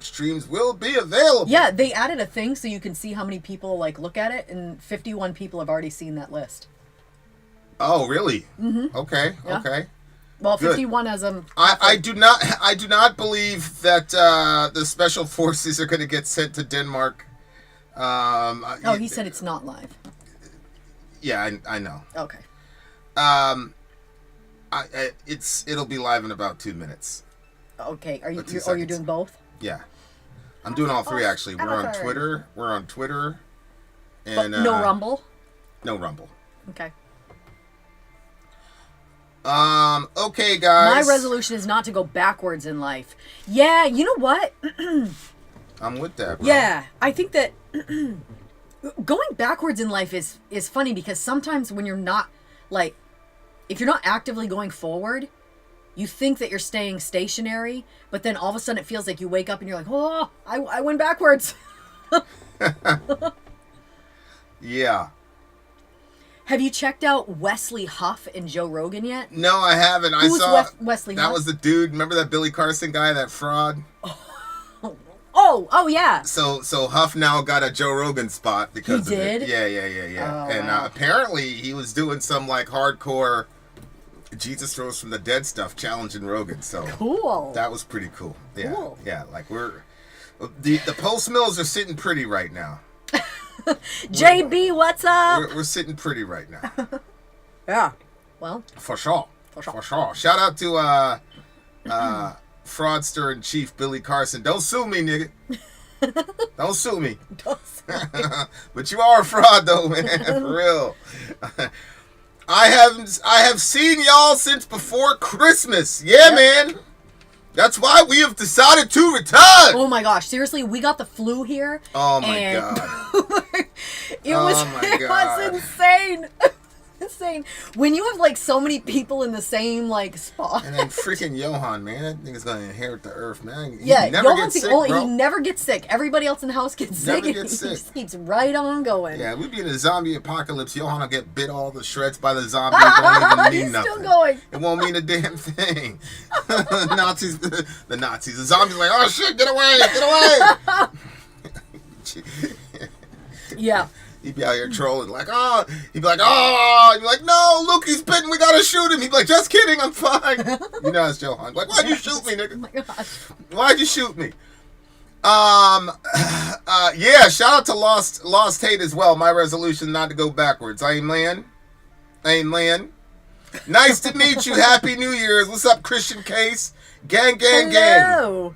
Live streams will be available. Yeah, they added a thing so you can see how many people like look at it, and 51 people have already seen that list. Oh, really? Mm-hmm. Okay. Yeah. Okay. Well, Good. 51 as a... I do not believe that the special forces are going to get sent to Denmark. he said it's not live. Yeah, I know. Okay. It'll be live in about 2 minutes. Okay. You're doing both? Yeah. I'm doing all three actually. We're on Twitter. And no Rumble? No Rumble. Okay. Okay, guys. My resolution is not to go backwards in life. Yeah, you know what? I'm with that, bro. Yeah, I think that going backwards in life is funny because sometimes when you're not, like, if you're not actively going forward, you think that you're staying stationary, but then all of a sudden it feels like you wake up and you're like, oh, I went backwards. Yeah. Have you checked out Wesley Huff and Joe Rogan yet? No, I haven't. Who's I saw Wesley that Huff? was the dude. Remember that Billy Carson guy, that fraud? Oh yeah. So Huff now got a Joe Rogan spot because he of did? it. Yeah. Oh, And wow. apparently he was doing some like hardcore Jesus rose from the dead stuff, challenging Rogan. So Cool. that was pretty cool. Yeah, Cool. yeah. Like the Post Mills are sitting pretty right now. JB, what's up? We're sitting pretty right now. Yeah. Well. For sure. Shout out to fraudster in chief Billy Carson. Don't sue me, nigga. Don't sue me. But you are a fraud though, man. For real. I have seen y'all since before Christmas. Yeah, man. That's why we have decided to return. Oh my gosh, seriously, we got the flu here. Oh my god. It was insane. Insane. When you have like so many people in the same like spot. And then freaking Johan, man, that nigga's gonna inherit the earth, man. He Yeah, never Johan's gets sick, the only, bro. he never gets sick. Everybody else in the house gets sick. Never gets He sick. just keeps right on going. Yeah, we'd be in a zombie apocalypse. Johan will get bit all the shreds by the zombie. It won't even mean He's nothing. still going. It won't mean a damn thing. The Nazis. The zombies like, oh shit, get away. Yeah. He'd be out here trolling like, oh. He'd be like, oh. You'd be like, no, Luke, he's bitten. We gotta shoot him. He'd be like, just kidding, I'm fine. You know it's Johan. Like, why'd you shoot me, nigga? Oh my gosh. Why'd you shoot me? Yeah, shout out to Lost Hate as well. My resolution not to go backwards. Amen. Nice to meet you. Happy New Year's. What's up, Christian Case? Gang. Hello.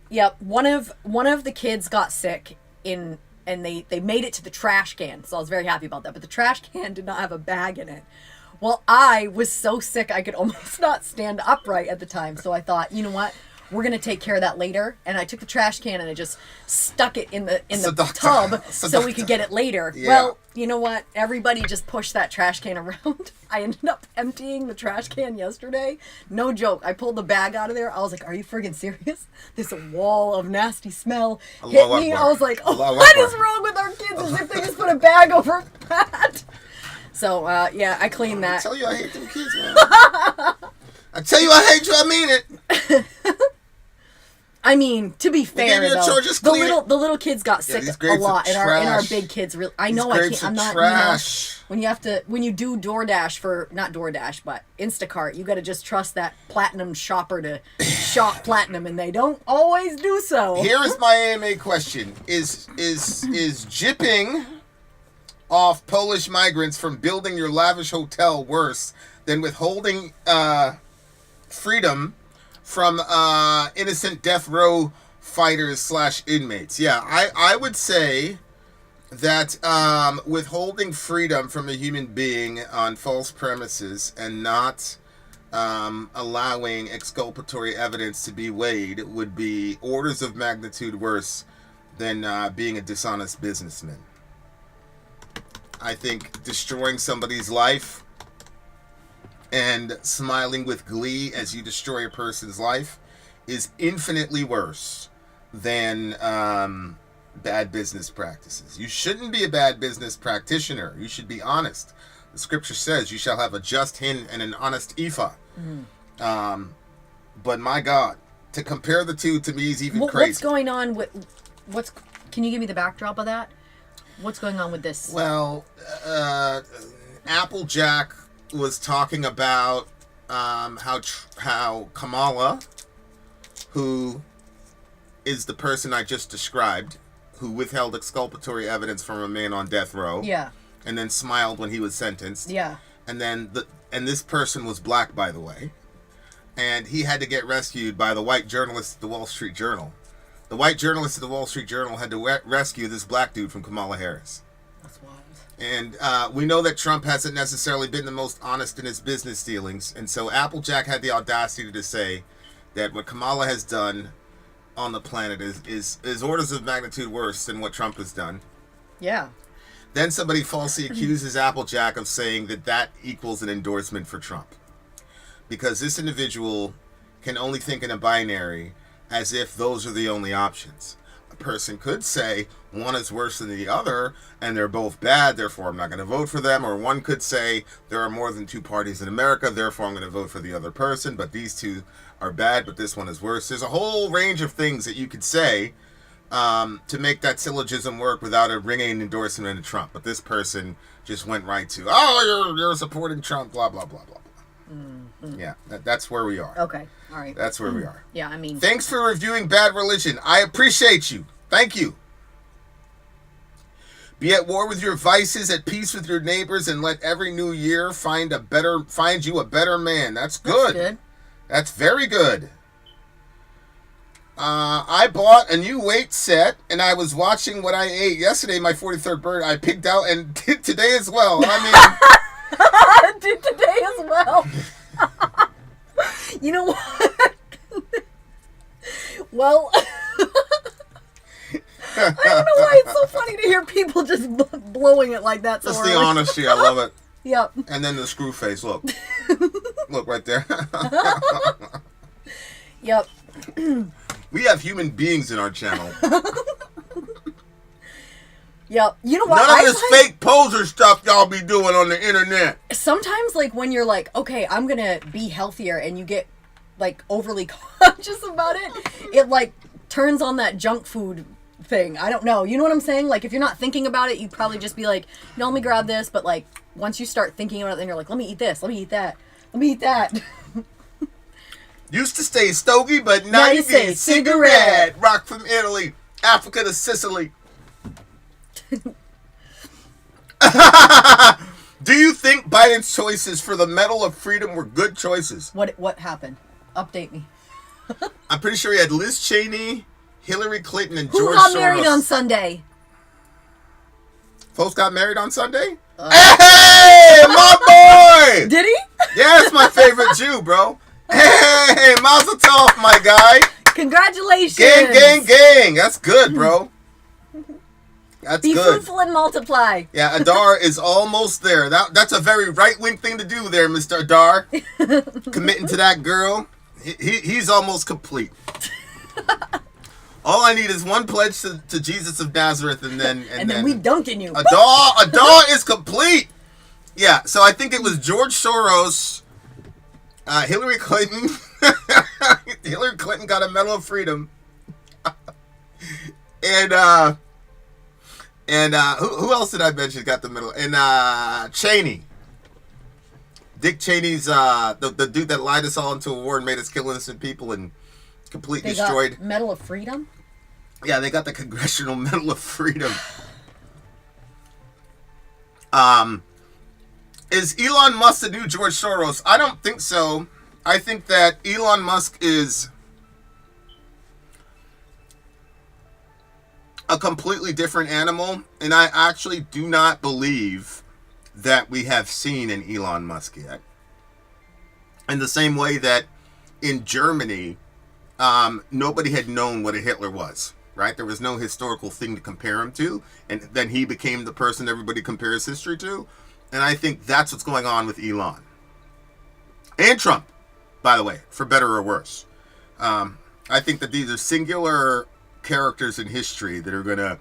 Yep. One of the kids got sick and they made it to the trash can. So I was very happy about that. But the trash can did not have a bag in it. Well, I was so sick I could almost not stand upright at the time. So I thought, you know what? We're gonna take care of that later. And I took the trash can and I just stuck it in the tub so we could get it later. Yeah. Well, you know what? Everybody just pushed that trash can around. I ended up emptying the trash can yesterday. No joke. I pulled the bag out of there. I was like, are you friggin' serious? This wall of nasty smell hit me. I was like, oh, what is wrong with our kids? As if they just put a bag over that. So, yeah, I cleaned that. I tell you I hate them kids, man. I tell you I hate you, I mean it. I mean, to be fair, though, the little kids got sick a lot, and our big kids really. I know I can't. I'm not. Trash. You know, when you do DoorDash not DoorDash, but Instacart, you got to just trust that platinum shopper to shop platinum, and they don't always do so. Here is my AMA question: Is jipping off Polish migrants from building your lavish hotel worse than withholding freedom from innocent death row fighters / inmates? Yeah, I would say that withholding freedom from a human being on false premises and not allowing exculpatory evidence to be weighed would be orders of magnitude worse than being a dishonest businessman. I think destroying somebody's life and smiling with glee as you destroy a person's life is infinitely worse than bad business practices. You shouldn't be a bad business practitioner. You should be honest. The scripture says you shall have a just hin and an honest ephah. But my God, to compare the two to me is even What's crazy. going on with can you give me the backdrop of that? What's going on with this? Well, Applejack was talking about how Kamala, who is the person I just described, who withheld exculpatory evidence from a man on death row, Yeah. and then smiled when he was sentenced, Yeah. and this person was black, by the way, and he had to get rescued by the white journalist at the Wall Street Journal. The white journalist at the Wall Street Journal had to rescue this black dude from Kamala Harris. That's wild. And we know that Trump hasn't necessarily been the most honest in his business dealings, and so Applejack had the audacity to say that what Kamala has done on the planet is orders of magnitude worse than what Trump has done. Yeah. Then somebody falsely accuses Applejack of saying that equals an endorsement for Trump. Because this individual can only think in a binary as if those are the only options. A person could say one is worse than the other and they're both bad, therefore I'm not going to vote for them. Or one could say there are more than two parties in America, therefore I'm going to vote for the other person, but these two are bad, but this one is worse. There's a whole range of things that you could say to make that syllogism work without a ringing endorsement of Trump. But this person just went right to, you're supporting Trump, blah, blah, blah, blah. Mm-hmm. Yeah, that's where we are. Okay. All right. That's where we are. Yeah, I mean... Thanks for reviewing Bad Religion. I appreciate you. Thank you. Be at war with your vices, at peace with your neighbors, and let every new year find you a better man. That's good. That's good. That's very good. I bought a new weight set, and I was watching what I ate yesterday, my 43rd birthday. I picked out, and did today as well. I mean... did today as well. You know what? Well, I don't know why it's so funny to hear people just blowing it like that. So That's the honesty. I love it. Yep. And then the screw face. Look. Look right there. Yep. We have human beings in our channel. Yep. You know what? None of this fake poser stuff y'all be doing on the internet. Sometimes, like, when you're like, okay, I'm going to be healthier, and you get, like, overly conscious about it, like, turns on that junk food thing. I don't know. You know what I'm saying? Like, if you're not thinking about it, you'd probably just be like, let me grab this. But, like, once you start thinking about it, then you're like, let me eat this. Let me eat that. Let me eat that. Used to stay stogie, but now you get cigarette. Rock from Italy, Africa to Sicily. Do you think Biden's choices for the Medal of Freedom were good choices? What happened? Update me. I'm pretty sure he had Liz Cheney, Hillary Clinton, and Who George got Soros. married on Sunday? Folks got married on Sunday? Hey, my boy! Did he? Yeah, it's my favorite Jew, bro. Hey, Mazel Tov, my guy. Congratulations. Gang, gang, gang. That's good, bro. That's Be good. fruitful and multiply. Yeah, Adar is almost there. That's a very right-wing thing to do there, Mr. Adar. Committing to that girl. He's almost complete. All I need is one pledge to Jesus of Nazareth, and then we dunking you. Adar is complete. Yeah, so I think it was George Soros, Hillary Clinton. Hillary Clinton got a Medal of Freedom. And who else did I mention got the medal? And Cheney. Dick Cheney's the dude that lied us all into a war and made us kill innocent people and completely destroyed. Got Medal of Freedom? Yeah, they got the Congressional Medal of Freedom. Is Elon Musk the new George Soros? I don't think so. I think that Elon Musk is a completely different animal, and I actually do not believe that we have seen an Elon Musk yet. In the same way that in Germany, nobody had known what a Hitler was, right? There was no historical thing to compare him to, and then he became the person everybody compares history to. And I think that's what's going on with Elon. And Trump, by the way, for better or worse. I think that these are singular characters in history that are going to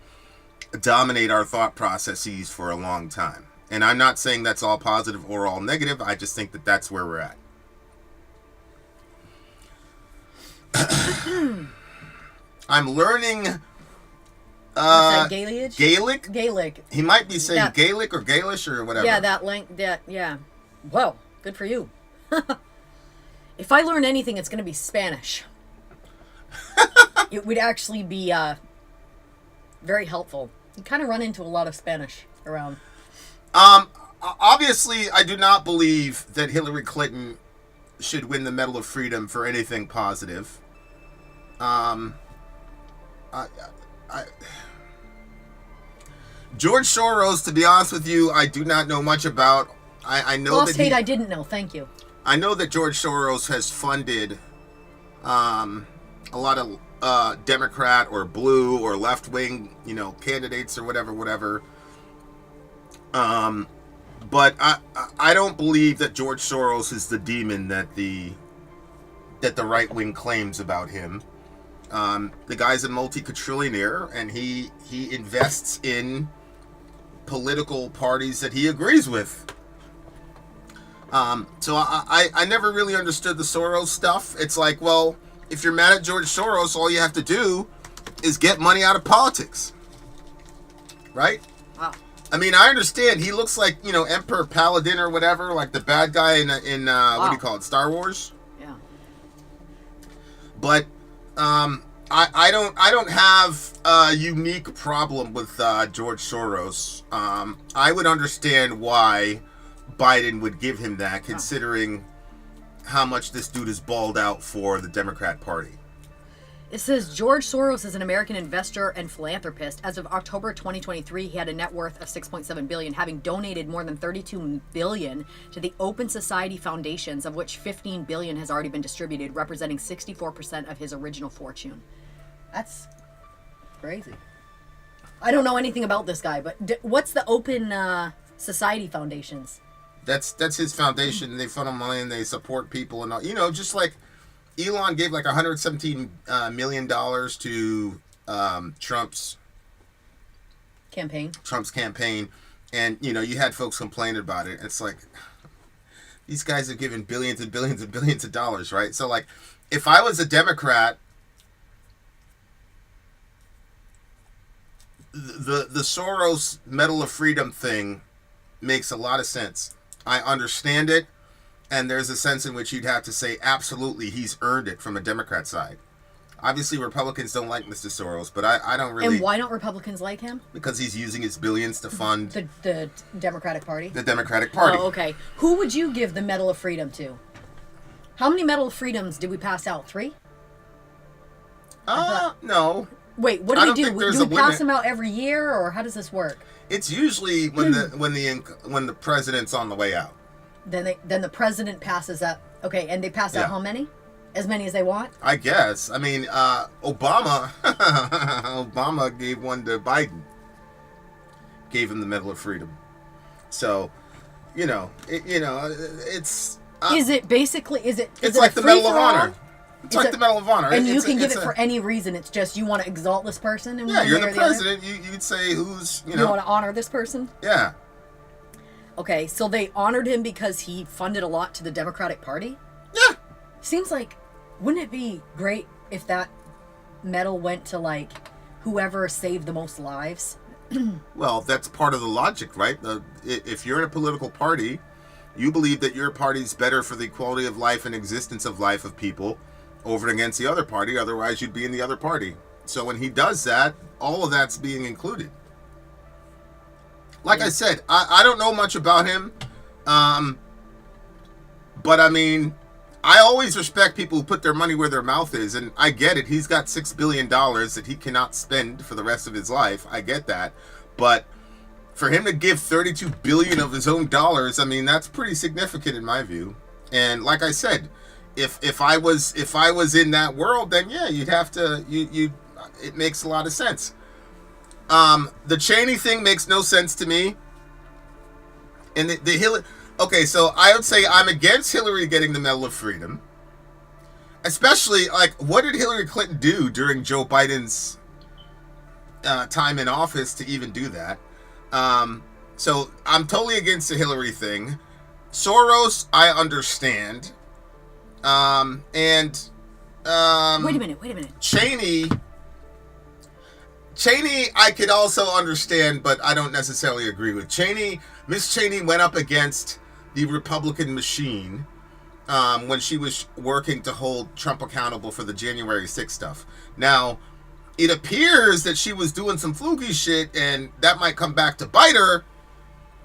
dominate our thought processes for a long time. And I'm not saying that's all positive or all negative. I just think that that's where we're at. I'm learning What's that, Gaelic? Gaelic. Gaelic. He might be saying That- Gaelic or Gaelish or whatever. Yeah, yeah. Whoa, good for you. If I learn anything, it's going to be Spanish. It would actually be very helpful. You kind of run into a lot of Spanish around. Obviously, I do not believe that Hillary Clinton should win the Medal of Freedom for anything positive. George Soros, to be honest with you, I do not know much about. I know Lost that hate, I didn't know. Thank you. I know that George Soros has funded a lot of Democrat or blue or left wing, candidates or whatever. But I don't believe that George Soros is the demon that the right wing claims about him. The guy's a multi-quadrillionaire, and he invests in political parties that he agrees with. So I never really understood the Soros stuff. It's like, well, if you're mad at George Soros, all you have to do is get money out of politics, right? Wow. I mean, I understand he looks like, Emperor Paladin or whatever, like the bad guy in what do you call it, Star Wars? Yeah. But I don't have a unique problem with George Soros. I would understand why Biden would give him that, considering how much this dude is balled out for the Democrat Party. It says George Soros is an American investor and philanthropist. As of October 2023, he had a net worth of $6.7 billion, having donated more than $32 billion to the Open Society foundations, of which $15 billion has already been distributed, representing 64% of his original fortune. That's crazy. I don't know anything about this guy, but what's the Open Society foundations? That's his foundation. They funnel money and they support people and all. Just like Elon gave like $117 million to Trump's campaign, and you had folks complaining about it. It's like these guys are giving billions and billions and billions of dollars, right? So like, if I was a Democrat, the Soros Medal of Freedom thing makes a lot of sense. I understand it, and there's a sense in which you'd have to say, absolutely, he's earned it from a Democrat side. Obviously, Republicans don't like Mr. Soros, but I don't really... And why don't Republicans like him? Because he's using his billions to fund... The Democratic Party? The Democratic Party. Oh, okay. Who would you give the Medal of Freedom to? How many Medal of Freedoms did we pass out? 3? No. Wait, what do we do? Do we pass them out every year, or how does this work? It's usually when the president's on the way out. Then the president passes out. Okay, and they pass out how many? As many as they want? I guess. I mean, Obama gave one to Biden. Gave him the Medal of Freedom. So, it's. Is it basically? It's like the Medal of Honor. It's like the Medal of Honor. And you can give it for any reason. It's just you want to exalt this person. Yeah, you're the president. You'd say who's, You want to honor this person? Yeah. Okay, so they honored him because he funded a lot to the Democratic Party? Yeah. Seems like, wouldn't it be great if that medal went to, like, whoever saved the most lives? Well, that's part of the logic, right? If you're in a political party, you believe that your party's better for the quality of life and existence of life of people over and against the other party. Otherwise, you'd be in the other party. So when he does that, all of that's being included. Like I said, I don't know much about him. But I mean, I always respect people who put their money where their mouth is. And I get it. He's got $6 billion that he cannot spend for the rest of his life. I get that. But for him to give $32 billion of his own dollars, I mean, that's pretty significant in my view. And like I said, if I was in that world, then yeah, you'd have to, it makes a lot of sense. The Cheney thing makes no sense to me. And the Hillary, okay, so I would say I'm against Hillary getting the Medal of Freedom. Especially, like, what did Hillary Clinton do during Joe Biden's time in office to even do that? So I'm totally against the Hillary thing. Soros, I understand. And Wait a minute. Cheney, I could also understand, but I don't necessarily agree with. Miss Cheney went up against the Republican machine when she was working to hold Trump accountable for the January 6th stuff. Now, it appears that she was doing some fluky shit, and that might come back to bite her,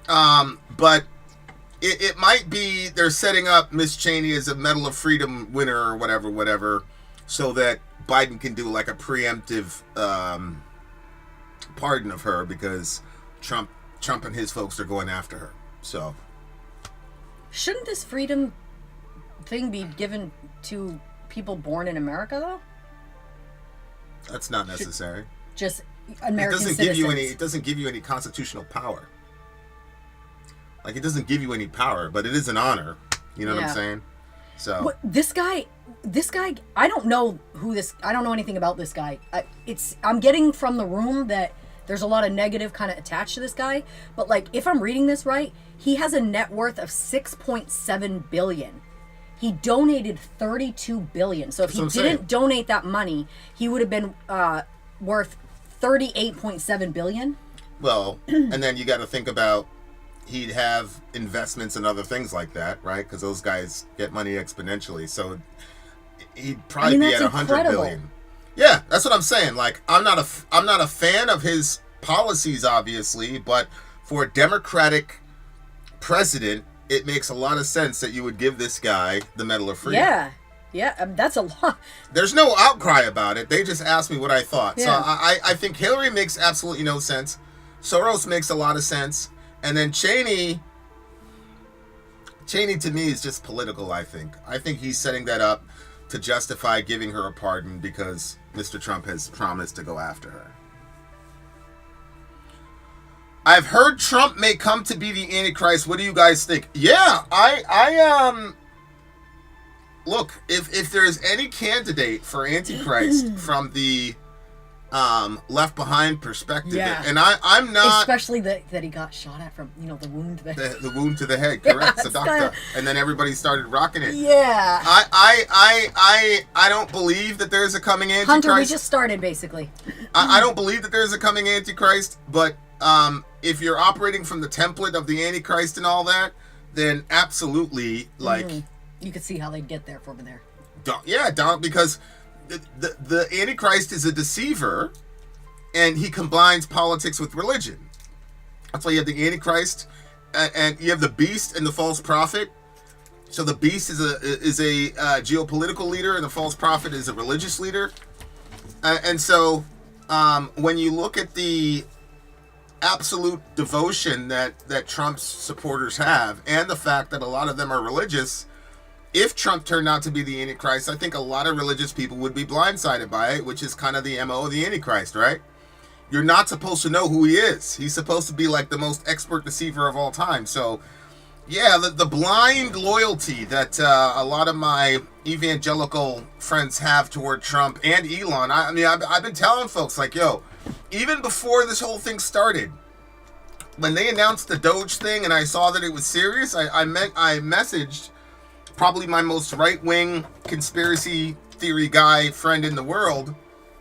but it might be they're setting up Miss Cheney as a Medal of Freedom winner or whatever, so that Biden can do like a preemptive pardon of her because Trump and his folks are going after her. So shouldn't this freedom thing be given to people born in America, though? That's not necessary. Just American citizens. It doesn't give you any constitutional power. Like, it doesn't give you any power, but it is an honor. You know what I'm saying? So this guy, I don't know anything about this guy. I'm getting from the room that there's a lot of negative kind of attached to this guy. But like, if I'm reading this right, he has a net worth of $6.7 billion. He donated $32 billion. So if he didn't donate that money, he would have been worth $38.7 billion. Well, and then you got to think about he'd have investments and other things like that, right? Because those guys get money exponentially. So he'd probably be at $100 billion. Yeah, that's what I'm saying. Like, I'm not a fan of his policies, obviously, but for a Democratic president, it makes a lot of sense that you would give this guy the Medal of Freedom. Yeah, that's a lot. There's no outcry about it. They just asked me what I thought. Yeah. So I think Hillary makes absolutely no sense. Soros makes a lot of sense. And then Cheney to me is just political, I think. I think he's setting that up to justify giving her a pardon because Mr. Trump has promised to go after her. I've heard Trump may come to be the Antichrist. What do you guys think? Yeah, I look, if there's any candidate for Antichrist from the Left Behind perspective, and I'm not, especially that he got shot at from the wound to the head. The wound to the head, correct? The doctor, and then everybody started rocking it. Yeah. I don't believe that there's a coming Antichrist. Hunter, we just started basically. I don't believe that there's a coming Antichrist, but if you're operating from the template of the Antichrist and all that, then absolutely, like, you could see how they'd get there from there. Because the Antichrist is a deceiver, and he combines politics with religion. That's why you have the Antichrist, and you have the beast and the false prophet. So the beast is a geopolitical leader, and the false prophet is a religious leader. And so when you look at the absolute devotion that Trump's supporters have, and the fact that a lot of them are religious, if Trump turned out to be the Antichrist, I think a lot of religious people would be blindsided by it, which is kind of the MO of the Antichrist, right? You're not supposed to know who he is. He's supposed to be like the most expert deceiver of all time. So, yeah, the blind loyalty that a lot of my evangelical friends have toward Trump and Elon. I mean, I've been telling folks, like, yo, even before this whole thing started, when they announced the Doge thing and I saw that it was serious, I messaged probably my most right-wing conspiracy theory guy friend in the world,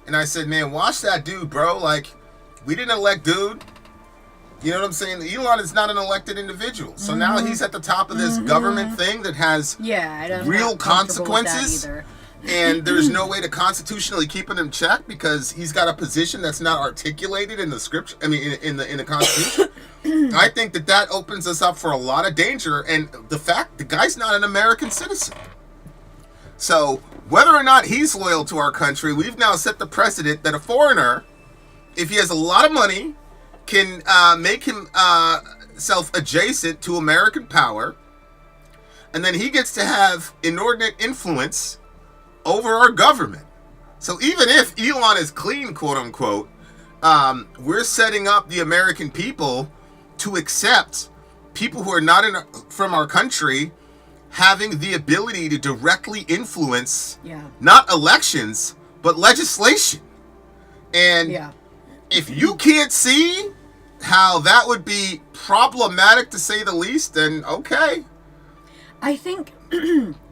and I said, man, watch that dude, bro. Like, we didn't elect dude. You know what I'm saying? Elon is not an elected individual. So now he's at the top of this government thing that has real consequences. And there's no way to constitutionally keep it in check because he's got a position that's not articulated in the scripture. I mean, in the Constitution. I think that opens us up for a lot of danger. And the fact the guy's not an American citizen. So whether or not he's loyal to our country, we've now set the precedent that a foreigner, if he has a lot of money, can make himself adjacent to American power. And then he gets to have inordinate influence over our government. So even if Elon is clean, quote unquote, we're setting up the American people to accept people who are not from our country having the ability to directly influence not elections but legislation. And if you can't see how that would be problematic to say the least, then okay. I think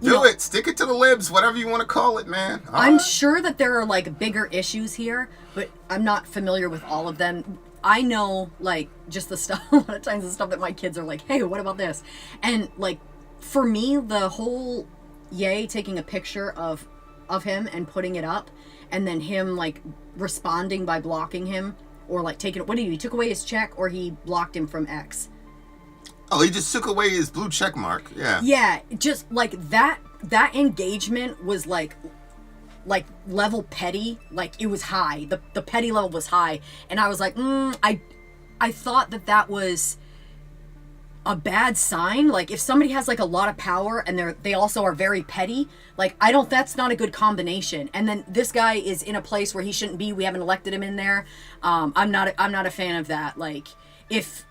Do it. Stick it to the libs, whatever you want to call it, man. I'm sure that there are like bigger issues here, but I'm not familiar with all of them. I know like just the stuff, a lot of times the stuff that my kids are like, hey, what about this? And like for me, the whole Ye taking a picture of him and putting it up, and then him like responding by blocking him or like taking, what did he took away his check or he blocked him from X? Oh, he just took away his blue check mark. Yeah. Yeah, just like that engagement was like level petty, like it was high. The petty level was high, and I was like, I thought that was a bad sign. Like if somebody has like a lot of power and they also are very petty, like that's not a good combination. And then this guy is in a place where he shouldn't be. We haven't elected him in there. I'm not a fan of that. Like if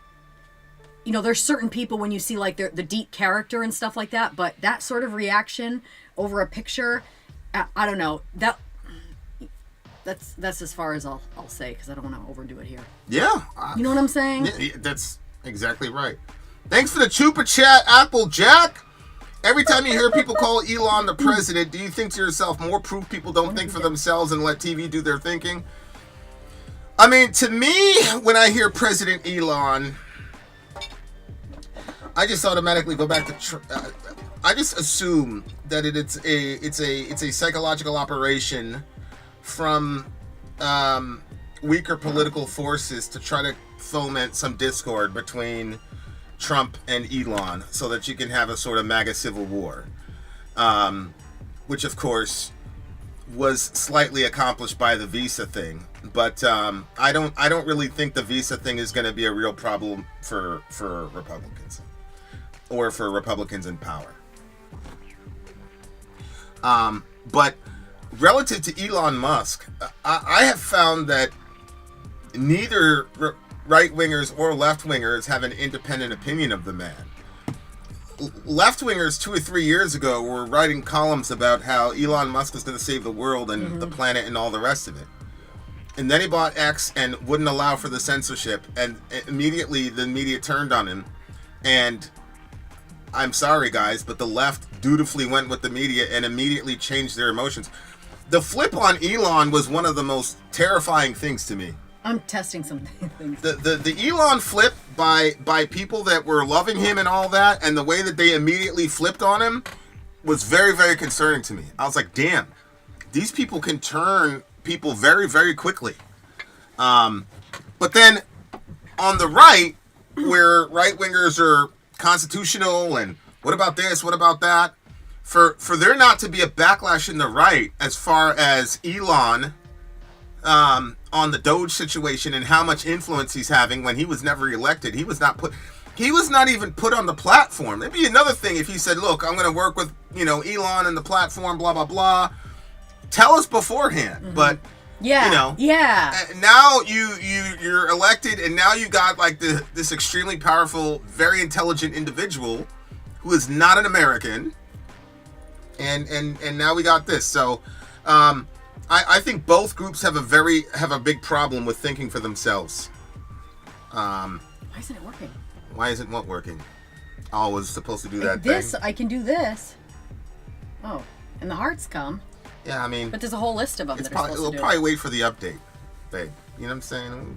there's certain people when you see like the deep character and stuff like that, but that sort of reaction over a picture, I don't know, that's as far as I'll say, because I don't want to overdo it here. Yeah. You know what I'm saying? Yeah, that's exactly right. Thanks for the Chupa Chat, Applejack. Every time you hear people call Elon the president, do you think to yourself, more proof people don't think for themselves and let TV do their thinking? I mean, to me, when I hear President Elon, I just automatically go back to. I just assume that it's a psychological operation from weaker political forces to try to foment some discord between Trump and Elon, so that you can have a sort of MAGA civil war, which of course was slightly accomplished by the visa thing. But I don't really think the visa thing is going to be a real problem for Republicans. Or for Republicans in power. But relative to Elon Musk, I have found that neither right-wingers or left-wingers have an independent opinion of the man. Left-wingers 2 or 3 years ago were writing columns about how Elon Musk was going to save the world and the planet and all the rest of it. And then he bought X and wouldn't allow for the censorship, and immediately the media turned on him. And I'm sorry, guys, but the left dutifully went with the media and immediately changed their emotions. The flip on Elon was one of the most terrifying things to me. I'm testing some things. The Elon flip by people that were loving him and all that, and the way that they immediately flipped on him was very, very concerning to me. I was like, damn, these people can turn people very, very quickly. But then on the right, where right-wingers are constitutional and what about this, what about that, for there not to be a backlash in the right as far as Elon on the Doge situation and how much influence he's having when he was never elected. He was not even put on the platform. It'd be another thing if he said, look, I'm going to work with Elon and the platform, blah blah blah. Tell us beforehand. But now you're elected, and now you got like this extremely powerful, very intelligent individual who is not an American, and now we got this. So I think both groups have a big problem with thinking for themselves. Why isn't it working? Why isn't what working? Oh, I was supposed to do that this, thing. I can do this. Oh, and the hearts come. Yeah, I mean, but there's a whole list of them that are supposed to do. We'll probably wait for the update, babe. You know what I'm saying?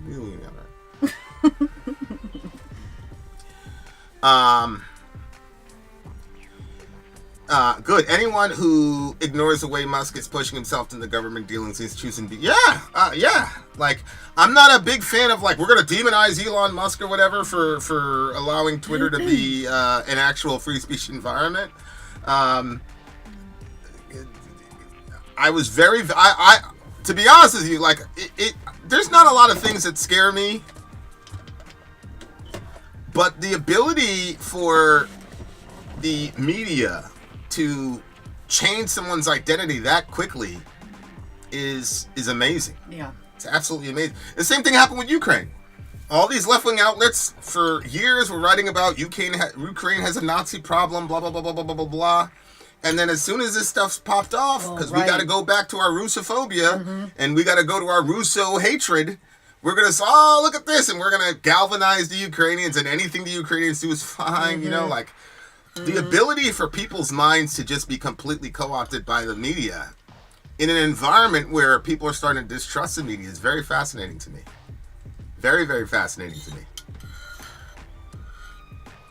Good. Anyone who ignores the way Musk is pushing himself in the government dealings is choosing to be. Yeah. Like, I'm not a big fan of like, we're going to demonize Elon Musk or whatever for allowing Twitter to be an actual free speech environment. I was to be honest with you, like, there's not a lot of things that scare me, but the ability for the media to change someone's identity that quickly is amazing. Yeah. It's absolutely amazing. The same thing happened with Ukraine. All these left-wing outlets for years were writing about Ukraine has a Nazi problem, blah, blah, blah, blah, blah, blah, blah, blah. And then as soon as this stuff's popped off, because we got to go back to our Russophobia, and we got to go to our Russo hatred, we're going to say, oh, look at this, and we're going to galvanize the Ukrainians, and anything the Ukrainians do is fine, like, The ability for people's minds to just be completely co-opted by the media in an environment where people are starting to distrust the media is very fascinating to me. Very, very fascinating to me.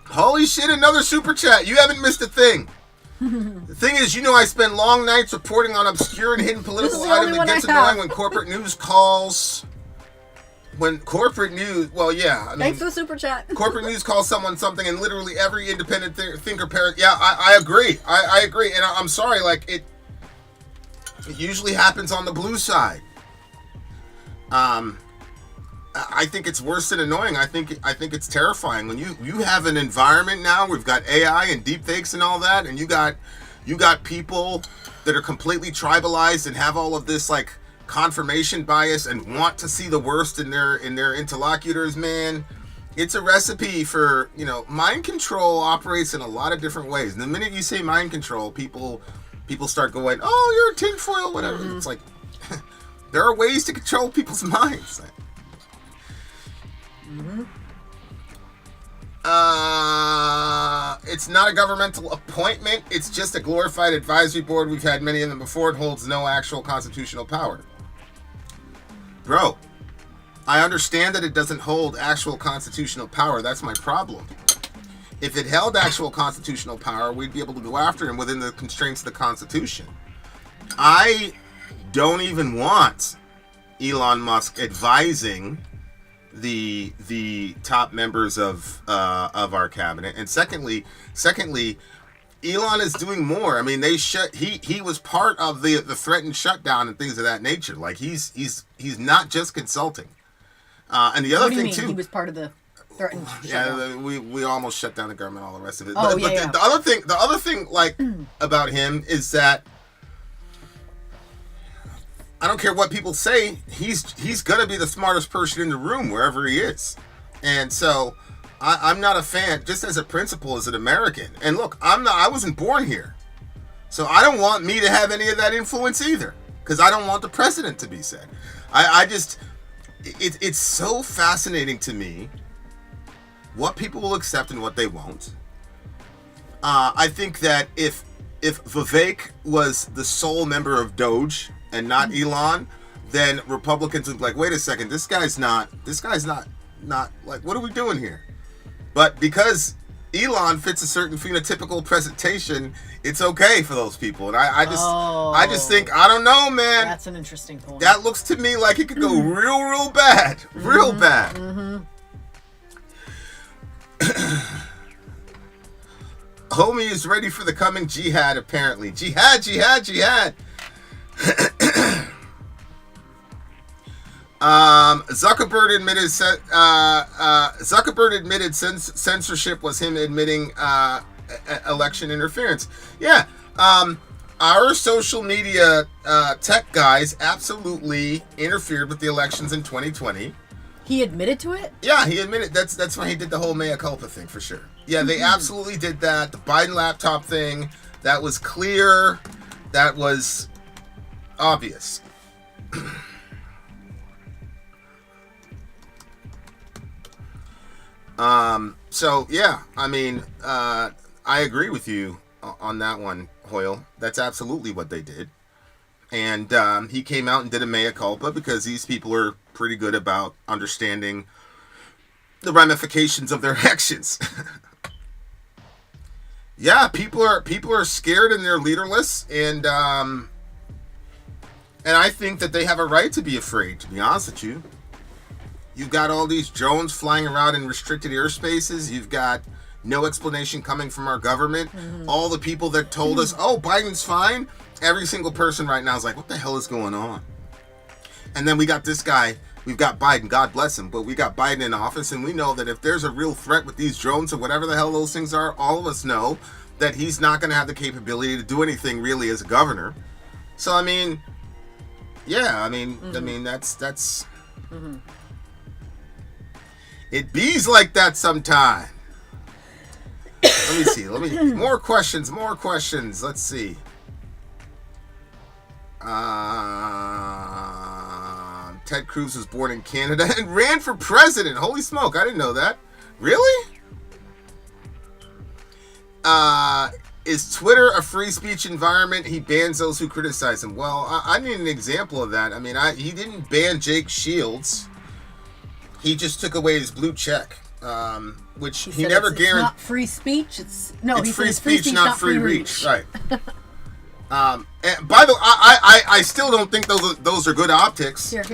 Holy shit, another super chat. You haven't missed a thing. The thing is, I spend long nights reporting on obscure and hidden political items. It gets annoying when corporate news calls. Thanks for the super chat. Corporate news calls someone something, and literally every independent thinker parent. Yeah, I agree. I agree, and I'm sorry. Like it usually happens on the blue side. I think it's worse than annoying. I think it's terrifying when you have an environment now. We've got AI and deepfakes and all that, and you got people that are completely tribalized and have all of this like confirmation bias and want to see the worst in their interlocutors. Man, it's a recipe for mind control. Operates in a lot of different ways. And the minute you say mind control, people start going, "Oh, you're a tinfoil," whatever. Mm-hmm. It's like there are ways to control people's minds. Mm-hmm. It's not a governmental appointment. It's just a glorified advisory board. We've had many of them before. It holds no actual constitutional power. Bro, I understand that it doesn't hold actual constitutional power. That's my problem. If it held actual constitutional power, we'd be able to go after him within the constraints of the Constitution. I don't even want Elon Musk advising the top members of our cabinet. And secondly, Elon is doing more. I mean, he was part of the threatened shutdown and things of that nature. Like he's not just consulting. And the other thing too, he was part of the threatened shutdown. Yeah, we almost shut down the government, all the rest of it. Oh, but the other thing like about him is that I don't care what people say, he's gonna be the smartest person in the room wherever he is. And so I'm not a fan, just as a principle, as an American. And look, I wasn't born here. So I don't want me to have any of that influence either. Because I don't want the precedent to be set. It's so fascinating to me what people will accept and what they won't. I think that if Vivek was the sole member of Doge and not Elon, then Republicans would be like, wait a second, this guy's not like, what are we doing here? But because Elon fits a certain phenotypical presentation, it's okay for those people. And I just think, I don't know, man. That's an interesting point. That looks to me like it could go real bad. Real bad. Mm-hmm. Homie is ready for the coming jihad, apparently. Jihad. Zuckerberg admitted censorship was him admitting election interference. Yeah, our social media tech guys absolutely interfered with the elections in 2020. He admitted to it? Yeah, he admitted. That's why he did the whole mea culpa thing for sure. Yeah, they absolutely did that. The Biden laptop thing, that was clear. That was obvious. So yeah, I mean, I agree with you on that one, Hoyle. That's absolutely what they did. And he came out and did a mea culpa because these people are pretty good about understanding the ramifications of their actions. Yeah, people are scared and they're leaderless, and I think that they have a right to be afraid, to be honest with you. You've got all these drones flying around in restricted airspaces. You've got no explanation coming from our government. Mm-hmm. All the people that told us, oh, Biden's fine. Every single person right now is like, what the hell is going on? And then we got this guy. We've got Biden. God bless him. But we got Biden in office. And we know that if there's a real threat with these drones or whatever the hell those things are, all of us know that he's not going to have the capability to do anything really as a governor. So, I mean, yeah, I mean, that's. Mm-hmm. It bees like that sometime. Let me see. More questions. Let's see. Ted Cruz was born in Canada and ran for president. Holy smoke, I didn't know that. Really? Is Twitter a free speech environment? He bans those who criticize him. Well, I need an example of that. I mean, he didn't ban Jake Shields. He just took away his blue check, which he never guaranteed. It's not free speech. It's free speech, not free reach. Right. And by the way, I still don't think those are good optics. Here.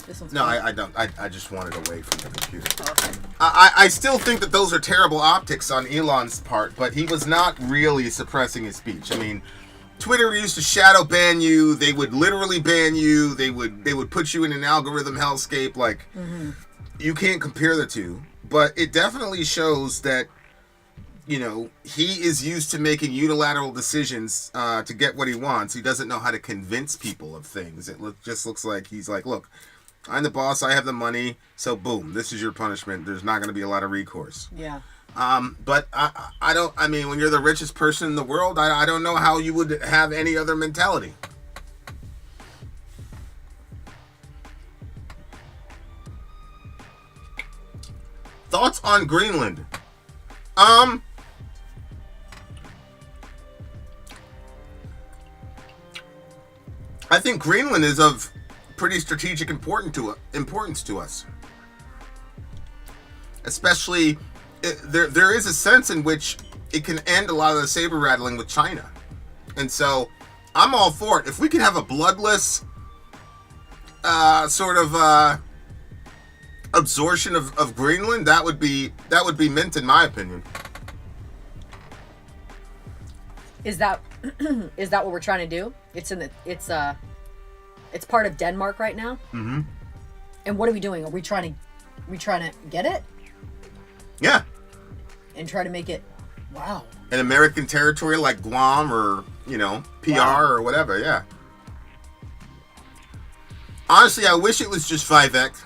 This one's no, fine. I don't. I just want it away from the computer. Okay. I still think that those are terrible optics on Elon's part, but he was not really suppressing his speech. I mean, Twitter used to shadow ban you. They would literally ban you. They would put you in an algorithm hellscape. Like, you can't compare the two. But it definitely shows that, you know, he is used to making unilateral decisions to get what he wants. He doesn't know how to convince people of things. It just looks like he's like, look, I'm the boss. I have the money. So boom, this is your punishment. There's not going to be a lot of recourse. Yeah. But I don't. I mean, when you're the richest person in the world, I don't know how you would have any other mentality. Thoughts on Greenland? I think Greenland is of pretty strategic importance to us. Especially, there is a sense in which it can end a lot of the saber rattling with China. And so, I'm all for it. If we could have a bloodless sort of absorption of Greenland, that would be mint in my opinion. Is that what we're trying to do? It's part of Denmark right now. Mm-hmm. And what are we doing? Are we trying to get it? Yeah. And try to make it, wow. An American territory like Guam or, you know, PR or whatever, yeah. Honestly, I wish it was just Vivek.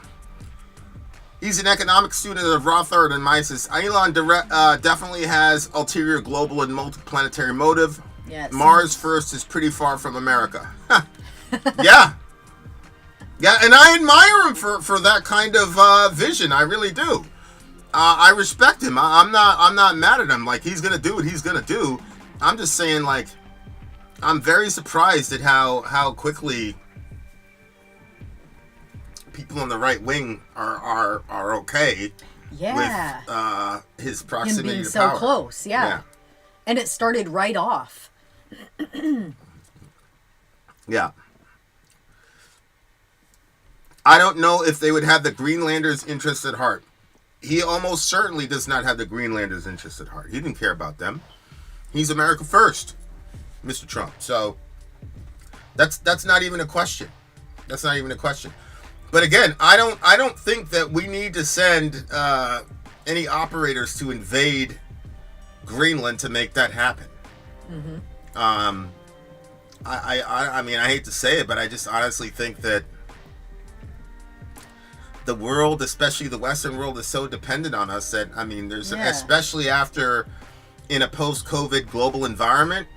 He's an economics student of Rothbard and Mises. Elon definitely has ulterior global and multiplanetary motive. Yeah, Mars first is pretty far from America. Yeah. Yeah, and I admire him for that kind of vision. I really do. I respect him. I'm not mad at him. Like, he's gonna do what he's gonna do. I'm just saying, like, I'm very surprised at how quickly people on the right wing are okay with his proximity him being to so power. Close. Yeah. And it started right off. Yeah. I don't know if they would have the Greenlanders' interests at heart. He almost certainly does not have the Greenlanders' interests at heart. He didn't care about them. He's America first, Mr. Trump. So that's not even a question. That's not even a question. But again, I don't think that we need to send any operators to invade Greenland to make that happen. Mm-hmm. I mean, I hate to say it, but I just honestly think that the world, especially the Western world, is so dependent on us that, I mean, there's especially after in a post-COVID global environment,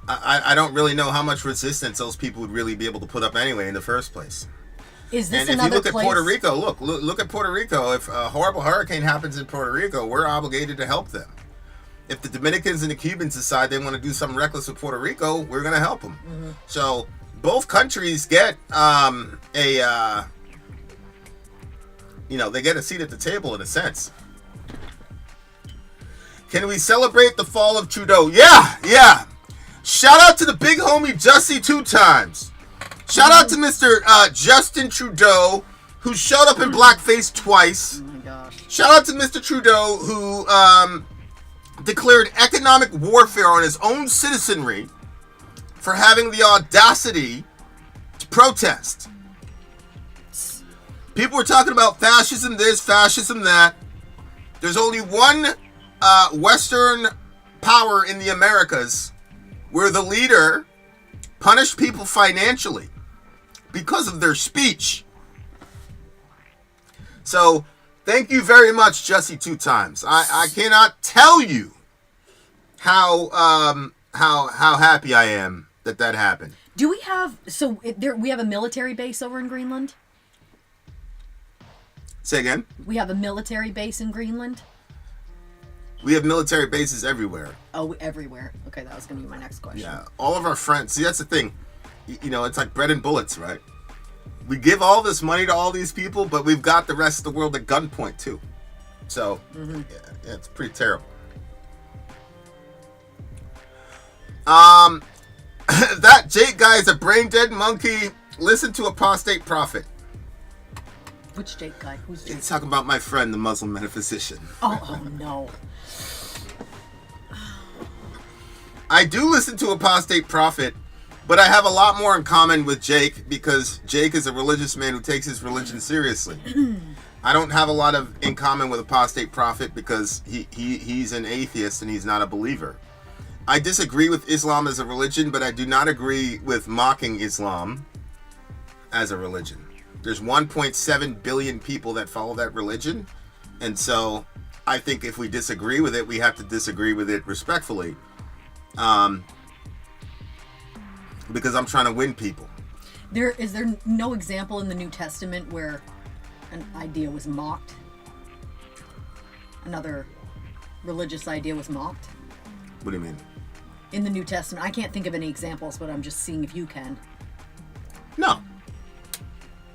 I don't really know how much resistance those people would really be able to put up anyway in the first place. Is this and another if you look place? at Puerto Rico, look at Puerto Rico. If a horrible hurricane happens in Puerto Rico, we're obligated to help them. If the Dominicans and the Cubans decide they want to do something reckless with Puerto Rico, we're going to help them. Mm-hmm. So both countries get they get a seat at the table in a sense. Can we celebrate the fall of Trudeau? Yeah. Shout out to the big homie Jussie 2 times. Shout out to Mr. Justin Trudeau, who showed up in blackface twice. Oh my gosh. Shout out to Mr. Trudeau, who declared economic warfare on his own citizenry for having the audacity to protest. People were talking about fascism this, fascism that. There's only one Western power in the Americas where the leader punished people financially because of their speech. So, thank you very much, Jussie 2 times. I cannot tell you how happy I am that happened. Do we have we have a military base over in Greenland? Say again? We have a military base in Greenland? We have military bases everywhere. Oh, everywhere. Okay, that was going to be my next question. Yeah, all of our friends. See, that's the thing. You know, it's like bread and bullets, right? We give all this money to all these people, but we've got the rest of the world at gunpoint too. So, yeah, it's pretty terrible. That Jake guy is a brain dead monkey. Listen to apostate prophet. Which Jake guy? Who's Jake? He's talking about my friend, the Muslim metaphysician. Oh no. I do listen to apostate prophet, but I have a lot more in common with Jake because Jake is a religious man who takes his religion seriously. I don't have a lot in common with apostate prophet because he's an atheist and he's not a believer. I disagree with Islam as a religion, but I do not agree with mocking Islam as a religion. There's 1.7 billion people that follow that religion, and so I think if we disagree with it, we have to disagree with it respectfully. Because I'm trying to win people. Is there no example in the New Testament where an idea was mocked? Another religious idea was mocked? What do you mean? In the New Testament. I can't think of any examples, but I'm just seeing if you can. No.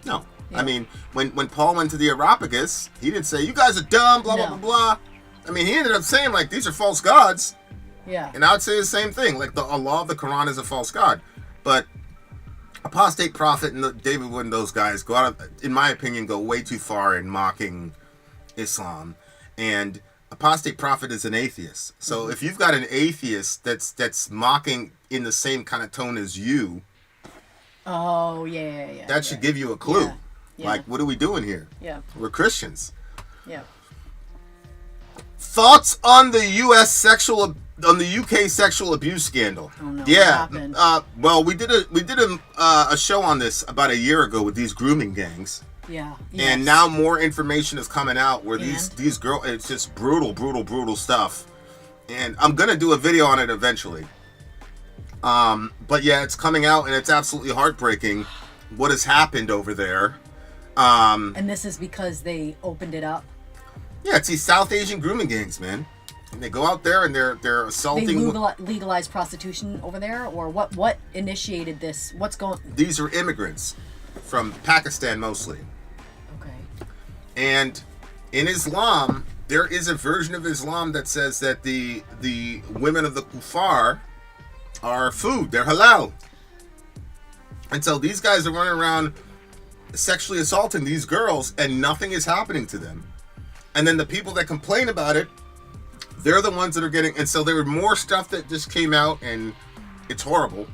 Yeah. I mean, when Paul went to the Areopagus, he didn't say, you guys are dumb, blah, blah, blah, blah. I mean, he ended up saying, like, these are false gods. Yeah. And I would say the same thing. Like, Allah of the Quran is a false god. But apostate prophet and David Wood and those guys go out, in my opinion, go way too far in mocking Islam. And apostate prophet is an atheist. So if you've got an atheist that's mocking in the same kind of tone as you, that should give you a clue. Yeah. Like, what are we doing here? Yeah. We're Christians. Yeah. Thoughts on the UK sexual abuse scandal? Oh no! Yeah. What happened? Well, we did a show on this about a year ago with these grooming gangs. Yeah. And now more information is coming out where these girls, it's just brutal stuff. And I'm gonna do a video on it eventually. But yeah, it's coming out and it's absolutely heartbreaking what has happened over there. And this is because they opened it up. Yeah, it's these South Asian grooming gangs, man. And they go out there and they're assaulting. They legalized prostitution over there, or what initiated this? What's going? These are immigrants from Pakistan mostly. Okay. And in Islam, there is a version of Islam that says that the women of the kuffar are food. They're halal. And so these guys are running around sexually assaulting these girls and nothing is happening to them. And then the people that complain about it, they're the ones that are getting... And so there were more stuff that just came out and it's horrible.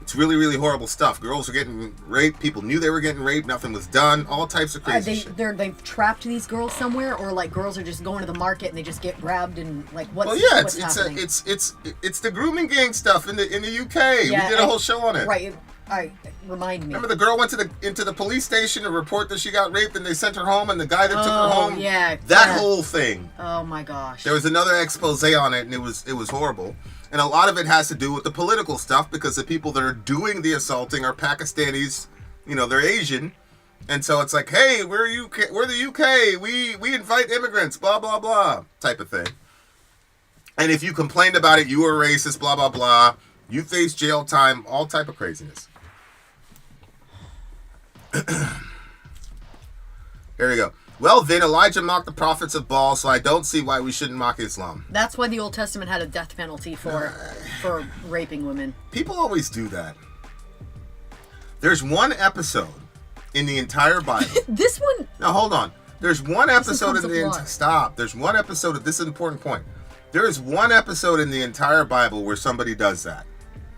It's really, really horrible stuff. Girls are getting raped. People knew they were getting raped. Nothing was done. All types of crazy shit. They've trapped these girls somewhere, or like girls are just going to the market and they just get grabbed and like what's happening? It's the grooming gang stuff in the UK. Yeah, we did a whole show on it. Right. All right. Remind me. Remember the girl went into the police station to report that she got raped and they sent her home and the guy that took her home. Yeah. That whole thing. Oh my gosh. There was another expose on it and it was horrible. And a lot of it has to do with the political stuff because the people that are doing the assaulting are Pakistanis. You know, they're Asian. And so it's like, hey, we're the UK. We invite immigrants, blah, blah, blah, type of thing. And if you complained about it, you were racist, blah, blah, blah. You face jail time, all type of craziness. Here we go. Well, then Elijah mocked the prophets of Baal, so I don't see why we shouldn't mock Islam. That's why the Old Testament had a death penalty for raping women. People always do that. There's one episode in the entire Bible. This one... Now, hold on. There's one episode in the... Stop. There's one episode... This is an important point. There is one episode in the entire Bible where somebody does that.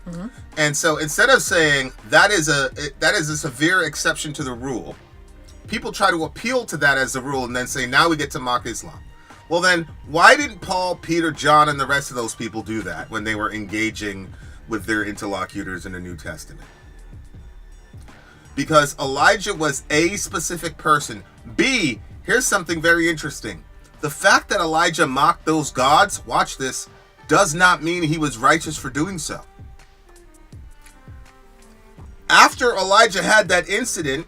Mm-hmm. And so instead of saying that is a severe exception to the rule, people try to appeal to that as the rule and then say, now we get to mock Islam. Well then, why didn't Paul, Peter, John, and the rest of those people do that when they were engaging with their interlocutors in the New Testament? Because Elijah was a specific person. B, here's something very interesting. The fact that Elijah mocked those gods, watch this, does not mean he was righteous for doing so. After Elijah had that incident,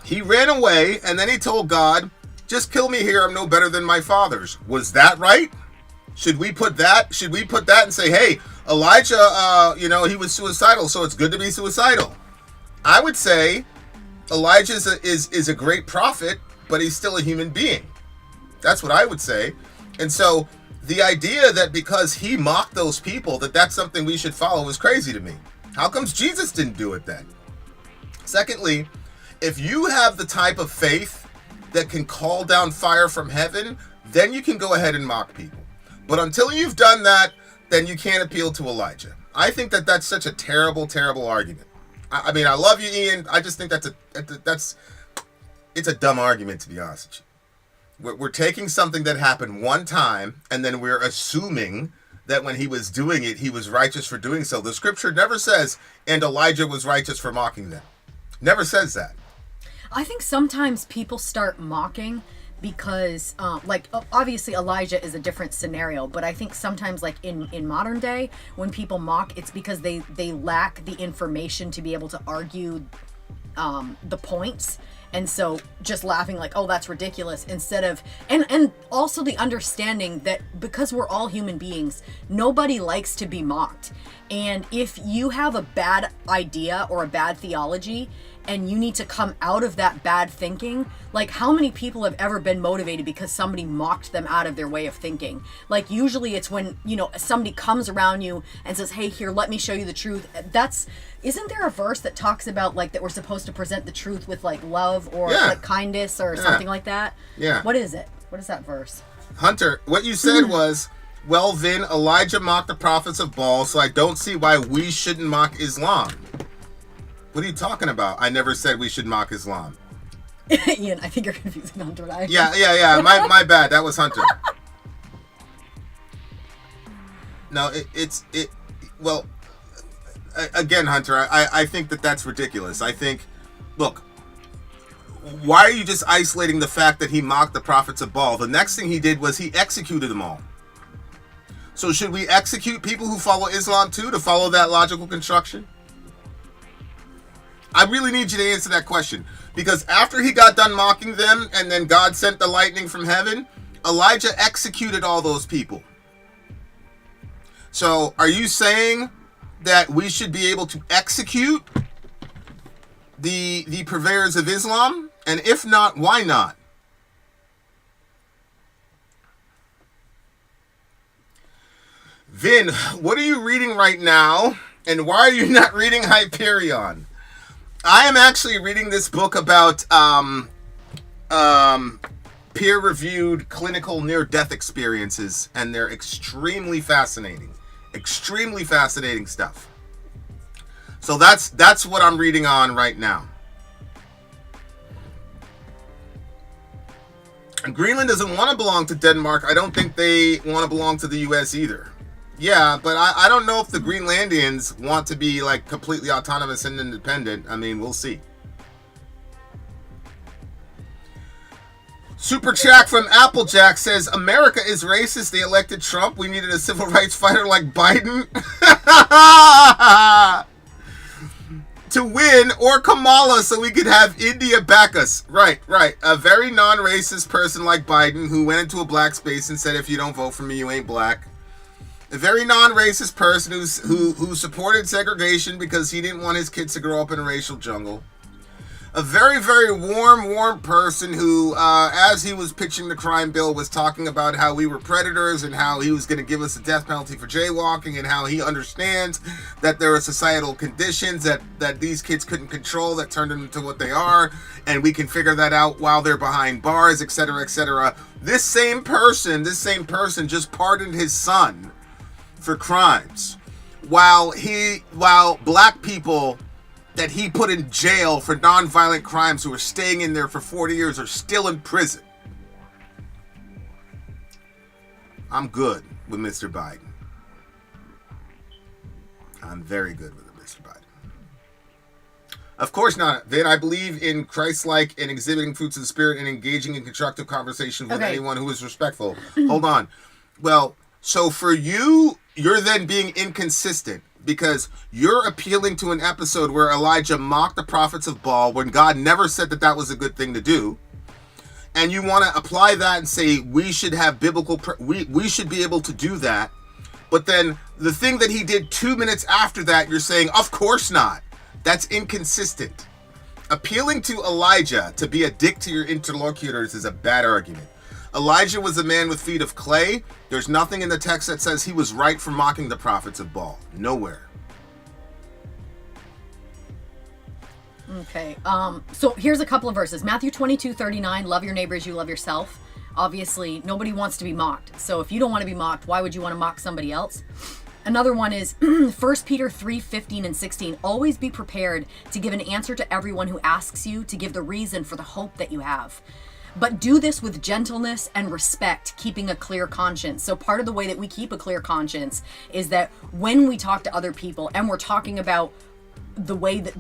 he ran away and then he told God, just kill me here, I'm no better than my fathers. Was that right? Should we put that and say, hey, Elijah, he was suicidal, so it's good to be suicidal? I would say Elijah is a great prophet, but he's still a human being. That's what I would say. And so the idea that because he mocked those people, that's something we should follow is crazy to me. How comes Jesus didn't do it then? Secondly, if you have the type of faith that can call down fire from heaven, then you can go ahead and mock people. But until you've done that, then you can't appeal to Elijah. I think that's such a terrible, terrible argument. I mean, I love you, Ian. I just think it's a dumb argument, to be honest with you. We're taking something that happened one time, and then we're assuming that when he was doing it, he was righteous for doing so. The scripture never says, and Elijah was righteous for mocking them. Never says that. I think sometimes people start mocking because, obviously Elijah is a different scenario, but I think sometimes, like, in modern day, when people mock, it's because they lack the information to be able to argue the points. And so just laughing like, oh, that's ridiculous, instead of, and also the understanding that because we're all human beings, nobody likes to be mocked. And if you have a bad idea or a bad theology and you need to come out of that bad thinking, like, how many people have ever been motivated because somebody mocked them out of their way of thinking? Like, usually it's when, somebody comes around you and says, hey, here, let me show you the truth. Isn't there a verse that talks about, like, that we're supposed to present the truth with, like, love or like kindness or something like that? Yeah. What is it? What is that verse? Hunter, what you said was, well, then Elijah mocked the prophets of Baal, so I don't see why we shouldn't mock Islam. What are you talking about? I never said we should mock Islam. Ian, I think you're confusing Hunter and I. Yeah. My bad. That was Hunter. No, well, again, Hunter, I think that's ridiculous. I think, look, why are you just isolating the fact that he mocked the prophets of Baal? The next thing he did was he executed them all. So should we execute people who follow Islam too, to follow that logical construction? I really need you to answer that question. Because after he got done mocking them, and then God sent the lightning from heaven, Elijah executed all those people. So are you saying that we should be able to execute the purveyors of Islam? And if not, why not? Vin, what are you reading right now? And why are you not reading Hyperion? I am actually reading this book about peer-reviewed clinical near-death experiences, and they're extremely fascinating stuff. So that's what I'm reading on right now. And Greenland doesn't want to belong to Denmark. I don't think they want to belong to the U.S. either. Yeah, but I don't know if the Greenlandians want to be, like, completely autonomous and independent. I mean, we'll see. Super Jack from Applejack says, America is racist. They elected Trump. We needed a civil rights fighter like Biden to win, or Kamala, so we could have India back us. Right. A very non-racist person like Biden who went into a black space and said, if you don't vote for me, you ain't black. A very non-racist person who supported segregation because he didn't want his kids to grow up in a racial jungle. A very, very warm person who, as he was pitching the crime bill, was talking about how we were predators and how he was going to give us a death penalty for jaywalking, and how he understands that there are societal conditions that these kids couldn't control that turned them into what they are, and we can figure that out while they're behind bars, etc., etc. This same person just pardoned his son for crimes, while black people that he put in jail for non-violent crimes who are staying in there for 40 years are still in prison. I'm good with Mr. Biden. I'm very good with Mr. Biden. Of course not. Then I believe in Christ-like and exhibiting fruits of the Spirit and engaging in constructive conversation with anyone who is respectful. Hold on. Well, so for you, you're then being inconsistent because you're appealing to an episode where Elijah mocked the prophets of Baal when God never said that was a good thing to do. and you want to apply that and say we should have biblical, we should be able to do that. But then the thing that he did 2 minutes after that, you're saying, of course not. That's inconsistent. Appealing to Elijah to be a dick to your interlocutors is a bad argument. Elijah was a man with feet of clay. There's nothing in the text that says he was right for mocking the prophets of Baal. Nowhere. Okay, so here's a couple of verses. Matthew 22:39, love your neighbor as you love yourself. Obviously, nobody wants to be mocked. So if you don't want to be mocked, why would you want to mock somebody else? Another one is 1 Peter 3:15 and 16. Always be prepared to give an answer to everyone who asks you, to give the reason for the hope that you have. But do this with gentleness and respect, keeping a clear conscience. So part of the way that we keep a clear conscience is that when we talk to other people and we're talking about the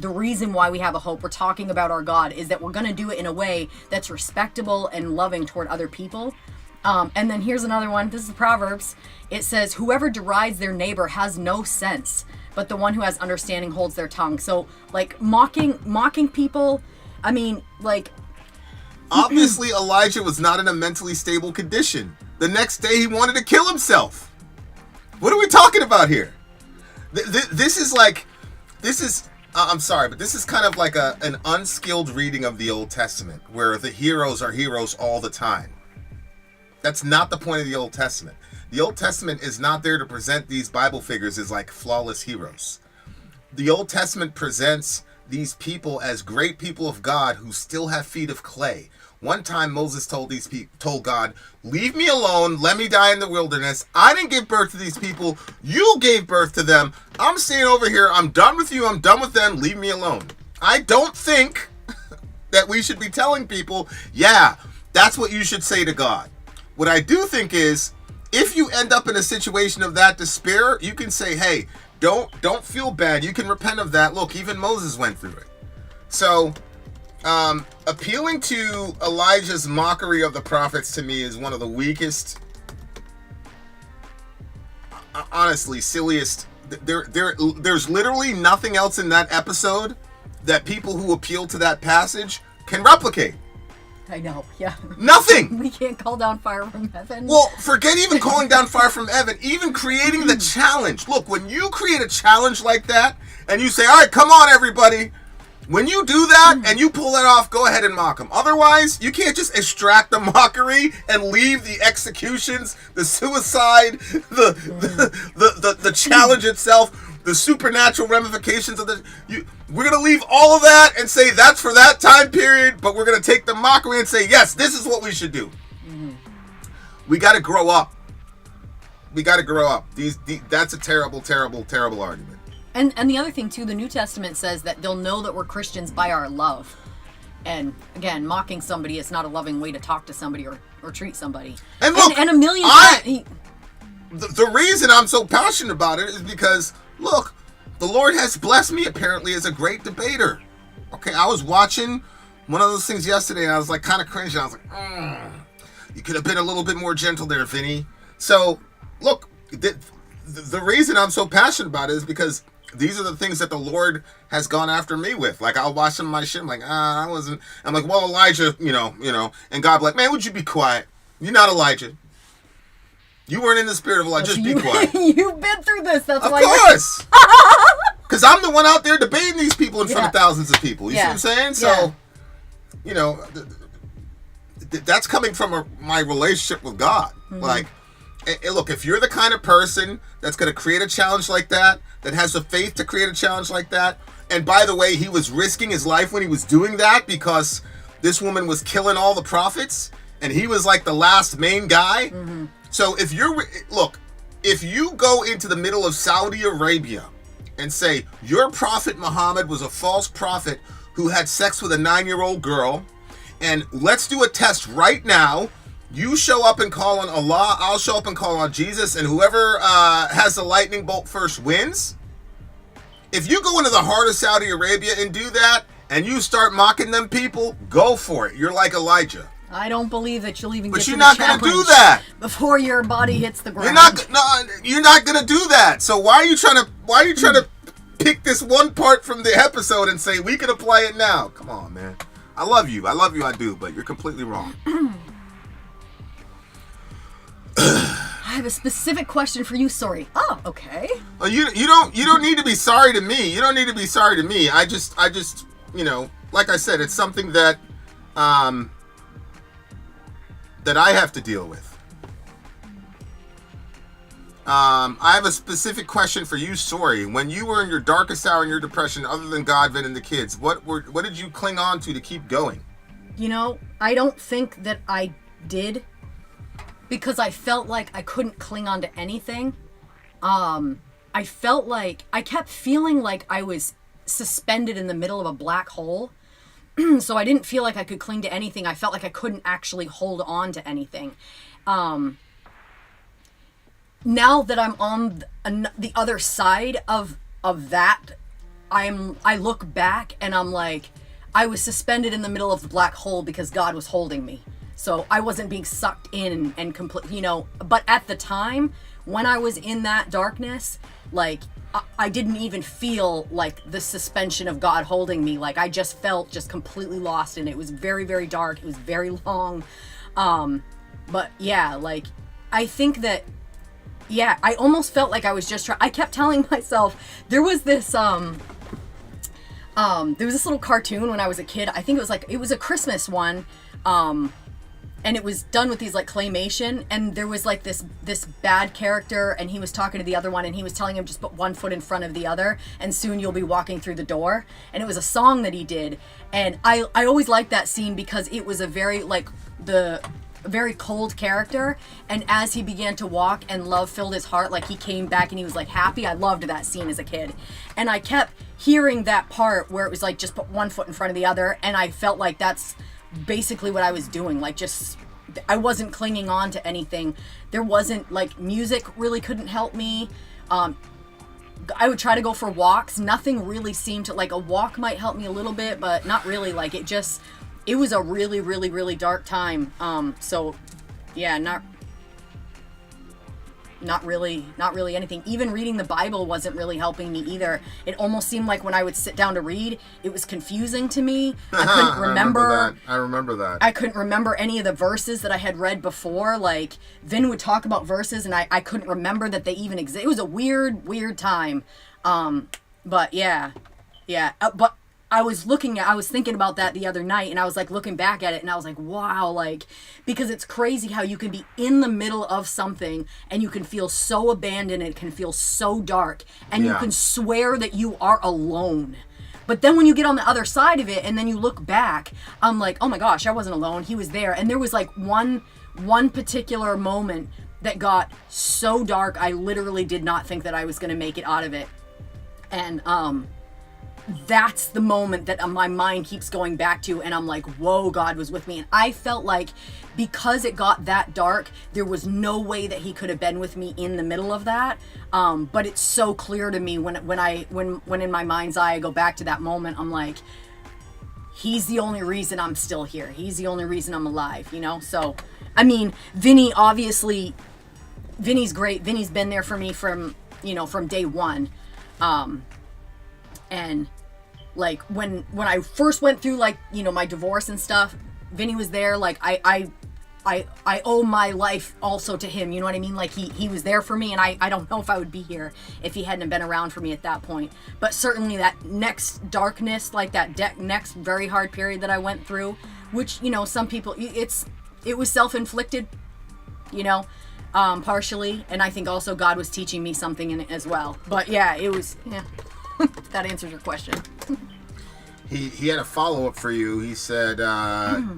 reason why we have a hope, we're talking about our God, is that we're going to do it in a way that's respectable and loving toward other people. And then here's another one. This is Proverbs. It says, whoever derides their neighbor has no sense, but the one who has understanding holds their tongue. So like mocking people, I mean, like, obviously Elijah was not in a mentally stable condition. The next day he wanted to kill himself. What are we talking about here? I'm sorry, but this is kind of like an unskilled reading of the Old Testament, where the heroes are heroes all the time. That's not the point of the Old Testament. The Old Testament is not there to present these Bible figures as like flawless heroes. The Old Testament presents these people as great people of God who still have feet of clay. One time Moses told God, leave me alone, let me die in the wilderness. I didn't give birth to these people. You gave birth to them. I'm staying over here. I'm done with you. I'm done with them. Leave me alone. I don't think that we should be telling people, yeah, that's what you should say to God. What I do think is, if you end up in a situation of that despair, you can say, hey, don't feel bad. You can repent of that. Look, even Moses went through it. So, appealing to Elijah's mockery of the prophets to me is one of the weakest, honestly, silliest. There's literally nothing else in that episode that people who appeal to that passage can replicate. I know, yeah. Nothing! We can't call down fire from heaven. Well, forget even calling down fire from heaven, even creating the challenge. Look, when you create a challenge like that, and you say, all right, come on, everybody. When you do that, and you pull that off, go ahead and mock them. Otherwise, you can't just extract the mockery and leave the executions, the suicide, the challenge itself, the supernatural ramifications of we're going to leave all of that and say that's for that time period, but we're going to take the mockery and say, yes, this is what we should do. Mm-hmm. We got to grow up. We got to grow up. That's a terrible, terrible, terrible argument. And the other thing, too, the New Testament says that they'll know that we're Christians by our love. And, again, mocking somebody is not a loving way to talk to somebody or treat somebody. And look, and a million times... The reason I'm so passionate about it is because, look, the Lord has blessed me apparently as a great debater. Okay, I was watching one of those things yesterday and I was like kind of cringing. I was like, you could have been a little bit more gentle there, Vinny. So, look, the reason I'm so passionate about it is because these are the things that the Lord has gone after me with. Like, I'll watch some of my shit. I'm like, I wasn't. I'm like, well, Elijah, you know. And God be like, man, would you be quiet? You're not Elijah. You weren't in the spirit of Elijah. Just be quiet. You've been through this. That's of why. Of course. Because I'm the one out there debating these people in front of thousands of people. You see what I'm saying? So, you know, that's coming from my relationship with God. Mm-hmm. Like, look, if you're the kind of person that's going to create a challenge like that has the faith to create a challenge like that, and by the way, he was risking his life when he was doing that because this woman was killing all the prophets, and he was like the last main guy. Mm-hmm. So if you go into the middle of Saudi Arabia and say, your prophet Muhammad was a false prophet who had sex with a 9-year-old girl, and let's do a test right now. You show up and call on Allah, I'll show up and call on Jesus, and whoever has the lightning bolt first wins. If you go into the heart of Saudi Arabia and do that, and you start mocking them people, go for it. You're like Elijah. I don't believe that you'll even get to the challenge. But you're not going to do that before your body hits the ground. You're not going to do that. So why are you trying to pick this one part from the episode and say we can apply it now? Come on, man. I love you, I do, but you're completely wrong. I have a specific question for you. Sorry. Oh, okay. Well, you don't need to be sorry to me. You don't need to be sorry to me. I just like I said, it's something that that I have to deal with. I have a specific question for you, Sorry. When you were in your darkest hour in your depression, other than God, Vin, and the kids, what did you cling on to keep going? I don't think that I did, because I felt like I couldn't cling on to anything. I kept feeling like I was suspended in the middle of a black hole. So I didn't feel like I could cling to anything. I felt like I couldn't actually hold on to anything. Now that I'm on the other side of that, I look back and I'm like, I was suspended in the middle of the black hole because God was holding me. So I wasn't being sucked in and complete, but at the time when I was in that darkness, like I didn't even feel like the suspension of God holding me. Like I just felt just completely lost, and it was very, very dark. It was very long. But yeah, like I think that, yeah, I almost felt like I was just I kept telling myself, there was this little cartoon when I was a kid. I think it was a Christmas one. And it was done with these like claymation, and there was like this bad character, and he was talking to the other one, and he was telling him just put one foot in front of the other, and soon you'll be walking through the door. And it was a song that he did, and I always liked that scene because it was a very very cold character, and as he began to walk and love filled his heart, like he came back and he was like happy. I loved that scene as a kid, and I kept hearing that part where it was like just put one foot in front of the other, and I felt like that's basically what I was doing. Like just I wasn't clinging on to anything. There wasn't like music really couldn't help me. I would try to go for walks. Nothing really seemed to, like a walk might help me a little bit, but not really. Like it was a really, really, really dark time. So yeah, not really anything. Even reading the Bible wasn't really helping me either. It almost seemed like when I would sit down to read, it was confusing to me. I couldn't remember. I remember that. I couldn't remember any of the verses that I had read before. Like Vin would talk about verses, and I couldn't remember that they even exist. It was a weird time. But yeah. But I was thinking about that the other night, and I was like looking back at it, and I was like, wow, like, because it's crazy how you can be in the middle of something and you can feel so abandoned, it can feel so dark, and you can swear that you are alone. But then when you get on the other side of it and then you look back, I'm like, oh my gosh, I wasn't alone. He was there. And there was like one particular moment that got so dark, I literally did not think that I was going to make it out of it. And, that's the moment that my mind keeps going back to, and I'm like, whoa, God was with me. And I felt like because it got that dark, there was no way that he could have been with me in the middle of that. But it's so clear to me when in my mind's eye I go back to that moment, I'm like, he's the only reason I'm still here. He's the only reason I'm alive, So, I mean, Vinny's great. Vinny's been there for me from day one. And like when I first went through like, my divorce and stuff, Vinny was there. Like I owe my life also to him. You know what I mean? Like he was there for me, and I don't know if I would be here if he hadn't been around for me at that point. But certainly that next darkness, like that next very hard period that I went through, which, some people, it was self-inflicted, partially. And I think also God was teaching me something in it as well. But yeah, it was, yeah. That answers your question. He had a follow-up for you. He said,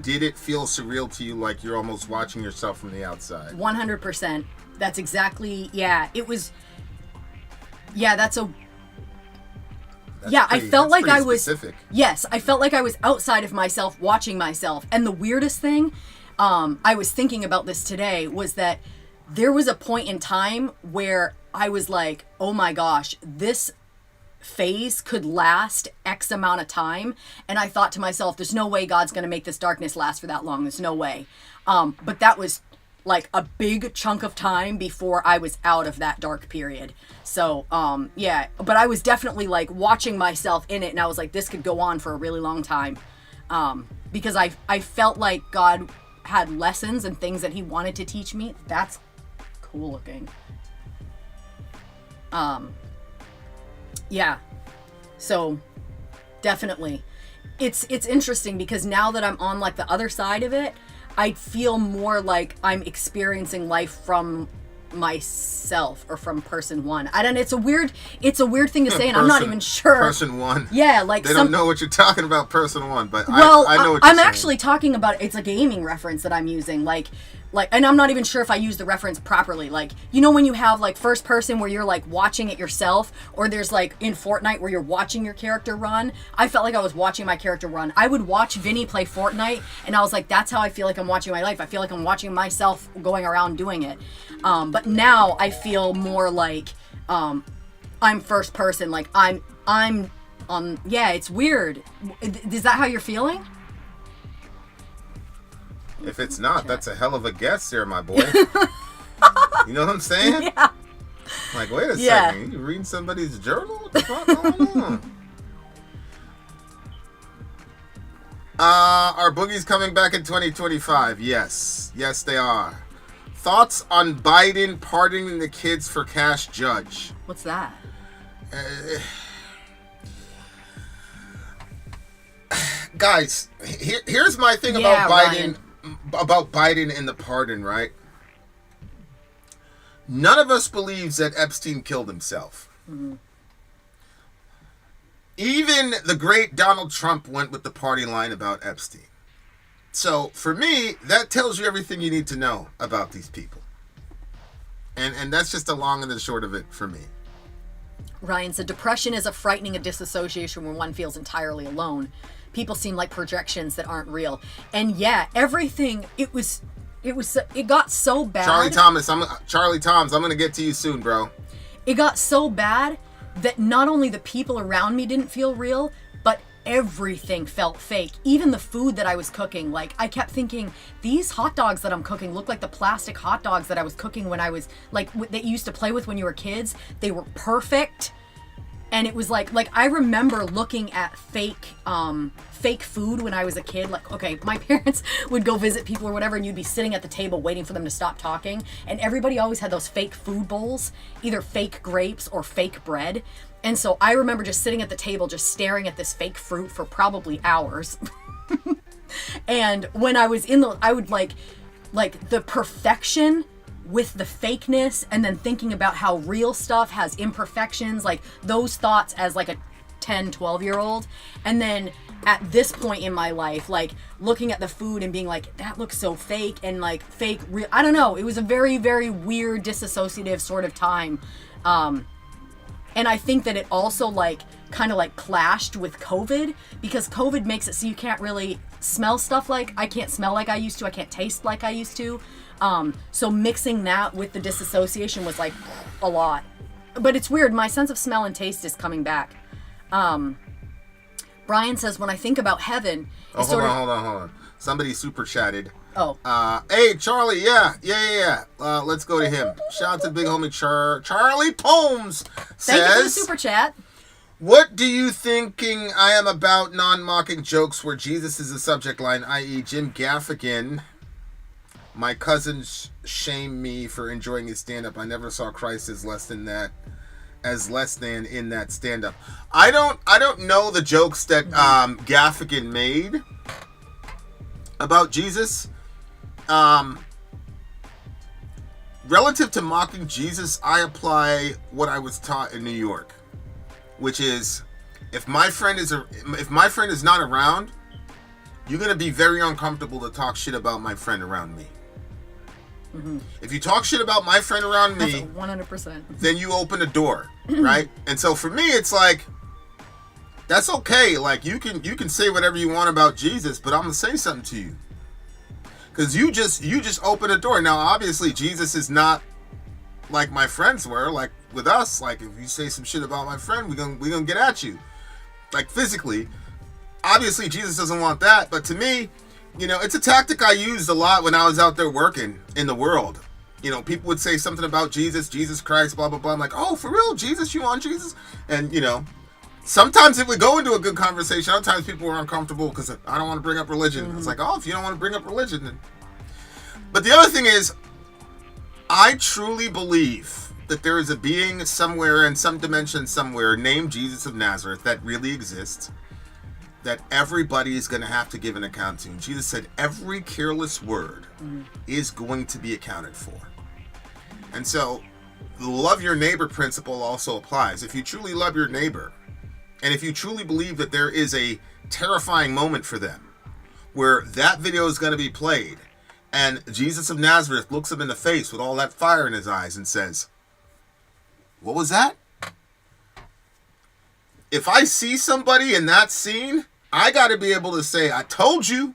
did it feel surreal to you, like you're almost watching yourself from the outside? 100%. That's exactly, yeah. It was, yeah, I felt like I was, specific. Yes, I felt like I was outside of myself, watching myself. And the weirdest thing, I was thinking about this today, was that there was a point in time where I was like, oh my gosh, this phase could last X amount of time, and I thought to myself, there's no way God's going to make this darkness last for that long. There's no way. But that was like a big chunk of time before I was out of that dark period. So yeah, but I was definitely like watching myself in it, and I was like, this could go on for a really long time. because I felt like God had lessons and things that he wanted to teach me. That's cool looking. Yeah. So definitely. It's interesting because now that I'm on like the other side of it, I feel more like I'm experiencing life from myself or from person one. I don't. It's a weird thing to say, and I'm not even sure. Person one. Yeah, like they don't know what you're talking about. Person one, but well, I know what I'm you're actually talking about. It's a gaming reference that I'm using, like, and I'm not even sure if I use the reference properly. Like, you know when you have like first person where you're like watching it yourself, or there's like in Fortnite where you're watching your character run. I felt like I was watching my character run. I would watch Vinny play Fortnite, and I was like, that's how I feel like I'm watching my life. I feel like I'm watching myself going around doing it. But now I feel more like I'm first person. Like I'm yeah, it's weird. Is that how you're feeling? If it's not, that's a hell of a guess there, my boy. You know what I'm saying? Yeah. Like, wait a second. You reading somebody's journal? What the fuck going on? Are boogies coming back in 2025? Yes. Yes, they are. Thoughts on Biden pardoning the kids for cash judge? What's that? Guys, here's my thing about Biden. Ryan. About Biden and the pardon, right? None of us believes that Epstein killed himself. Mm-hmm. Even the great Donald Trump went with the party line about Epstein. So, for me, that tells you everything you need to know about these people. And that's just the long and the short of it for me. Ryan said, depression is a frightening a disassociation when one feels entirely alone. People seem like projections that aren't real. And yeah, everything, it got so bad. Charlie Toms, I'm going to get to you soon, bro. It got so bad that not only the people around me didn't feel real, but everything felt fake. Even the food that I was cooking. Like, I kept thinking, these hot dogs that I'm cooking look like the plastic hot dogs that I was cooking when I was, like, that you used to play with when you were kids. They were perfect. And it was like I remember looking at fake food when I was a kid. Like, okay, my parents would go visit people or whatever, and you'd be sitting at the table waiting for them to stop talking. And everybody always had those fake food bowls, either fake grapes or fake bread. And so I remember just sitting at the table, just staring at this fake fruit for probably hours. And when I was I would like the perfection with the fakeness, and then thinking about how real stuff has imperfections, like those thoughts as like a 10, 12-year-old. And then at this point in my life, like looking at the food and being like, that looks so fake, and like fake real. I don't know. It was a very, very weird disassociative sort of time. And I think that it also like kind of like clashed with COVID, because COVID makes it so you can't really smell stuff. Like, I can't smell like I used to. I can't taste like I used to. So mixing that with the disassociation was like a lot. But it's weird. My sense of smell and taste is coming back. Brian says, when I think about heaven... Hold on. Somebody super chatted. Oh. Hey, Charlie. Yeah. Let's go to him. Shout out to big homie Charlie Pomes says... Thank you for the super chat. What do you thinking I am about non-mocking jokes where Jesus is the subject line, i.e. Jim Gaffigan... My cousins shame me for enjoying his stand-up. I never saw Christ as less than in that stand-up. I don't know the jokes that Gaffigan made about Jesus. Relative to mocking Jesus, I apply what I was taught in New York, which is if my friend is not around, you're gonna be very uncomfortable to talk shit about my friend around me. Mm-hmm. If you talk shit about my friend around me, 100%, then you open a door, right? And so for me, it's like, that's okay. Like, you can say whatever you want about Jesus, but I'm gonna say something to you, because you just open a door. Now, obviously, Jesus is not like my friends were. Like with us, like if you say some shit about my friend, we gonna get at you, like physically. Obviously, Jesus doesn't want that, but to me, you know, it's a tactic I used a lot when I was out there working in the world. You know, people would say something about Jesus Christ, blah, blah, blah. I'm like, oh, for real? Jesus? You want Jesus? And, you know, sometimes it would go into a good conversation. Other times people were uncomfortable because I don't want to bring up religion. It's like, oh, if you don't want to bring up religion, then. But the other thing is, I truly believe that there is a being somewhere in some dimension somewhere named Jesus of Nazareth that really exists, that everybody is going to have to give an account to. Jesus said every careless word is going to be accounted for. And so the love your neighbor principle also applies. If you truly love your neighbor, and if you truly believe that there is a terrifying moment for them where that video is going to be played and Jesus of Nazareth looks him in the face with all that fire in his eyes and says, "What was that?" If I see somebody in that scene, I got to be able to say, "I told you."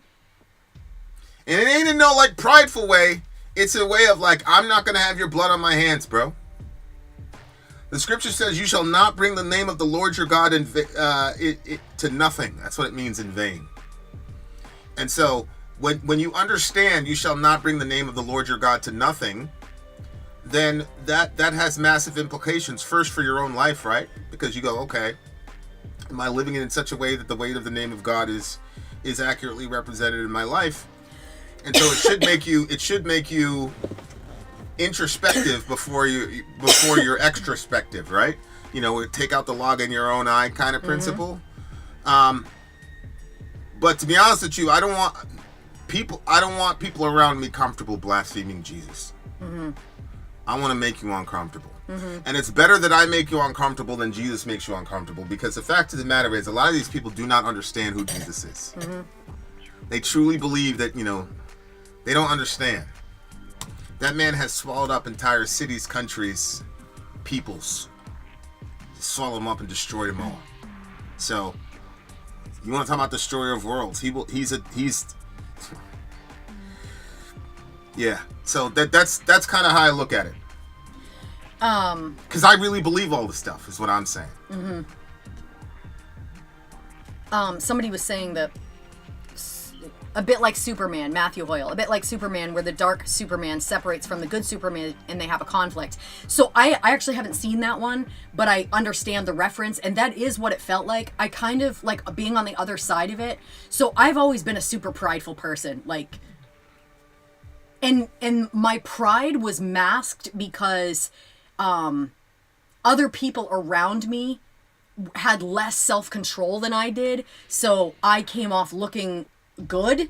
And it ain't in no like prideful way. It's a way of like, I'm not going to have your blood on my hands, bro. The scripture says, "You shall not bring the name of the Lord your God to nothing." That's what it means, in vain. And so when you understand you shall not bring the name of the Lord your God to nothing, then that has massive implications. First, for your own life, right? Because you go, okay, am I living in such a way that the weight of the name of God is accurately represented in my life? And so it should make you introspective before you're extrospective, right? You know, take out the log in your own eye kind of principle. But to be honest with you, I don't want people around me comfortable blaspheming Jesus. I want to make you uncomfortable. And it's better that I make you uncomfortable than Jesus makes you uncomfortable, because the fact of the matter is, a lot of these people do not understand who Jesus is. They truly believe that, you know, they don't understand. That man has swallowed up entire cities, countries, peoples. Swallowed them up and destroyed them all. So, you want to talk about destroyer of worlds? Yeah. So that's kind of how I look at it. Because I really believe all this stuff, is what I'm saying. Somebody was saying that a bit like Superman, Matthew Hoyle, a bit like Superman, where the dark Superman separates from the good Superman and they have a conflict. So I actually haven't seen that one, but I understand the reference, and that is what it felt like. I kind of like being on the other side of it. So I've always been a super prideful person, like, and my pride was masked because other people around me had less self-control than I did. So I came off looking good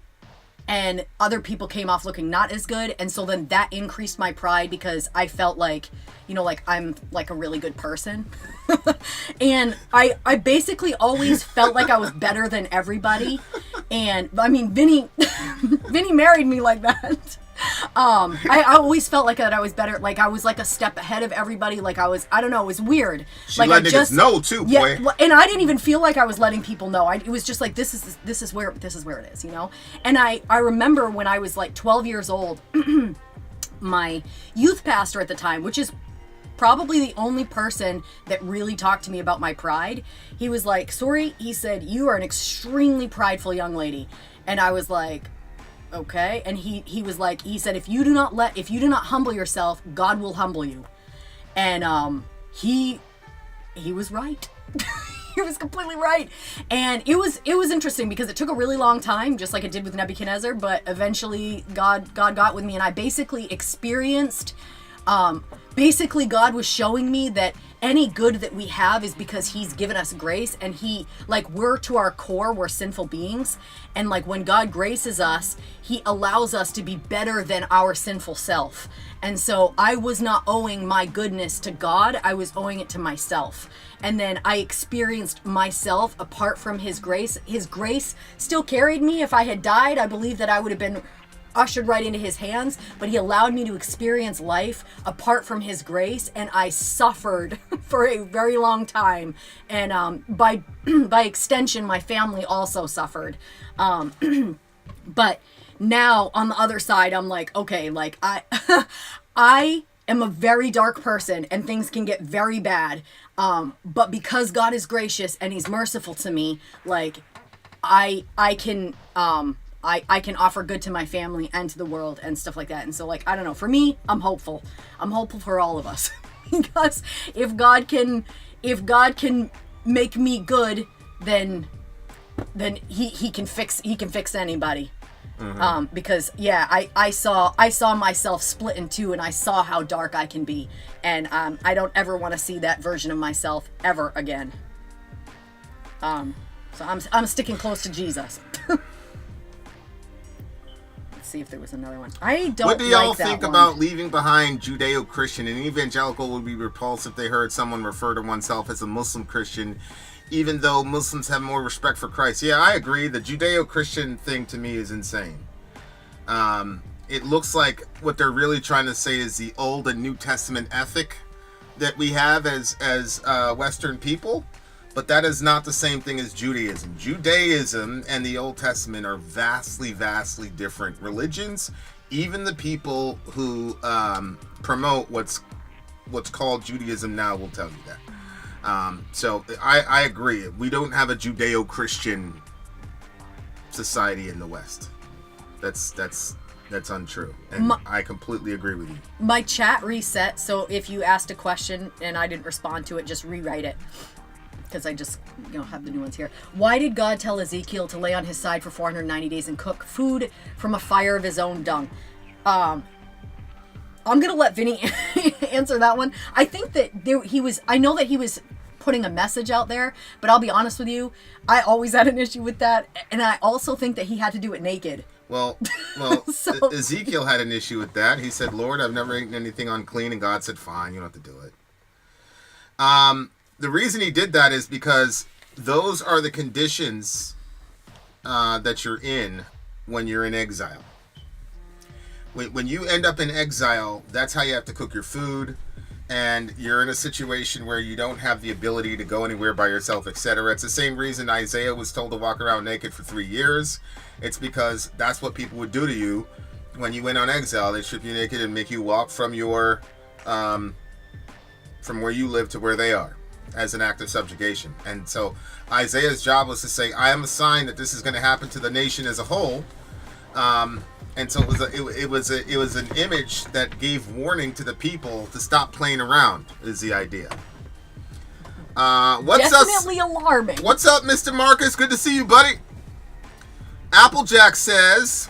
and other people came off looking not as good, and so then that increased my pride because I felt like, you know, like I'm like a really good person. And I basically always felt like I was better than everybody. And I mean, Vinny married me like that. I always felt like that I was better, like I was like a step ahead of everybody, like I don't know, it was weird. She like let niggas know too, boy. Yeah, and I didn't even feel like I was letting people know. It was just like, this is where it is, you know? And I remember when I was like 12 years old, my youth pastor at the time, which is probably the only person that really talked to me about my pride, he was like, "Sorry," he said, "you are an extremely prideful young lady." And I was like, okay. And he was like, he said, if you do not humble yourself, God will humble you. And he was right. He was completely right. And it was interesting because it took a really long time, just like it did with Nebuchadnezzar, but eventually God got with me, and I basically experienced God was showing me that any good that we have is because he's given us grace, and we're to our core, we're sinful beings. And like when God graces us, he allows us to be better than our sinful self. And so I was not owing my goodness to God, I was owing it to myself. And then I experienced myself apart from his grace. His grace still carried me. If I had died, I believe that I would have been ushered right into his hands, but he allowed me to experience life apart from his grace, and I suffered for a very long time. And by extension, my family also suffered. But now on the other side, I'm like, okay, like I am a very dark person, and things can get very bad. But because God is gracious and he's merciful to me, like I can offer good to my family and to the world and stuff like that. And so, like, I don't know, for me, I'm hopeful. I'm hopeful for all of us. Because if God can make me good, then he can fix anybody. Because I saw myself split in two, and I saw how dark I can be, and I don't ever want to see that version of myself ever again. So I'm sticking close to Jesus. Let's see if there was another one. I don't. What do y'all like that think one. about leaving behind Judeo-Christian? An evangelical would be repulsed if they heard someone refer to oneself as a Muslim Christian, even though Muslims have more respect for Christ. Yeah, I agree. The Judeo-Christian thing to me is insane. It looks like what they're really trying to say is the Old and New Testament ethic that we have as Western people, but that is not the same thing as Judaism. Judaism and the Old Testament are vastly, vastly different religions. Even the people who promote what's called Judaism now will tell you that. So I agree. We don't have a Judeo-Christian society in the West. That's untrue, and I completely agree with you. My chat reset, so if you asked a question and I didn't respond to it, just rewrite it, because I just have the new ones here. Why did God tell Ezekiel to lay on his side for 490 days and cook food from a fire of his own dung? I'm gonna let Vinny answer that one. I think that I know that he was putting a message out there, but I'll be honest with you, I always had an issue with that, and I also think that he had to do it naked. Well, So- Ezekiel had an issue with that. He said, "Lord, I've never eaten anything unclean," and God said, "Fine, you don't have to do it." The reason he did that is because those are the conditions that you're in when you're in exile. When you end up in exile, that's how you have to cook your food, and you're in a situation where you don't have the ability to go anywhere by yourself, etc. It's the same reason Isaiah was told to walk around naked for 3 years. It's because that's what people would do to you when you went on exile. They strip you naked and make you walk from your from where you live to where they are, as an act of subjugation. And so Isaiah's job was to say, I am a sign that this is going to happen to the nation as a whole. And so it was an image that gave warning to the people to stop playing around, is the idea. Definitely alarming. What's up, Mr. Marcus? Good to see you, buddy. Applejack says,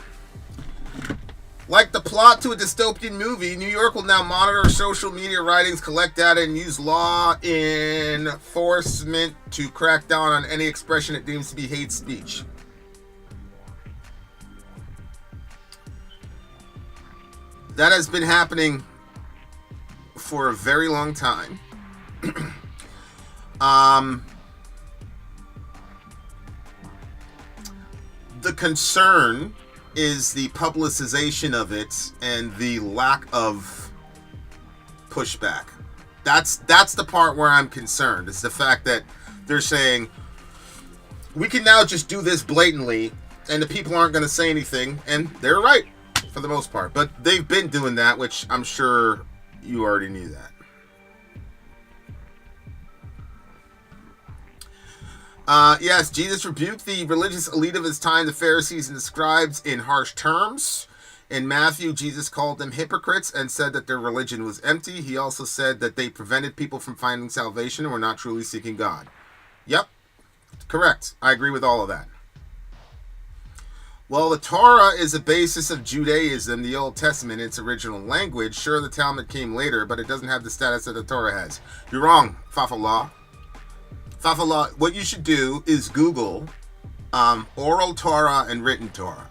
like the plot to a dystopian movie, New York will now monitor social media writings, collect data, and use law enforcement to crack down on any expression it deems to be hate speech. That has been happening for a very long time. The concern is the publicization of it and the lack of pushback. That's the part where I'm concerned. It's the fact that they're saying we can now just do this blatantly and the people aren't going to say anything, and they're right for the most part. But they've been doing that, which I'm sure you already knew that. Yes, Jesus rebuked the religious elite of his time, the Pharisees and the scribes, in harsh terms. In Matthew, Jesus called them hypocrites and said that their religion was empty. He also said that they prevented people from finding salvation and were not truly seeking God. Yep, correct. I agree with all of that. Well, the Torah is the basis of Judaism, the Old Testament, its original language. Sure, the Talmud came later, but it doesn't have the status that the Torah has. You're wrong, Fafallah. Fafallah, what you should do is Google oral Torah and written Torah.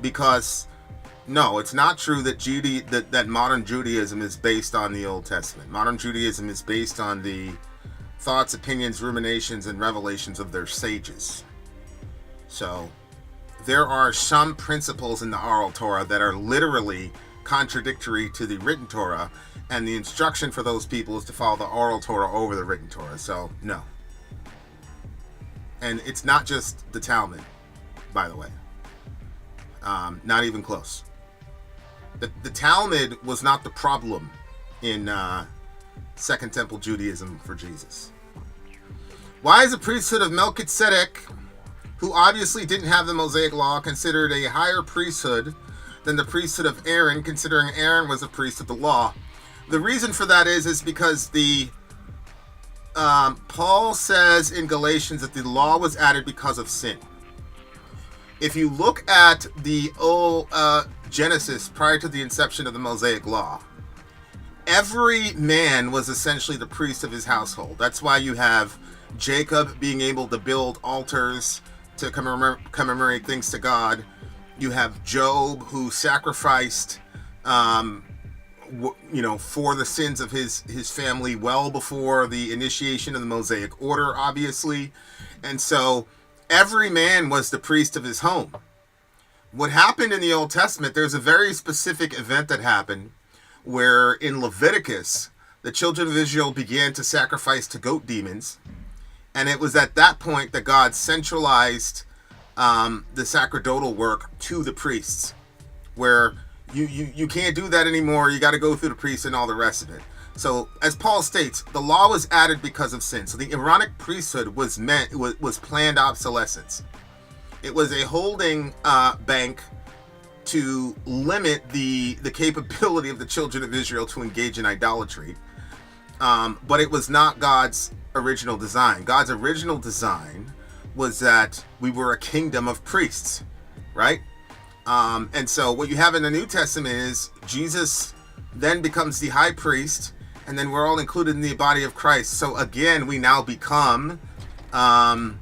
Because, no, it's not true that that modern Judaism is based on the Old Testament. Modern Judaism is based on the thoughts, opinions, ruminations, and revelations of their sages. So, there are some principles in the oral Torah that are literally contradictory to the written Torah, and the instruction for those people is to follow the oral Torah over the written Torah. So, no. And it's not just the Talmud, by the way. Not even close. The Talmud was not the problem in Second Temple Judaism for Jesus. Why is the priesthood of Melchizedek, who obviously didn't have the Mosaic Law, considered a higher priesthood than the priesthood of Aaron, considering Aaron was a priest of the law? The reason for that is because the Paul says in Galatians that the law was added because of sin. If you look at the old Genesis prior to the inception of the Mosaic Law, every man was essentially the priest of his household. That's why you have Jacob being able to build altars to commemorate things to God. You have Job, who sacrificed, for the sins of his family well before the initiation of the Mosaic Order, obviously. And so every man was the priest of his home. What happened in the Old Testament, there's a very specific event that happened where in Leviticus, the children of Israel began to sacrifice to goat demons. And it was at that point that God centralized the sacerdotal work to the priests, where you can't do that anymore. You got to go through the priests and all the rest of it. So as Paul states, the law was added because of sin. So the Aaronic priesthood was planned obsolescence. It was a holding bank to limit the capability of the children of Israel to engage in idolatry. But it was not God's original design. God's original design was that we were a kingdom of priests, right? And so what you have in the New Testament is Jesus then becomes the high priest, and then we're all included in the body of Christ. So again, we now become a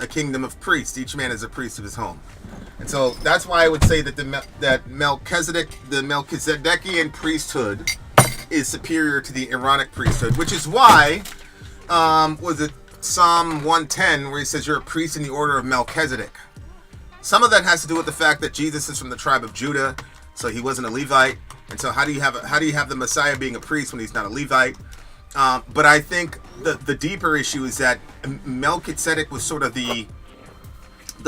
kingdom of priests. Each man is a priest of his home. And so that's why I would say that the Melchizedekian priesthood is superior to the Aaronic priesthood, which is why, was it Psalm 110, where he says you're a priest in the order of Melchizedek. Some of that has to do with the fact that Jesus is from the tribe of Judah, so he wasn't a Levite. And so how do you have the Messiah being a priest when he's not a Levite? But I think the deeper issue is that Melchizedek was sort of the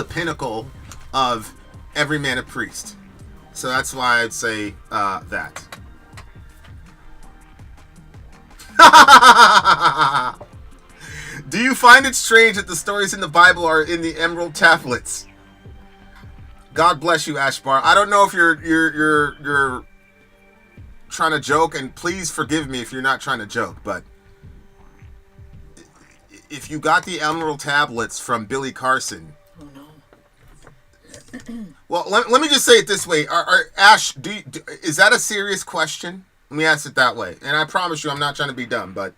pinnacle of every man a priest. So that's why I'd say that. Do you find it strange that the stories in the Bible are in the emerald tablets? God bless you, Ashbar. I don't know if you're trying to joke, and please forgive me if you're not trying to joke, but if you got the emerald tablets from Billy Carson. Oh no. Well, let me just say it this way. Ash, is that a serious question? Let me ask it that way. And I promise you I'm not trying to be dumb, but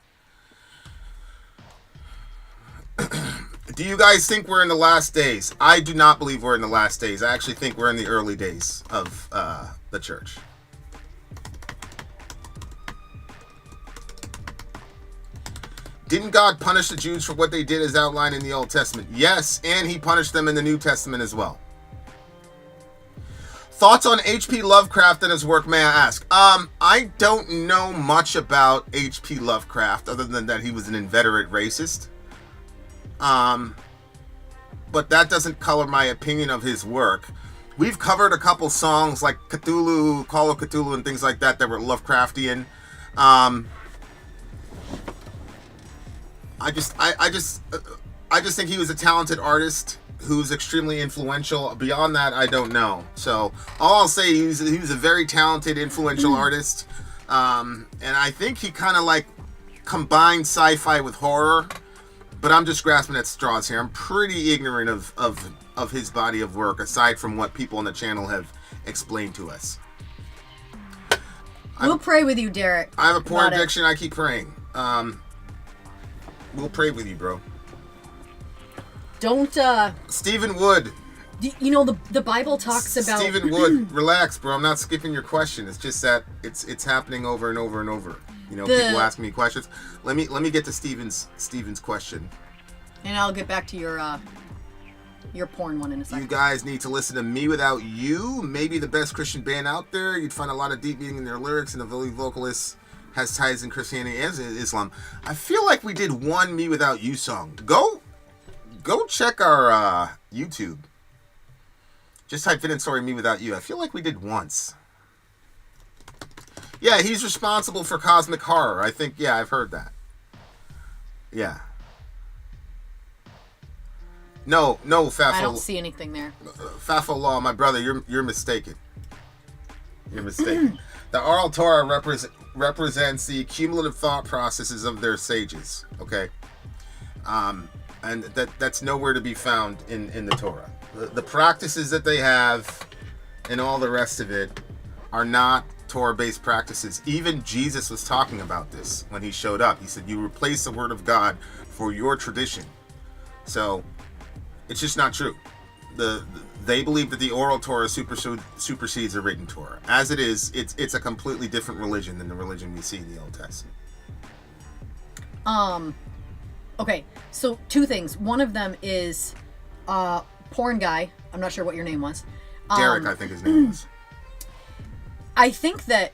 do you guys think we're in the last days? I do not believe we're in the last days. I actually think we're in the early days of the church. Didn't God punish the Jews for what they did as outlined in the Old Testament? Yes, and he punished them in the New Testament as well. Thoughts on H.P. Lovecraft and his work, may I ask? I don't know much about H.P. Lovecraft other than that he was an inveterate racist. But that doesn't color my opinion of his work. We've covered a couple songs like Cthulhu, Call of Cthulhu, and things like that were Lovecraftian. I just think he was a talented artist who's extremely influential. Beyond that, I don't know. So all I'll say is he was a very talented, influential artist. And I think he kind of like combined sci-fi with horror. But I'm just grasping at straws here. I'm pretty ignorant of his body of work, aside from what people on the channel have explained to us. We'll pray with you, Derek. I have a porn addiction. I keep praying. We'll pray with you, bro. Don't, Stephen Wood. You know, the Bible talks about... Stephen Wood, relax, bro. I'm not skipping your question. It's just that it's happening over and over and over. You know, people ask me questions. Let me get to Stephen's question. And I'll get back to your porn one in a second. You guys need to listen to Me Without You. Maybe the best Christian band out there. You'd find a lot of deep meaning in their lyrics, and the lead vocalist has ties in Christianity and Islam. I feel like we did one Me Without You song. Go check our YouTube. Just type in story Me Without You. I feel like we did once. Yeah, he's responsible for cosmic horror. I think, yeah, I've heard that. Yeah. No, Fafo. I don't see anything there. Fafo Law, my brother, you're mistaken. You're mistaken. The oral Torah represents the cumulative thought processes of their sages. Okay, and that's nowhere to be found in the Torah. The practices that they have and all the rest of it are not Torah-based practices. Even Jesus was talking about this when he showed up. He said, "You replace the word of God for your tradition." So it's just not true. They believe that the oral Torah supersedes the written Torah. As it is, it's a completely different religion than the religion we see in the Old Testament. Okay, so two things. One of them is porn guy. I'm not sure what your name was. Derek, I think his name was. I think that,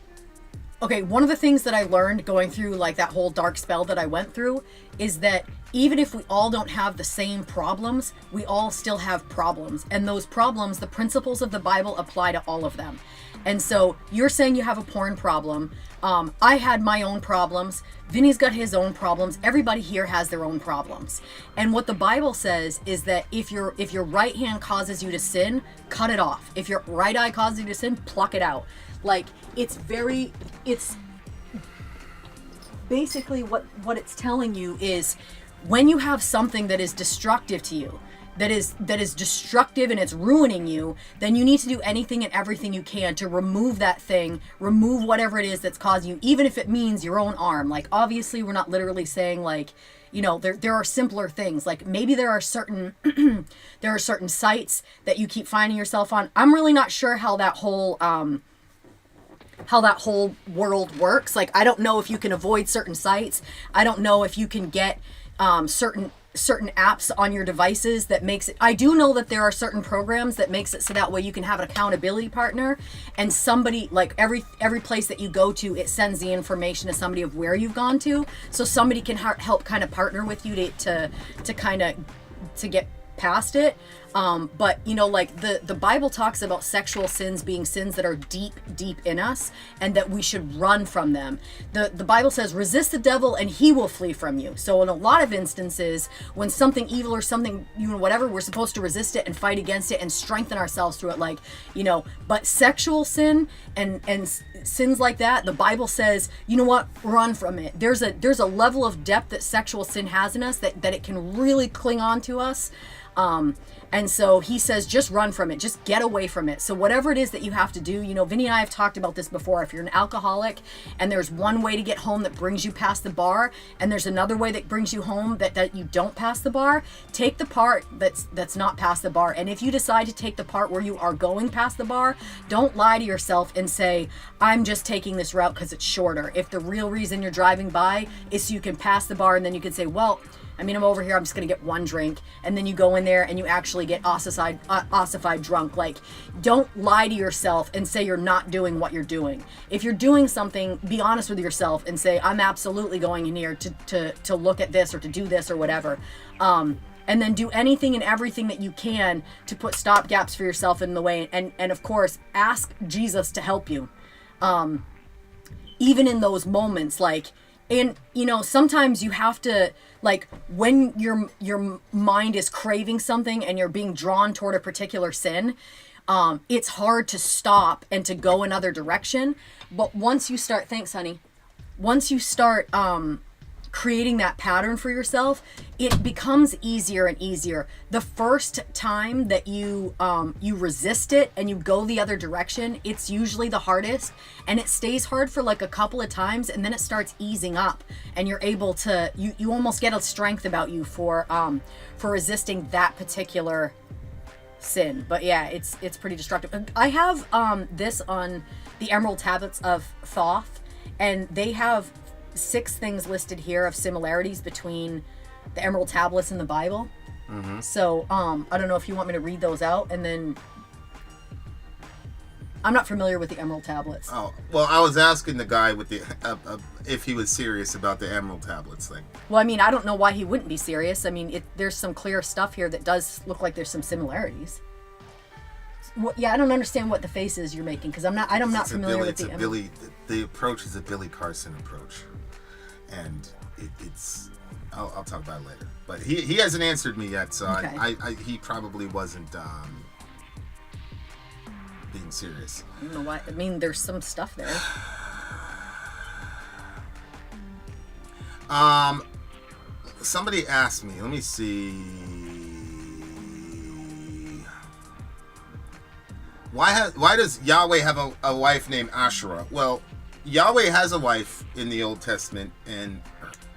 okay, one of the things that I learned going through like that whole dark spell that I went through is that even if we all don't have the same problems, we all still have problems. And those problems, the principles of the Bible apply to all of them. And so you're saying you have a porn problem. I had my own problems. Vinny's got his own problems. Everybody here has their own problems. And what the Bible says is that if your right hand causes you to sin, cut it off. If your right eye causes you to sin, pluck it out. Like, it's basically what it's telling you is when you have something that is destructive to you, that is destructive and it's ruining you, then you need to do anything and everything you can to remove that thing, remove whatever it is that's causing you, even if it means your own arm. Like, obviously we're not literally saying like, you know, there are simpler things. Like maybe there are certain sites that you keep finding yourself on. I'm really not sure how that whole world works. Like, I don't know if you can avoid certain sites. I don't know if you can get certain apps on your devices that makes it. I do know that there are certain programs that makes it so that way you can have an accountability partner, and somebody, like every place that you go to, it sends the information to somebody of where you've gone to, so somebody can help kind of partner with you to get past it. But you know, like the Bible talks about sexual sins being sins that are deep in us, and that we should run from them. The Bible says, resist the devil and he will flee from you. So in a lot of instances, when something evil or something, you know, whatever, we're supposed to resist it and fight against it and strengthen ourselves through it. Like, you know, but sexual sin and sins like that, the Bible says, you know what, run from it. There's a level of depth that sexual sin has in us that it can really cling on to us. And so he says, just run from it, just get away from it. So whatever it is that you have to do, you know, Vinny and I have talked about this before. If you're an alcoholic and there's one way to get home that brings you past the bar, and there's another way that brings you home that you don't pass the bar, take the part that's not past the bar. And if you decide to take the part where you are going past the bar, don't lie to yourself and say, I'm just taking this route because it's shorter. If the real reason you're driving by is so you can pass the bar, and then you can say, well, I mean, I'm over here, I'm just going to get one drink. And then you go in there and you actually get ossified drunk. Like, don't lie to yourself and say you're not doing what you're doing. If you're doing something, be honest with yourself and say, I'm absolutely going in here to look at this or to do this or whatever. And then do anything and everything that you can to put stopgaps for yourself in the way. And of course, ask Jesus to help you. Even in those moments, like, and you know, sometimes you have to, like, when your mind is craving something and you're being drawn toward a particular sin, it's hard to stop and to go another direction. But once you start, thanks honey, once you start creating that pattern for yourself, it becomes easier and easier. The first time that you resist it and you go the other direction, it's usually the hardest, and it stays hard for like a couple of times, and then it starts easing up, and you're able to, you almost get a strength about you for resisting that particular sin. But yeah, it's pretty destructive. I have this on the Emerald Tablets of Thoth, and they have 6 things listed here of similarities between the Emerald Tablets and the Bible. Mm-hmm. So I don't know if you want me to read those out, and then I'm not familiar with the Emerald Tablets. Oh, well, I was asking the guy with the if he was serious about the Emerald Tablets thing. Well, I mean, I don't know why he wouldn't be serious. I mean, there's some clear stuff here that does look like there's some similarities. Well, yeah, I don't understand what the face is you're making, because I'm not familiar with the Emerald. The approach is a Billy Carson approach. And it's, I'll talk about it later. But he hasn't answered me yet, so okay. He probably wasn't being serious. I don't know why. I mean, there's some stuff there. Somebody asked me. Let me see. Why does Yahweh have a wife named Asherah? Well, Yahweh has a wife in the Old Testament, and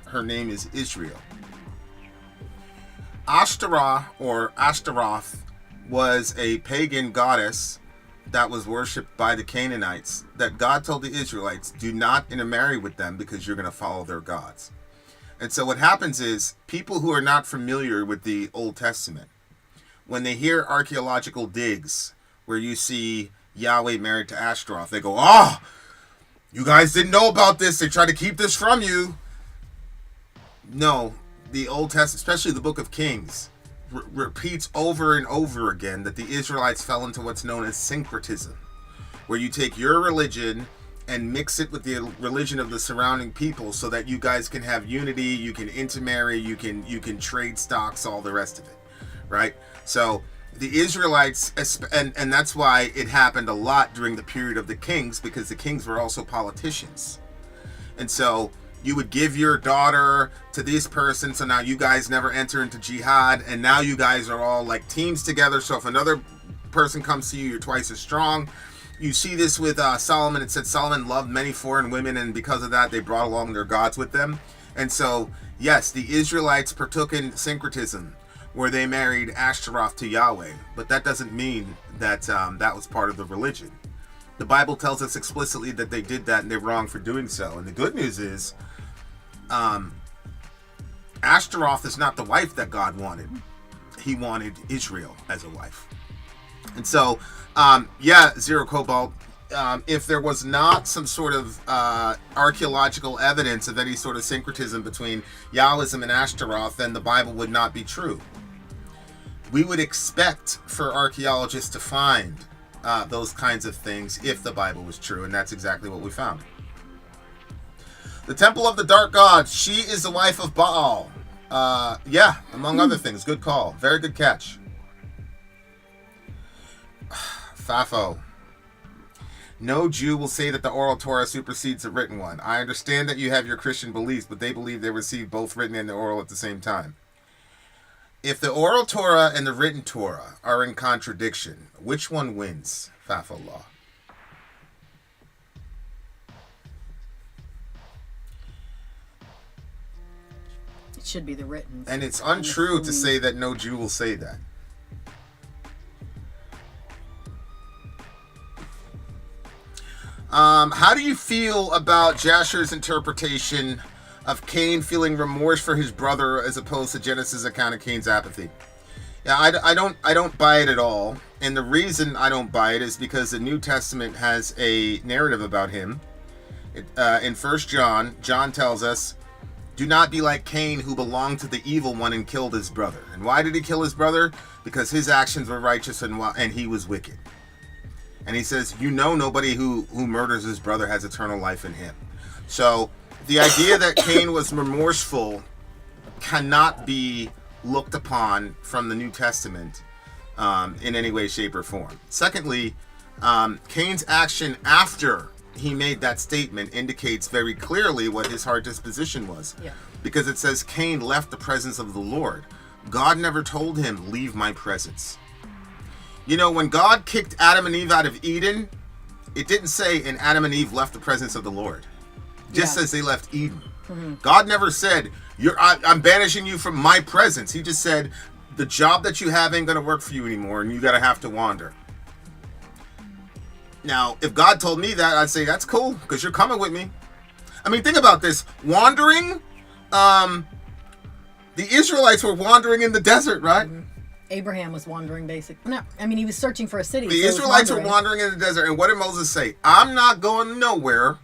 her name is Israel. Ashtoreth or Ashtaroth was a pagan goddess that was worshipped by the Canaanites, that God told the Israelites, do not intermarry with them because you're going to follow their gods. And so what happens is, people who are not familiar with the Old Testament, when they hear archaeological digs where you see Yahweh married to Ashtaroth, they go, oh, you guys didn't know about this. They tried to keep this from you. No, the Old Testament, especially the book of Kings, repeats over and over again that the Israelites fell into what's known as syncretism, where you take your religion and mix it with the religion of the surrounding people so that you guys can have unity, you can intermarry, you can trade stocks, all the rest of it, right? So the Israelites, and that's why it happened a lot during the period of the kings, because the kings were also politicians. And so you would give your daughter to this person, so now you guys never enter into jihad, and now you guys are all like teams together, so if another person comes to you, you're twice as strong. You see this with Solomon. It said Solomon loved many foreign women, and because of that, they brought along their gods with them. And so, yes, the Israelites partook in syncretism, where they married Ashtaroth to Yahweh. But that doesn't mean that that was part of the religion. The Bible tells us explicitly that they did that, and they're wrong for doing so. And the good news is, Ashtaroth is not the wife that God wanted. He wanted Israel as a wife. And so, Zero Cobalt, if there was not some sort of archaeological evidence of any sort of syncretism between Yahwism and Ashtaroth, then the Bible would not be true. We would expect for archaeologists to find those kinds of things if the Bible was true, and that's exactly what we found. The Temple of the Dark God, she is the wife of Baal. Among other things. Good call. Very good catch. Fafo. No Jew will say that the oral Torah supersedes the written one. I understand that you have your Christian beliefs, but they believe they received both written and the oral at the same time. If the oral Torah and the written Torah are in contradiction, which one wins? Fafo law. It should be the written. And it's untrue to say that no Jew will say that. How do you feel about Jasher's interpretation of Cain feeling remorse for his brother as opposed to Genesis' account of Cain's apathy? Yeah, I don't buy it at all. And the reason I don't buy it is because the New Testament has a narrative about him. In 1 John, John tells us, do not be like Cain, who belonged to the evil one and killed his brother. And why did he kill his brother? Because his actions were righteous and he was wicked. And he says, nobody who murders his brother has eternal life in him. So the idea that Cain was remorseful cannot be looked upon from the New Testament in any way, shape, or form. Secondly, Cain's action after he made that statement indicates very clearly what his heart disposition was. Yeah. Because it says Cain left the presence of the Lord. God never told him, leave my presence. When God kicked Adam and Eve out of Eden, it didn't say, and Adam and Eve left the presence of the Lord. It just says they left Eden. Mm-hmm. God never said, I'm banishing you from my presence. He just said, the job that you have ain't going to work for you anymore, and you got to have to wander. Now, if God told me that, I'd say, that's cool, because you're coming with me. I mean, think about this. Wandering, the Israelites were wandering in the desert, right? Mm-hmm. Abraham was wandering, basically. No, I mean, he was searching for a city. The Israelites were wandering in the desert, and what did Moses say? I'm not going nowhere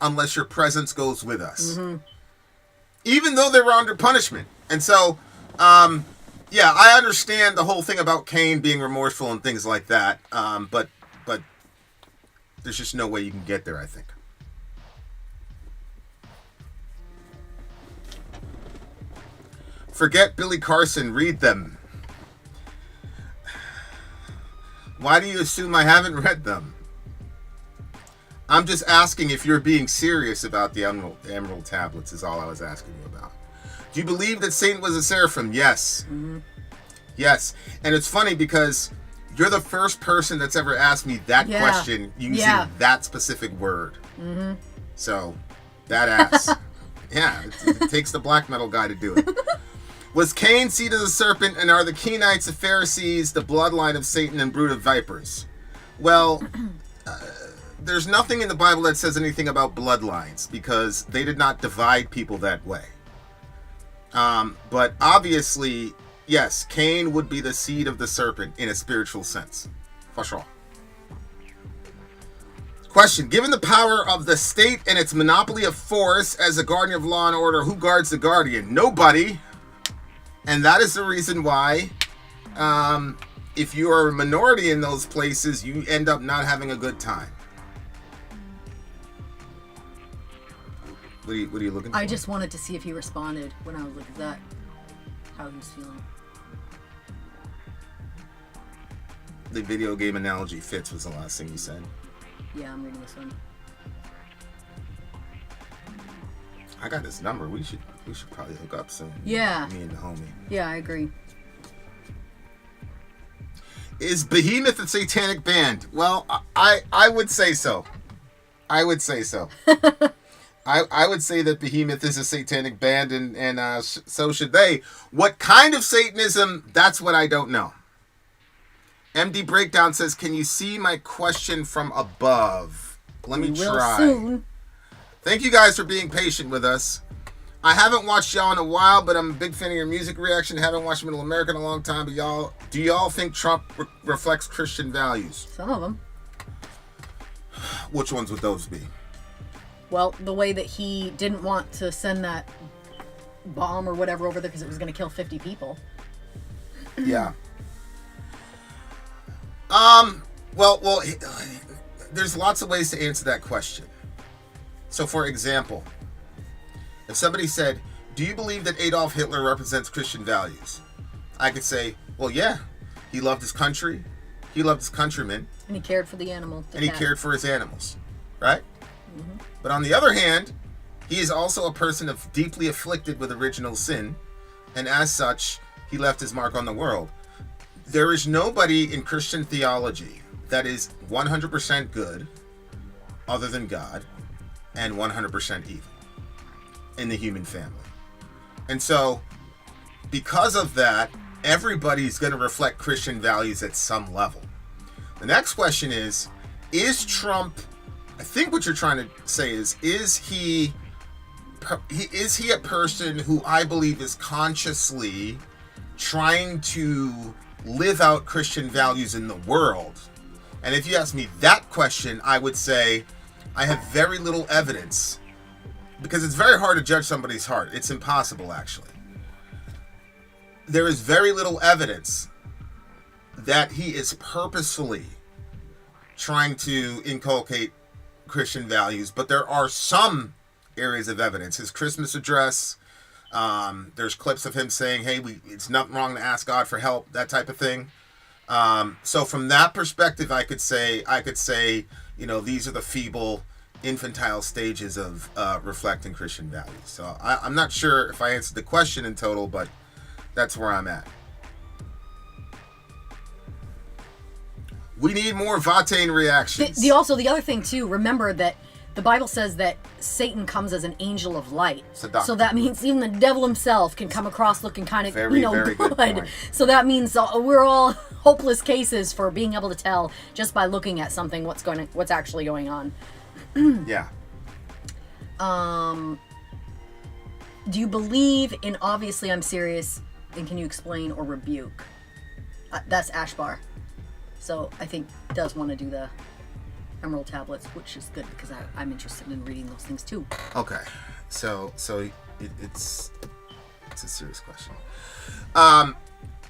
unless your presence goes with us. Mm-hmm. Even though they were under punishment. And so, I understand the whole thing about Cain being remorseful and things like that, but there's just no way you can get there, I think. Forget Billy Carson, read them. Why do you assume I haven't read them? I'm just asking if you're being serious about the emerald tablets is all I was asking you about. Do you believe that Satan was a seraphim? Yes. Mm-hmm. Yes. And it's funny because you're the first person that's ever asked me that question using that specific word. Mm-hmm. So, that ass. Yeah, it takes the black metal guy to do it. Was Cain seed of the serpent, and are the Kenites, the Pharisees, the bloodline of Satan and brood of vipers? Well, there's nothing in the Bible that says anything about bloodlines, because they did not divide people that way. But obviously, yes, Cain would be the seed of the serpent in a spiritual sense. For sure. Question. Given the power of the state and its monopoly of force as a guardian of law and order, who guards the guardian? Nobody. And that is the reason why, if you are a minority in those places, you end up not having a good time. What are you looking for? I just wanted to see if he responded when I was looking at that, how he was feeling. The video game analogy fits was the last thing you said. Yeah, I'm reading this one. I got this number. We should probably hook up soon. Yeah. Me and the homie. Yeah, I agree. Is Behemoth a satanic band? Well, I would say so. I would say so. I would say that Behemoth is a satanic band, and so should they. What kind of Satanism? That's what I don't know. MD Breakdown says, "Can you see my question from above?" Let me try. Soon. Thank you guys for being patient with us. I haven't watched y'all in a while, but I'm a big fan of your music reaction. Haven't watched Middle America in a long time, but do y'all think Trump reflects Christian values? Some of them. Which ones would those be? Well, the way that he didn't want to send that bomb or whatever over there because it was going to kill 50 people. Yeah. Well, there's lots of ways to answer that question. So, for example, if somebody said, "Do you believe that Adolf Hitler represents Christian values?" I could say, well, yeah. He loved his country. He loved his countrymen. And he cared for the animal. And he cared for his animals. Right? Mm-hmm. But on the other hand, he is also a person deeply afflicted with original sin. And as such, he left his mark on the world. There is nobody in Christian theology that is 100% good other than God and 100% evil in the human family. And so, because of that, everybody's going to reflect Christian values at some level. The next question is Trump, I think what you're trying to say is he a person who I believe is consciously trying to live out Christian values in the world? And if you ask me that question, I would say I have very little evidence, because it's very hard to judge somebody's heart. It's impossible, actually. There is very little evidence that he is purposefully trying to inculcate Christian values, but there are some areas of evidence. His Christmas address, there's clips of him saying, hey, it's nothing wrong to ask God for help, that type of thing. So from that perspective, I could say, these are the feeble, infantile stages of reflecting Christian values. So I'm not sure if I answered the question in total, but that's where I'm at. We need more Vatane reactions. The other thing too, remember that the Bible says that Satan comes as an angel of light. So that means even the devil himself can come across looking kind of, very good point. So that means we're all hopeless cases for being able to tell just by looking at something what's actually going on. Yeah. Do you believe in obviously I'm serious and can you explain or rebuke? That's Ashbar. So I think does want to do the Emerald tablets, which is good because I'm interested in reading those things too. Okay, so it's a serious question.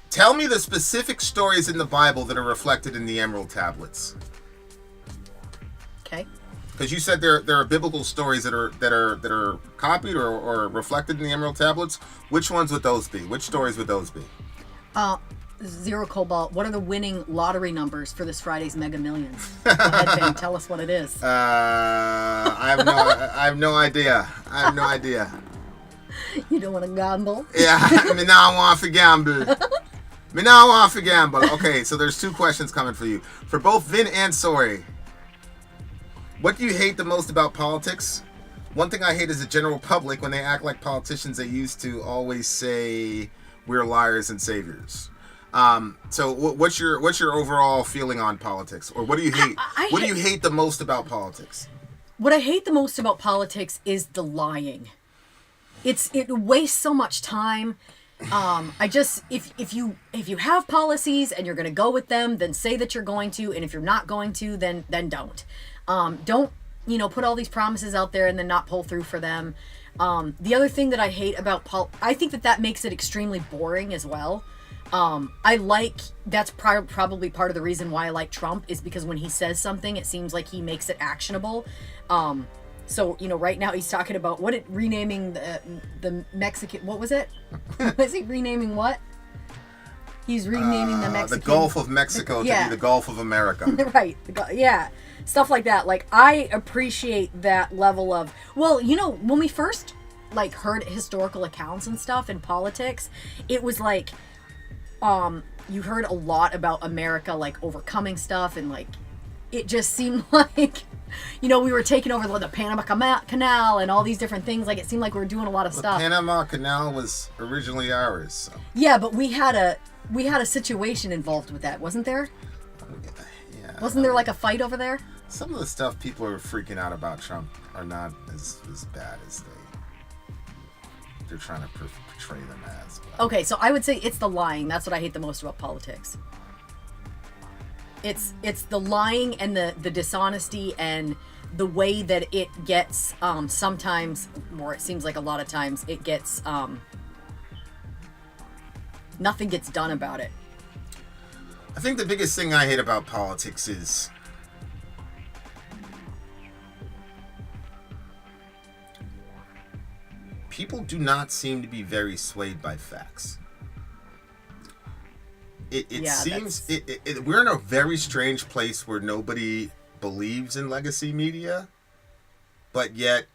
Tell me the specific stories in the Bible that are reflected in the Emerald tablets. Okay. Because you said there are biblical stories that are copied or reflected in the Emerald tablets. Which ones would those be? Which stories would those be? Zero Cobalt, what are the winning lottery numbers for this Friday's Mega Millions? Go ahead, Ben, tell us what it is. I have no idea. You don't want to gamble? Yeah, me now want to gamble. Okay, so there's 2 questions coming for you. For both Vin and Sori. What do you hate the most about politics? One thing I hate is the general public when they act like politicians. They used to always say we're liars and saviors. So what's your overall feeling on politics, or what do you hate? What do you hate the most about politics? What I hate the most about politics is the lying. It wastes so much time. If you have policies and you're going to go with them, then say that you're going to, and if you're not going to, then don't. Don't put all these promises out there and then not pull through for them. The other thing that I hate about I think that makes it extremely boring as well. That's probably part of the reason why I like Trump, is because when he says something, it seems like he makes it actionable. So, right now he's talking about renaming the Mexican, what was it? Was he renaming what? He's renaming the Mexican. The Gulf of Mexico to be the Gulf of America. Right. Yeah. Stuff like that. Like, I appreciate that level of, when we first, heard historical accounts and stuff in politics, it was like, you heard a lot about America, overcoming stuff, and, it just seemed like, we were taking over the Panama Canal and all these different things. It seemed like we were doing a lot of stuff. The Panama Canal was originally ours. So. Yeah, but we had a situation involved with that, wasn't there? Yeah. Wasn't there a fight over there? Some of the stuff people are freaking out about Trump are not as bad as they're trying to portray them as. But. Okay, so I would say it's the lying. That's what I hate the most about politics. It's the lying and the dishonesty and the way that it gets sometimes, or it seems like a lot of times, it gets nothing gets done about it. I think the biggest thing I hate about politics is people do not seem to be very swayed by facts. It seems we're in a very strange place where nobody believes in legacy media, but yet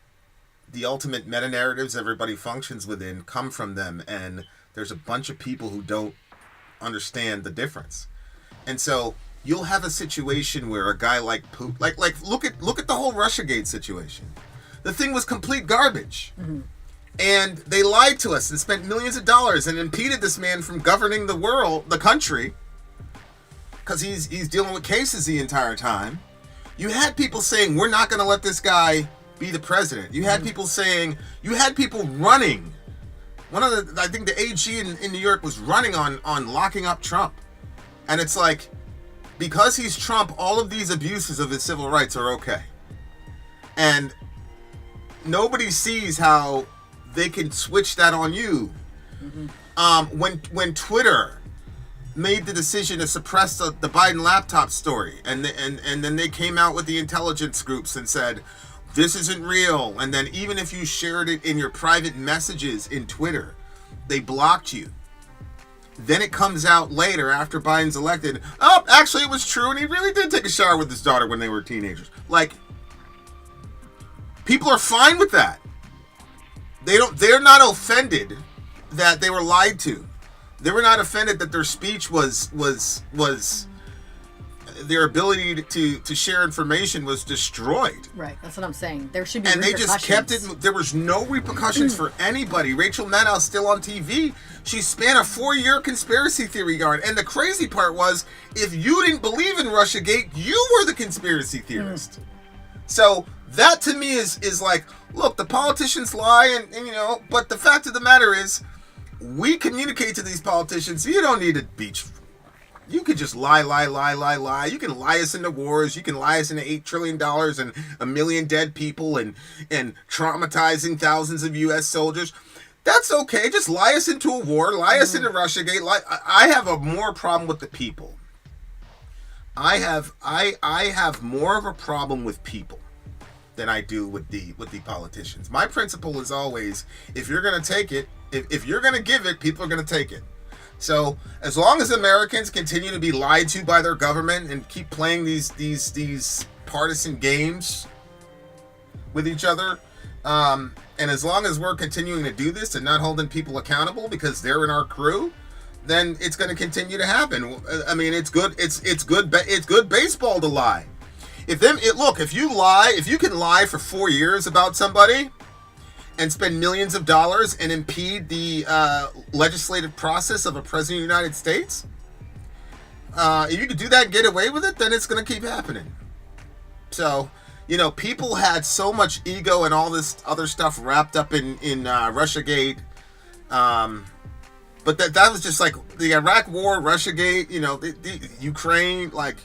the ultimate meta narratives everybody functions within come from them, and there's a bunch of people who don't understand the difference. And so you'll have a situation where a guy like Putin, look at the whole Russiagate situation. The thing was complete garbage. Mm-hmm. And they lied to us and spent millions of dollars and impeded this man from governing the country, because he's dealing with cases the entire time. You had people saying, we're not going to let this guy be the president. You had people running. I think the AG in New York was running on locking up Trump. And it's like, because he's Trump, all of these abuses of his civil rights are okay. And nobody sees how they can switch that on you. Mm-hmm. When Twitter made the decision to suppress the Biden laptop story, and then they came out with the intelligence groups and said, this isn't real. And then even if you shared it in your private messages in Twitter, they blocked you. Then it comes out later after Biden's elected, oh, actually it was true, and he really did take a shower with his daughter when they were teenagers. People are fine with that. They're not offended that they were lied to. They were not offended that their speech was their ability to share information was destroyed. Right, that's what I'm saying. There should be repercussions. And they just kept it. There was no repercussions for anybody. Rachel Maddow's still on TV. She spanned a 4-year conspiracy theory yard. And the crazy part was, if you didn't believe in Russiagate, you were the conspiracy theorist. So that to me is like, look, the politicians lie, and but the fact of the matter is, we communicate to these politicians. You don't need to beach. You could just lie. You can lie us into wars. You can lie us into $8 trillion and 1 million dead people and traumatizing thousands of U.S. soldiers. That's okay. Just lie us into a war. Lie us into Russiagate. I have a more problem with the people. I have more of a problem with people than I do with the politicians. My principle is always, if you're going to take it, if you're going to give it, people are going to take it. So as long as Americans continue to be lied to by their government and keep playing these partisan games with each other, and as long as we're continuing to do this and not holding people accountable because they're in our crew, then it's going to continue to happen. I mean, it's good. It's good baseball to lie. If you can lie for 4 years about somebody and spend millions of dollars and impede the legislative process of a president of the United States, if you can do that and get away with it, then it's going to keep happening. So, people had so much ego and all this other stuff wrapped up in Russiagate. But that was just like the Iraq War, Russiagate, the Ukraine, like,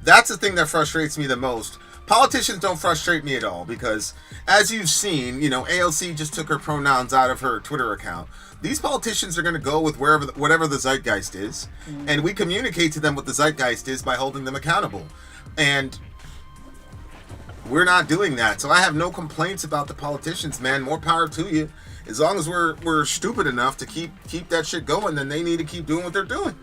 that's the thing that frustrates me the most. Politicians don't frustrate me at all because, as you've seen, AOC just took her pronouns out of her Twitter account. These politicians are going to go with whatever the zeitgeist is, and we communicate to them what the zeitgeist is by holding them accountable. And we're not doing that. So I have no complaints about the politicians, man. More power to you. As long as we're stupid enough to keep that shit going, then they need to keep doing what they're doing.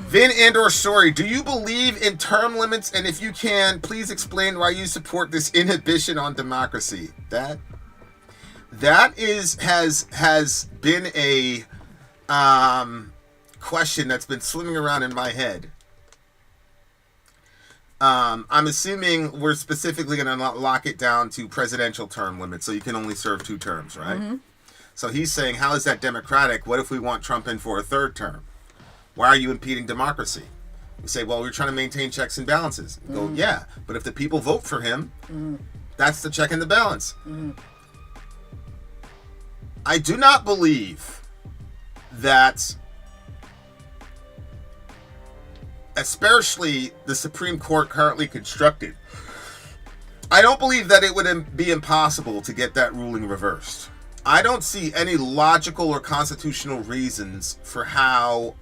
Vin and/or Story, do you believe in term limits? And if you can, please explain why you support this inhibition on democracy. That has been a question that's been swimming around in my head. I'm assuming we're specifically going to lock it down to presidential term limits, so you can only serve 2 terms, right? Mm-hmm. So he's saying, how is that democratic? What if we want Trump in for a 3rd term? Why are you impeding democracy? We say, well, we're trying to maintain checks and balances. We go, yeah, but if the people vote for him, that's the check and the balance. I do not believe that, especially the Supreme Court currently constructed, I don't believe that it would be impossible to get that ruling reversed. I don't see any logical or constitutional reasons for how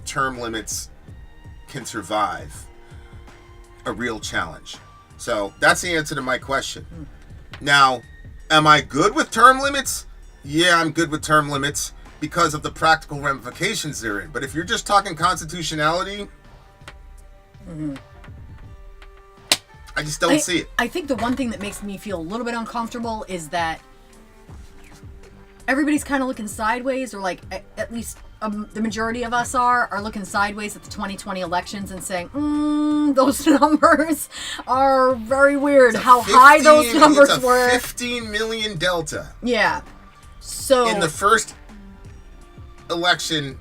term limits can survive a real challenge. So that's the answer to my question. Now, am I good with term limits? Yeah, I'm good with term limits because of the practical ramifications they're in. But if you're just talking constitutionality, I just don't see it. I think the one thing that makes me feel a little bit uncomfortable is that everybody's kind of looking sideways, or like at least the majority of us are looking sideways at the 2020 elections and saying, those numbers are very weird. How high those numbers were. 15 million delta. Yeah. So in the first election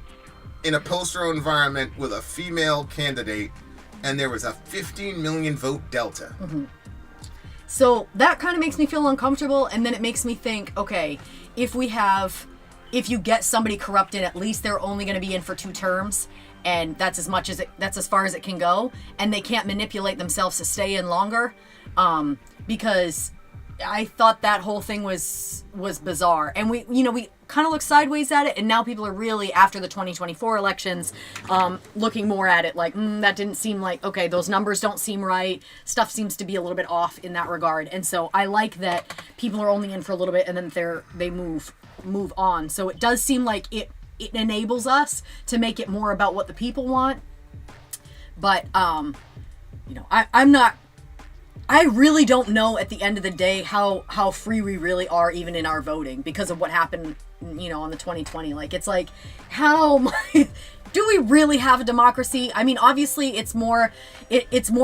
in a post-row environment with a female candidate, and there was a 15 million vote delta. So that kind of makes me feel uncomfortable, and then it makes me think, okay, if you get somebody corrupted, at least they're only going to be in for 2 terms, and that's as far as it can go, and they can't manipulate themselves to stay in longer, because I thought that whole thing was bizarre, and we kind of look sideways at it, and now people are really, after the 2024 elections, looking more at it like, that didn't seem like, okay, those numbers don't seem right, stuff seems to be a little bit off in that regard. And so I like that people are only in for a little bit and then they move on. So it does seem like it enables us to make it more about what the people want. But I really don't know at the end of the day how free we really are, even in our voting, because of what happened, on the 2020. Like, it's like, how do we really have a democracy? I mean, obviously it's more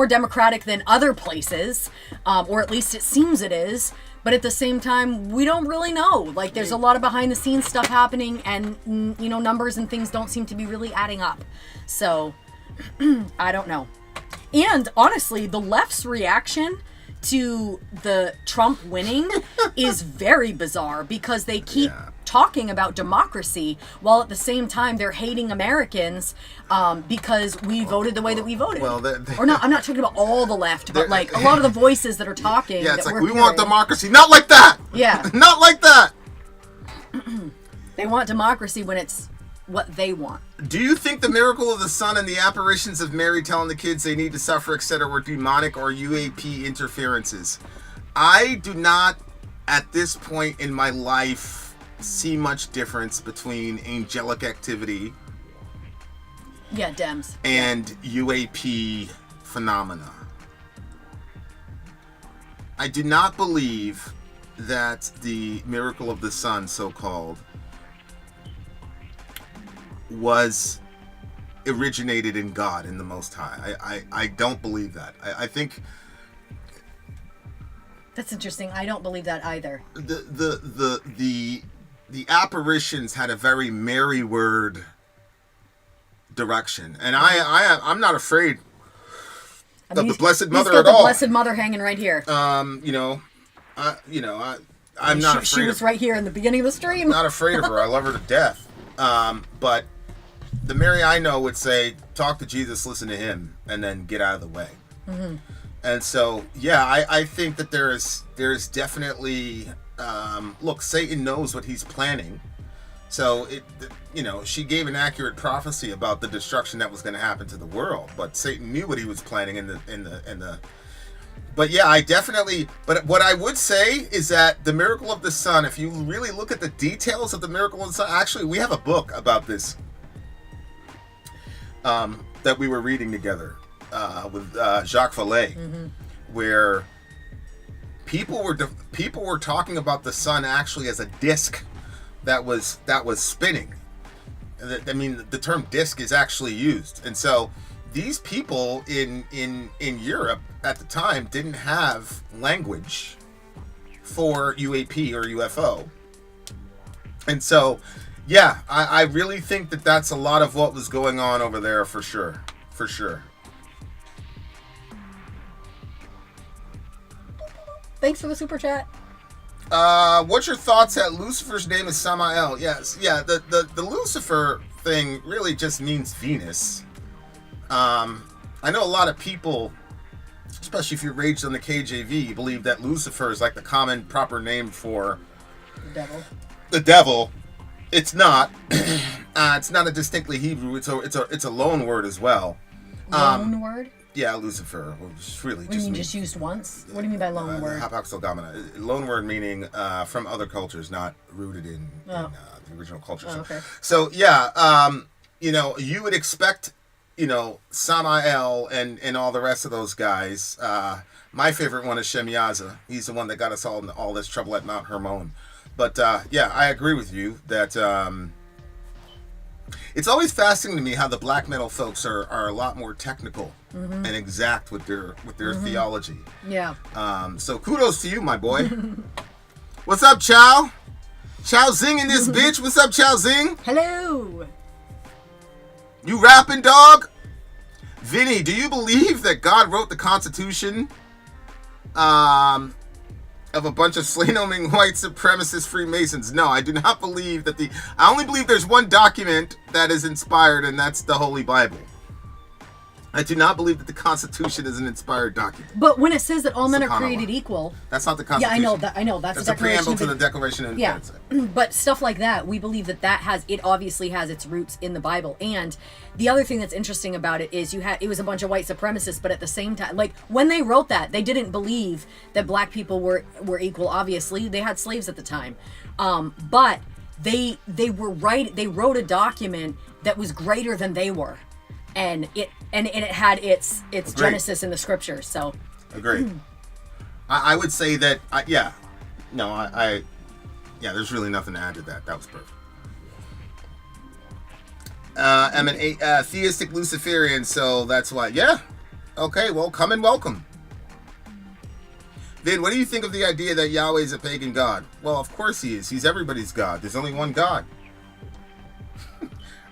democratic than other places, or at least it seems it is. But at the same time, we don't really know. Like, there's a lot of behind the scenes stuff happening, and numbers and things don't seem to be really adding up. So I don't know. And honestly, the left's reaction to the Trump winning is very bizarre, because they keep talking about democracy while at the same time they're hating Americans because we voted the way that we voted. Well, or not. I'm not talking about all the left, but like a lot of the voices that are talking. Yeah, it's like, we want democracy, not like that. Yeah, not like that. They want democracy when it's what they want. Do you think the miracle of the sun and the apparitions of Mary telling the kids they need to suffer, etc., were demonic or UAP interferences? I do not, at this point in my life, see much difference between angelic activity Yeah, Dems. and UAP phenomena. I do not believe that the miracle of the sun, so-called, was originated in God, in the Most High. I don't believe that. I think That's interesting. I don't believe that either. the apparitions had a very Mary word direction, and I'm not afraid of the Blessed Mother he's got at all. The Blessed Mother hanging right here. I'm not afraid. She was right here in the beginning of the stream. I'm not afraid of her. I love her to death. But the Mary I know would say, talk to Jesus, listen to him, and then get out of the way. Mm-hmm. And so, yeah, I think that there's definitely, look, Satan knows what he's planning. So, she gave an accurate prophecy about the destruction that was going to happen to the world. But Satan knew what he was planning in the. But yeah, but what I would say is that the miracle of the sun, if you really look at the details of the miracle of the sun, actually, we have a book about this that we were reading together with Jacques Vallée, where people were talking about the sun actually as a disc that was spinning. I mean, the term disc is actually used, and so these people in Europe at the time didn't have language for UAP or UFO, and so yeah, I really think that that's a lot of what was going on over there for sure. Thanks for the super chat. What's your thoughts that Lucifer's name is Samael? Yes, yeah, the Lucifer thing really just means Venus. I know a lot of people, especially if you're raised on the KJV, believe that Lucifer is like the common proper name for the devil. It's not. It's not a distinctly Hebrew. It's a loan word as well. Loan word? Yeah, Lucifer. It's really what do you mean, just used once? What do you mean by loan word? Hapaxogomena. Loan word meaning from other cultures, not rooted in the original culture. Oh, okay. So yeah, you would expect, Samael and all the rest of those guys. My favorite one is Shemyaza. He's the one that got us all in all this trouble at Mount Hermon. But yeah, I agree with you that it's always fascinating to me how the black metal folks are a lot more technical and exact with their theology. Yeah. So kudos to you, my boy. What's up, Chow? Chow Zing in this bitch. What's up, Chow Zing? Hello. You rapping, dog? Vinny, do you believe that God wrote the Constitution of a bunch of slain-owning white supremacist Freemasons? No, I do not believe that I only believe there's one document that is inspired, and that's the Holy Bible. I do not believe that the Constitution is an inspired document. But when it says that all men are created equal, that's not the Constitution. Yeah, I know. That's a preamble to the Declaration of Independence. Yeah, but stuff like that, we believe it obviously has its roots in the Bible. And the other thing that's interesting about it is it was a bunch of white supremacists, but at the same time, like when they wrote that, they didn't believe that black people were equal. Obviously, they had slaves at the time, but they wrote a document that was greater than they were. And it had its genesis in the scriptures. So, agreed. I would say that there's really nothing to add to that. That was perfect. I'm an theistic Luciferian, so that's why. Yeah. Okay. Well, come and welcome. Vin, what do you think of the idea that Yahweh is a pagan god? Well, of course he is. He's everybody's god. There's only one God.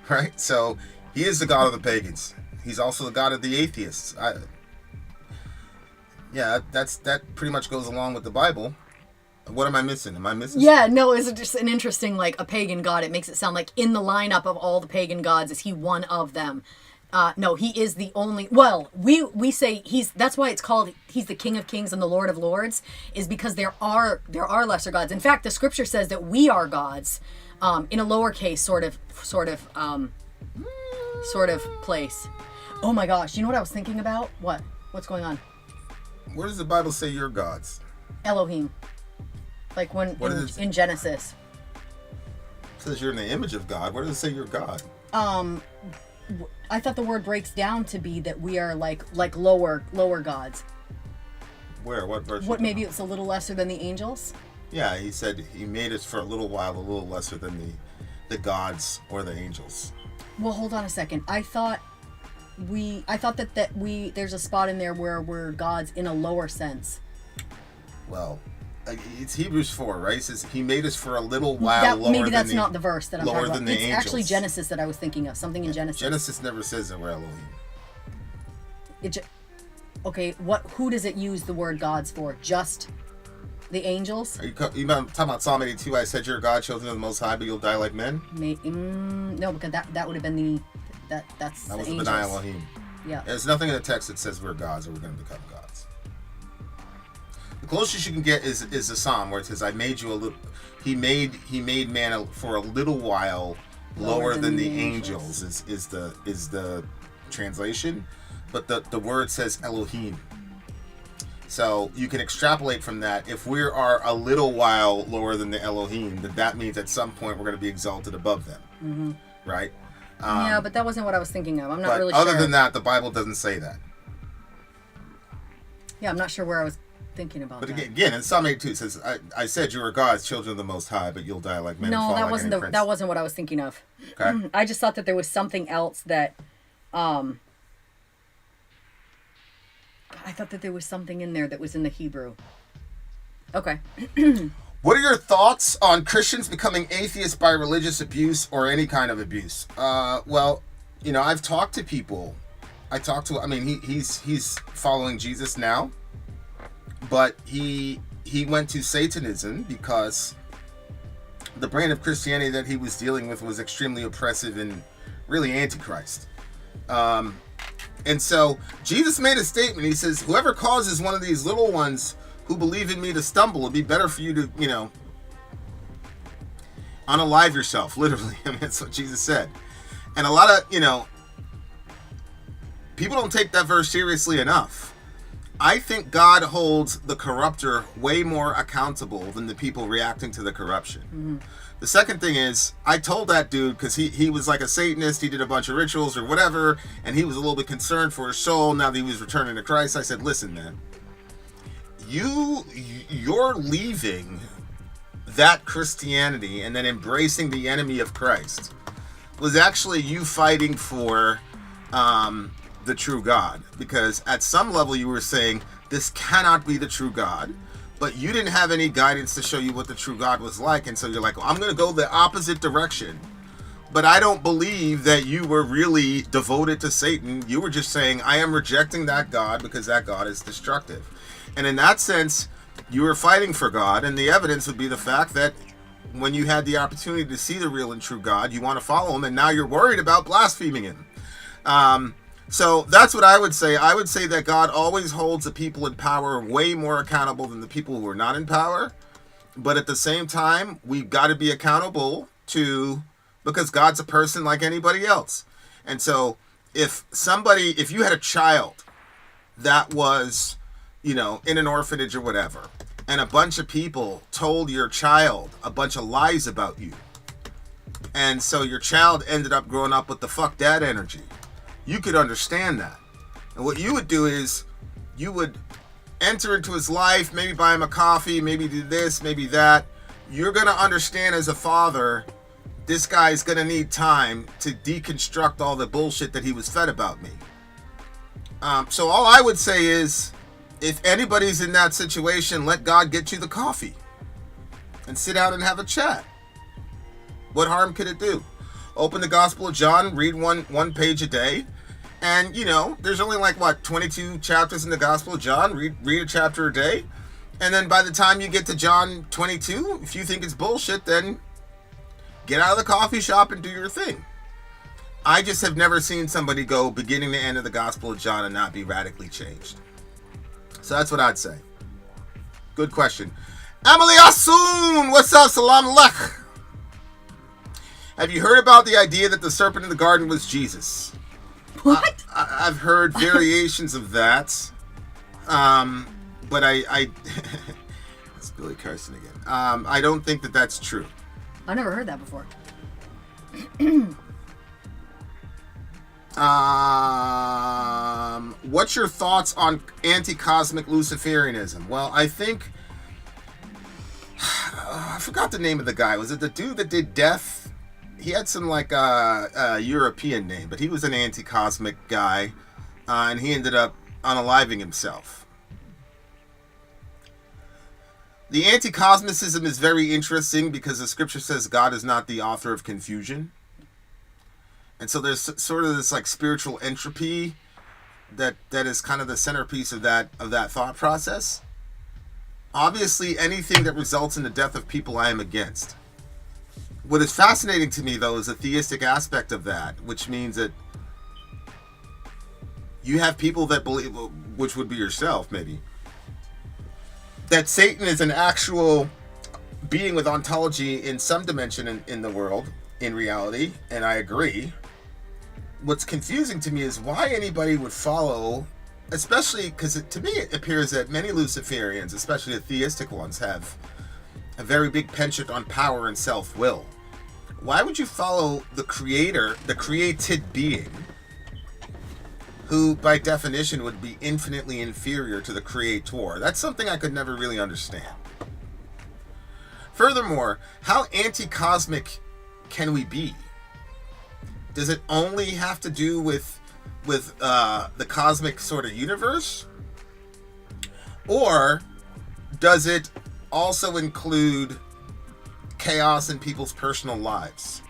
Right. So. He is the god of the pagans. He's also the god of the atheists. That pretty much goes along with the Bible. What am I missing? Yeah, no, it's just an interesting, like, a pagan god. It makes it sound like in the lineup of all the pagan gods, is he one of them? No, he is the only. Well, we say that's why it's called. He's the King of Kings and the Lord of Lords, is because there are lesser gods. In fact, the scripture says that we are gods, in a lowercase sort of place. Oh my gosh, you know what I was thinking about? What's going on? Where does the Bible say you're gods? Elohim. Like in Genesis. says you're in the image of God. Where does it say you're God? I thought the word breaks down to be that we are like lower gods. Where? What verse? What, maybe it's a little lesser than the angels? Yeah, he said he made us for a little while a little lesser than the gods or the angels. Well, hold on a second. I thought that there's a spot in there where we're gods in a lower sense. Well, it's Hebrews 4, right? It says he made us for a little while lower maybe that's than not the verse that I'm talking about. It's angels. actually Genesis that I was thinking of. Something in Genesis. Genesis never says that we're Elohim. Okay, who does it use the word gods for? Just the angels? Are you talking about Psalm 82? I said you're God, children of the Most High, but you'll die like men? No, because that would have been that's that the was angels. the B'nai Elohim. Yeah. There's nothing in the text that says we're gods or we're going to become gods. The closest you can get is the Psalm where it says, "I made you a little." He made man for a little while lower than the angels. Is the translation, but the word says Elohim. So you can extrapolate from that. If we are a little while lower than the Elohim, that means at some point we're going to be exalted above them, right? Yeah, but that wasn't what I was thinking of. I'm not really sure. Other than that, the Bible doesn't say that. Yeah, I'm not sure where I was thinking about that. But again, in Psalm 82 it says, I said you are God's children of the Most High, but you'll die like men. No, that wasn't what I was thinking of. Okay. I just thought that there was something else that I thought that there was something in there that was in the Hebrew. Okay. What are your thoughts on Christians becoming atheists by religious abuse or any kind of abuse? Well, I've talked to people. He's following Jesus now, but he went to Satanism because the brand of Christianity that he was dealing with was extremely oppressive and really antichrist. And so Jesus made a statement. He says, whoever causes one of these little ones who believe in me to stumble, it'd be better for you to, unalive yourself, literally. I mean, that's what Jesus said. And a lot of, people don't take that verse seriously enough. I think God holds the corrupter way more accountable than the people reacting to the corruption. Mm-hmm. The second thing is, I told that dude, because he was like a Satanist, he did a bunch of rituals or whatever, and he was a little bit concerned for his soul now that he was returning to Christ. I said, listen, man, you're leaving that Christianity and then embracing the enemy of Christ was actually you fighting for the true God. Because at some level you were saying, this cannot be the true God. But you didn't have any guidance to show you what the true God was like. And so you're like, well, I'm going to go the opposite direction. But I don't believe that you were really devoted to Satan. You were just saying, I am rejecting that God because that God is destructive. And in that sense, you were fighting for God. And the evidence would be the fact that when you had the opportunity to see the real and true God, you want to follow him. And now you're worried about blaspheming him. So that's what I would say. I would say that God always holds the people in power way more accountable than the people who are not in power. But at the same time, we've got to be accountable because God's a person like anybody else. And so if you had a child that was, in an orphanage or whatever, and a bunch of people told your child a bunch of lies about you, and so your child ended up growing up with the fuck dad energy, you could understand that. And what you would do is you would enter into his life, maybe buy him a coffee, maybe do this, maybe that. You're going to understand as a father, this guy's going to need time to deconstruct all the bullshit that he was fed about me. So all I would say is, if anybody's in that situation, let God get you the coffee and sit down and have a chat. What harm could it do? Open the Gospel of John, read one page a day. And, there's only 22 chapters in the Gospel of John. Read a chapter a day. And then by the time you get to John 22, if you think it's bullshit, then get out of the coffee shop and do your thing. I just have never seen somebody go beginning to end of the Gospel of John and not be radically changed. So that's what I'd say. Good question. Emily Asun, what's up? Salam alaikum. Have you heard about the idea that the serpent in the garden was Jesus? What? I've heard variations of that. But I it's Billy Carson again. I don't think that that's true. I've never heard that before. What's your thoughts on anti-cosmic Luciferianism? Well, I think I forgot the name of the guy. Was it the dude that did Death? He had some like European name, but he was an anti-cosmic guy, and he ended up unaliving himself. The anti-cosmicism is very interesting because the scripture says God is not the author of confusion. And so there's sort of this like spiritual entropy that is kind of the centerpiece of that thought process. Obviously, anything that results in the death of people, I am against. What is fascinating to me, though, is the theistic aspect of that, which means that you have people that believe, which would be yourself, maybe, that Satan is an actual being with ontology in some dimension in the world, in reality, and I agree. What's confusing to me is why anybody would follow, especially because to me it appears that many Luciferians, especially the theistic ones, have a very big penchant on power and self-will. Why would you follow the creator, the created being, who by definition would be infinitely inferior to the creator? That's something I could never really understand. Furthermore, how anti-cosmic can we be? Does it only have to do with the cosmic sort of universe? Or does it also include chaos in people's personal lives?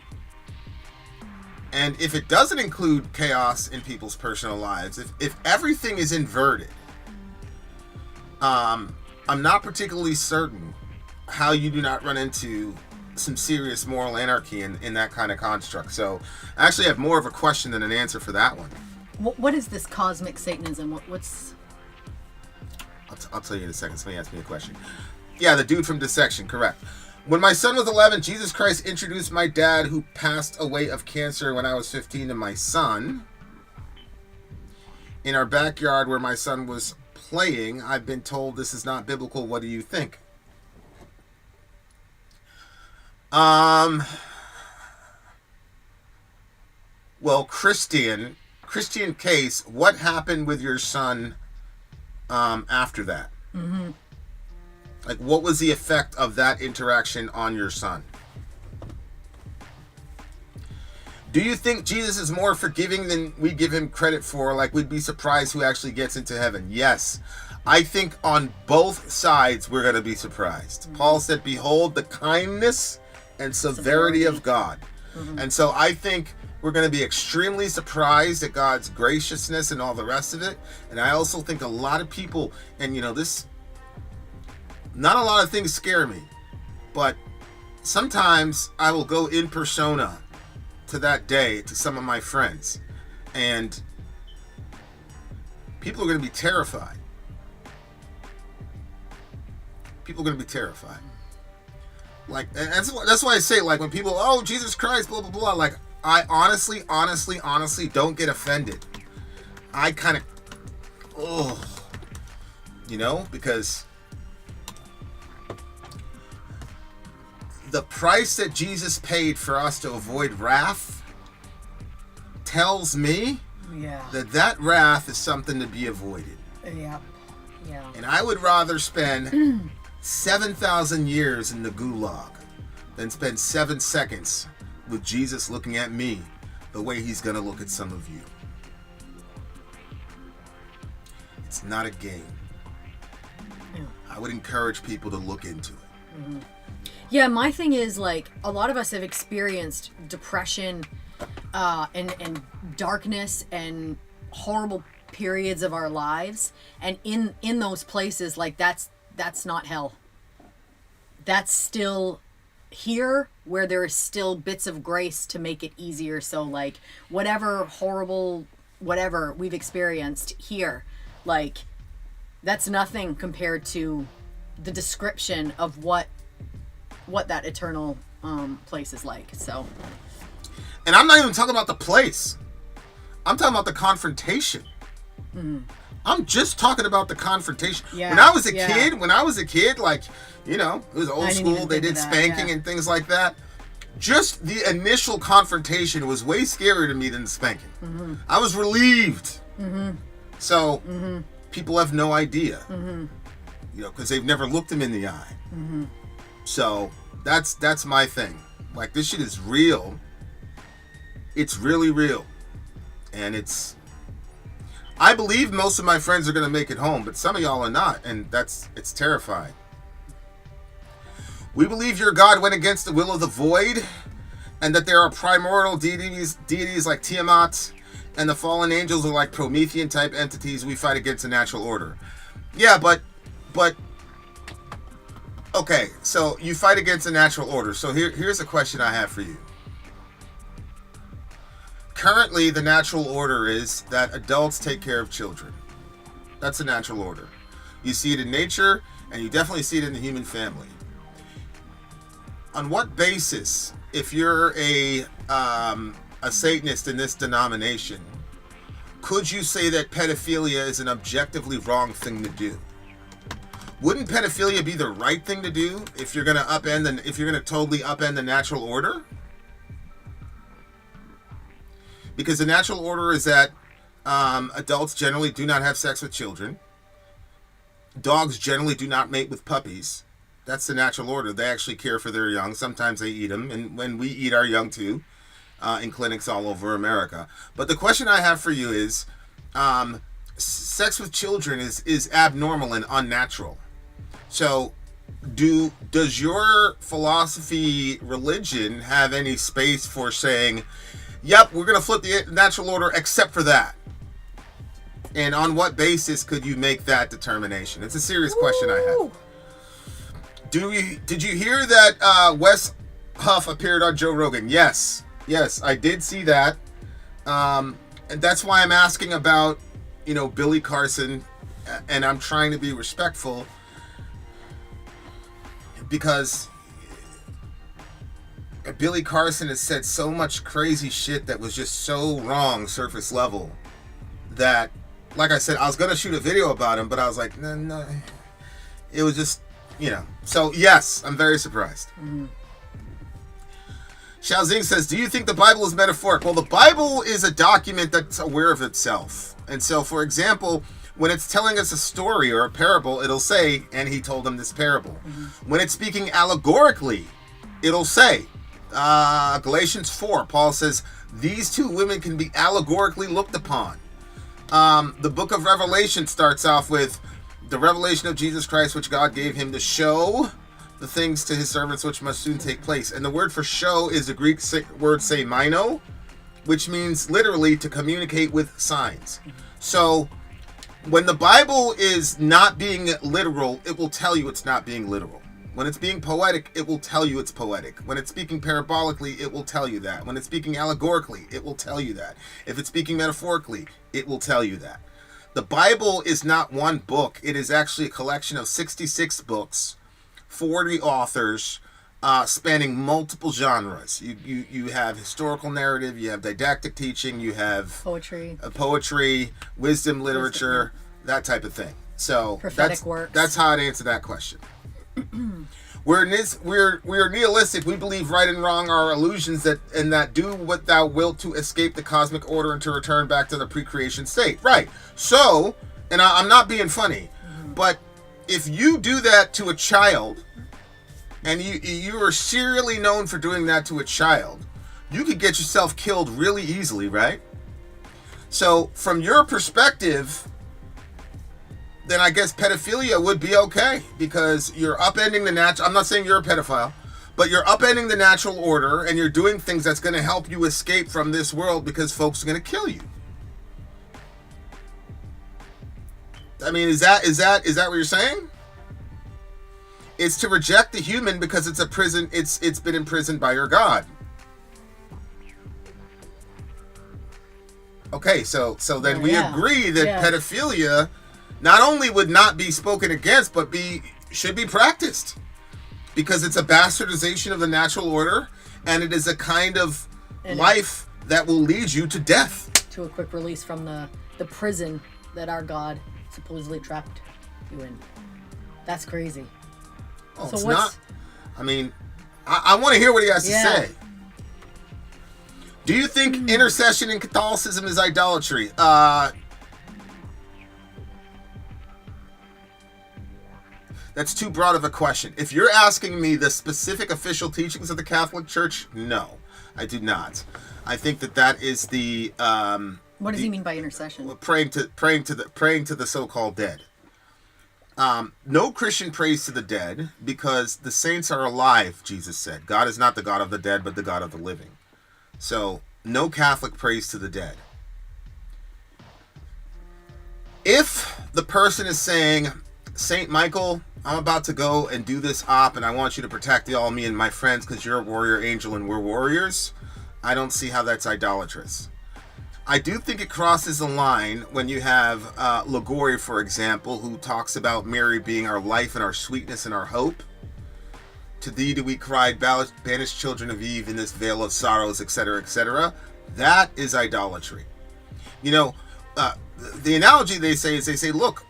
And if it doesn't include chaos in people's personal lives, if everything is inverted, I'm not particularly certain how you do not run into some serious moral anarchy in that kind of construct. So I actually have more of a question than an answer for that one. What is this cosmic Satanism? What's... I'll tell you in a second. Somebody asked me a question. Yeah, the dude from Dissection, correct. When my son was 11, Jesus Christ introduced my dad, who passed away of cancer when I was 15, to my son. In our backyard where my son was playing, I've been told this is not biblical. What do you think? Well, Christian case, what happened with your son after that? Mm-hmm. Like, what was the effect of that interaction on your son? Do you think Jesus is more forgiving than we give him credit for? Like, we'd be surprised who actually gets into heaven. Yes. I think on both sides we're going to be surprised. Mm-hmm. Paul said, behold the kindness and severity of God. Mm-hmm. And so I think we're going to be extremely surprised at God's graciousness and all the rest of it. And I also think a lot of people, and not a lot of things scare me, but sometimes I will go in persona to that day to some of my friends, and people are going to be terrified. People are going to be terrified. Like, and that's why I say, like, when people, oh, Jesus Christ, blah, blah, blah, like, I honestly don't get offended. I kind of, because the price that Jesus paid for us to avoid wrath tells me that wrath is something to be avoided. Yeah. And I would rather spend 7,000 years in the gulag than spend 7 seconds with Jesus looking at me the way he's going to look at some of you. It's not a game. Yeah. I would encourage people to look into it. Mm-hmm. Yeah, my thing is, like, a lot of us have experienced depression and darkness and horrible periods of our lives, and in those places, like, that's not hell. That's still here, where there is still bits of grace to make it easier. So, like, whatever horrible whatever we've experienced here, like, that's nothing compared to the description of what that eternal place is like. So, and I'm not even talking about the place. I'm talking about the confrontation. Mm-hmm. I'm just talking about the confrontation. Yeah, when I was a kid, like, it was old I didn't school. even They think did of that, spanking yeah. and things like that. just the initial confrontation was way scarier to me than the spanking. Mm-hmm. I was relieved. Mm-hmm. So people have no idea, because they've never looked him in the eye. Mm-hmm. So that's my thing. Like, this shit is real. It's really real, and I believe most of my friends are gonna make it home, but some of y'all are not, and it's terrifying. We believe your God went against the will of the void, and that there are primordial deities like Tiamat, and the fallen angels are like Promethean type entities. We fight against the natural order. Yeah, but okay, so you fight against the natural order. So here's a question I have for you. Currently, the natural order is that adults take care of children. That's the natural order. You see it in nature, and you definitely see it in the human family. On what basis, if you're a Satanist in this denomination, could you say that pedophilia is an objectively wrong thing to do? Wouldn't pedophilia be the right thing to do if you're going to totally upend the natural order? Because the natural order is that adults generally do not have sex with children. Dogs generally do not mate with puppies. That's the natural order. They actually care for their young. Sometimes they eat them, and when we eat our young too, in clinics all over America. But the question I have for you is, sex with children is abnormal and unnatural. So, does your philosophy, religion, have any space for saying, yep, we're going to flip the natural order except for that? And on what basis could you make that determination? It's a serious question I have. Did you hear that Wes Huff appeared on Joe Rogan? Yes, I did see that. And that's why I'm asking about, Billy Carson, and I'm trying to be respectful, because Billy Carson has said so much crazy shit that was just so wrong, surface level, that, like I said, I was going to shoot a video about him, but I was like, no. It was just, So, yes, I'm very surprised. Mm-hmm. Xiaozing says, do you think the Bible is metaphoric? Well, the Bible is a document that's aware of itself. And so, for example, when it's telling us a story or a parable, it'll say, and he told them this parable. Mm-hmm. When it's speaking allegorically, it'll say, Galatians 4, Paul says, these two women can be allegorically looked upon. The book of Revelation starts off with the revelation of Jesus Christ, which God gave him to show the things to his servants which must soon take place. And the word for show is the Greek word seimino, which means literally to communicate with signs. So when the Bible is not being literal, it will tell you it's not being literal. When it's being poetic, it will tell you it's poetic. When it's speaking parabolically, it will tell you that. When it's speaking allegorically, it will tell you that. If it's speaking metaphorically, it will tell you that. The Bible is not one book. It is actually a collection of 66 books, 40 authors, spanning multiple genres. You have historical narrative, you have didactic teaching, you have poetry, wisdom literature, that type of thing. So prophetic works. That's how I'd answer that question. We're nihilistic. We believe right and wrong are illusions that do what thou wilt to escape the cosmic order and to return back to the pre-creation state. Right. So, and I'm not being funny, but if you do that to a child, and you are serially known for doing that to a child, you could get yourself killed really easily, right? So, from your perspective, then I guess pedophilia would be okay, because you're upending the natural. I'm not saying you're a pedophile, but you're upending the natural order, and you're doing things that's going to help you escape from this world because folks are going to kill you. I mean, is that what you're saying? It's to reject the human because it's a prison. It's been imprisoned by your God. Okay, so then we agree that pedophilia not only would not be spoken against, but should be practiced, because it's a bastardization of the natural order, and it is a kind of life that will lead you to death. To a quick release from the prison that our God supposedly trapped you in. That's crazy. Oh, so it's not. I mean, I want to hear what he has to say. Do you think intercession in Catholicism is idolatry? That's too broad of a question. If you're asking me the specific official teachings of the Catholic Church, no, I do not. I think that is the what does he mean by intercession? Praying to the so-called dead. No Christian prays to the dead because the saints are alive, Jesus said. God is not the God of the dead, but the God of the living. So, no Catholic prays to the dead. If the person is saying, Saint Michael, I'm about to go and do this op, and I want you to protect all me and my friends because you're a warrior angel and we're warriors, I don't see how that's idolatrous. I do think it crosses the line when you have Ligori, for example, who talks about Mary being our life and our sweetness and our hope. To thee do we cry, banished children of Eve in this vale of sorrows, etc., etc. That is idolatry. You know, the analogy they say is look,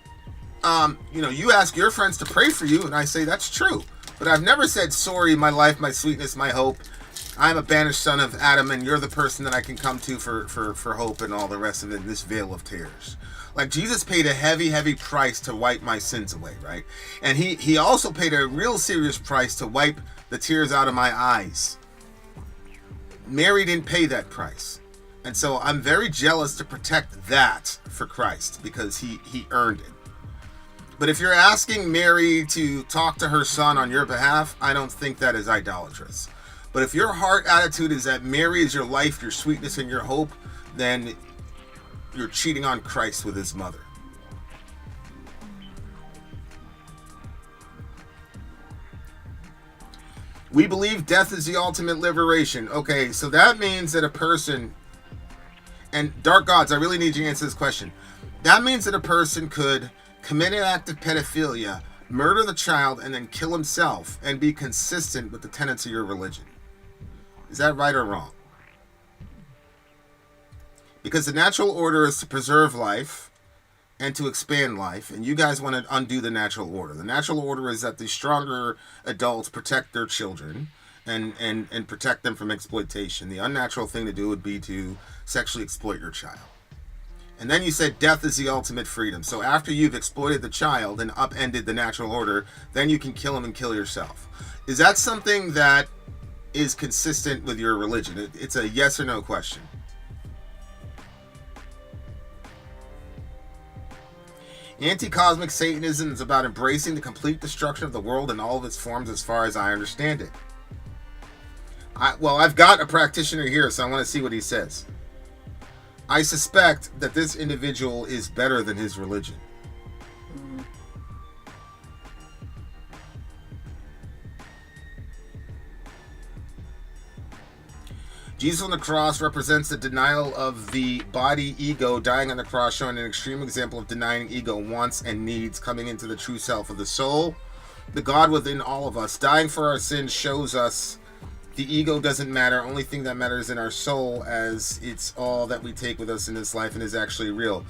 you ask your friends to pray for you, and I say that's true. But I've never said, sorry, my life, my sweetness, my hope. I'm a banished son of Adam, and you're the person that I can come to for hope and all the rest of it in this vale of tears. Like, Jesus paid a heavy, heavy price to wipe my sins away, right? And he also paid a real serious price to wipe the tears out of my eyes. Mary didn't pay that price. And so I'm very jealous to protect that for Christ because he earned it. But if you're asking Mary to talk to her son on your behalf, I don't think that is idolatrous. But if your heart attitude is that Mary is your life, your sweetness, and your hope, then you're cheating on Christ with his mother. We believe death is the ultimate liberation. Okay, so that means that a person, and Dark Gods, I really need you to answer this question. That means that a person could commit an act of pedophilia, murder the child, and then kill himself and be consistent with the tenets of your religion. Is that right or wrong? Because the natural order is to preserve life and to expand life, and you guys want to undo the natural order. The natural order is that the stronger adults protect their children and protect them from exploitation. The unnatural thing to do would be to sexually exploit your child. And then you said death is the ultimate freedom. So after you've exploited the child and upended the natural order, then you can kill him and kill yourself. Is that something that is consistent with your religion? It's a yes or no question. Anti-cosmic Satanism is about embracing the complete destruction of the world in all of its forms as far as I understand it. I've got a practitioner here, so I want to see what he says. I suspect that this individual is better than his religion. Jesus on the cross represents the denial of the body ego, dying on the cross, showing an extreme example of denying ego wants and needs, coming into the true self of the soul, the God within all of us. Dying for our sins shows us the ego doesn't matter. Only thing that matters in our soul, as it's all that we take with us in this life and is actually real.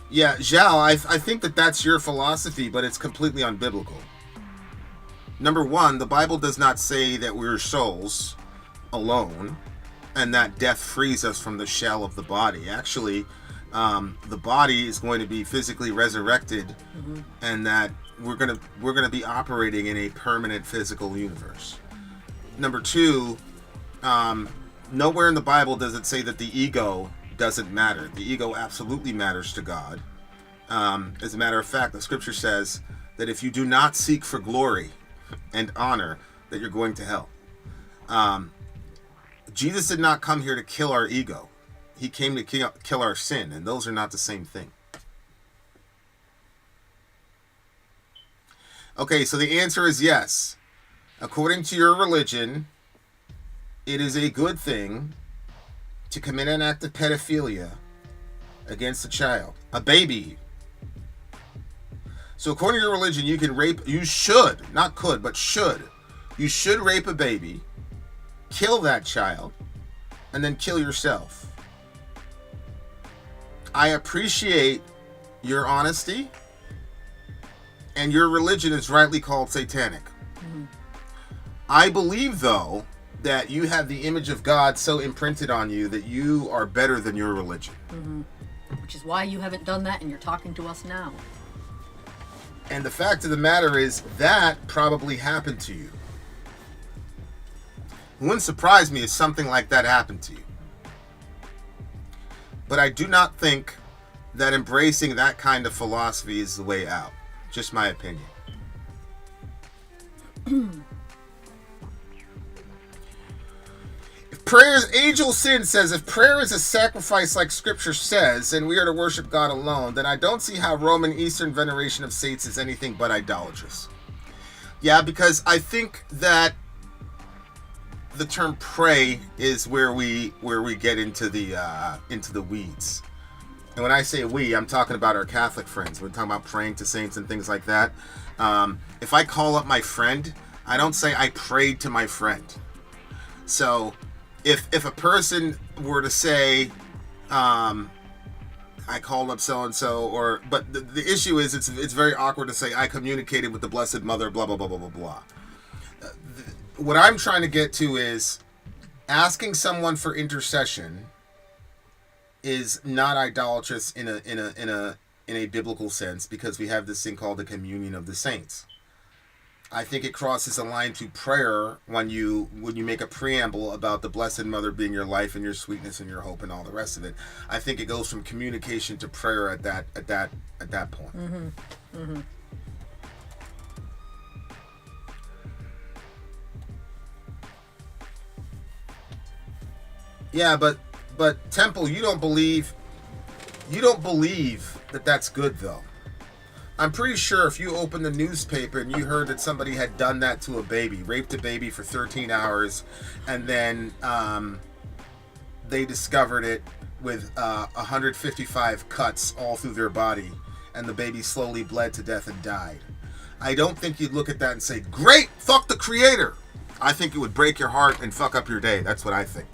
Yeah, Zhao, I think that's your philosophy, but it's completely unbiblical. Number one, the Bible does not say that we're souls alone and that death frees us from the shell of the body. Actually, the body is going to be physically resurrected, and that we're gonna be operating in a permanent physical universe. Number two, nowhere in the Bible does it say that the ego doesn't matter. The ego absolutely matters to God. As a matter of fact, the scripture says that if you do not seek for glory and honor, that you're going to hell. Jesus did not come here to kill our ego. He came to kill our sin, and those are not the same thing. Okay, so the answer is yes. According to your religion, it is a good thing to commit an act of pedophilia against a child, a baby. So according to your religion, you can rape, you should, not could, but should. You should rape a baby, kill that child, and then kill yourself. I appreciate your honesty, and your religion is rightly called satanic. I believe, though, that you have the image of God so imprinted on you that you are better than your religion. Mm-hmm. Which is why you haven't done that and you're talking to us now. And the fact of the matter is that probably happened to you. It wouldn't surprise me if something like that happened to you. But I do not think that embracing that kind of philosophy is the way out. Just my opinion. Angel Sin says, if prayer is a sacrifice like Scripture says, and we are to worship God alone, then I don't see how Roman Eastern veneration of saints is anything but idolatrous. Yeah, because I think that the term pray is where we get into the weeds. And when I say we, I'm talking about our Catholic friends. We're talking about praying to saints and things like that. If I call up my friend, I don't say I prayed to my friend. So if a person were to say, I called up so-and-so, but the issue is it's very awkward to say I communicated with the Blessed Mother, blah, blah, blah, blah, blah, blah. What I'm trying to get to is asking someone for intercession is not idolatrous in a biblical sense, because we have this thing called the communion of the saints. I think it crosses a line to prayer when you make a preamble about the Blessed Mother being your life and your sweetness and your hope and all the rest of it. I think it goes from communication to prayer at that point. Mm-hmm. Mm-hmm. Yeah, but Temple, you don't believe that that's good, though. I'm pretty sure if you opened the newspaper and you heard that somebody had done that to a baby, raped a baby for 13 hours, and then they discovered it with 155 cuts all through their body, and the baby slowly bled to death and died, I don't think you'd look at that and say, great, fuck the Creator. I think it would break your heart and fuck up your day. That's what I think.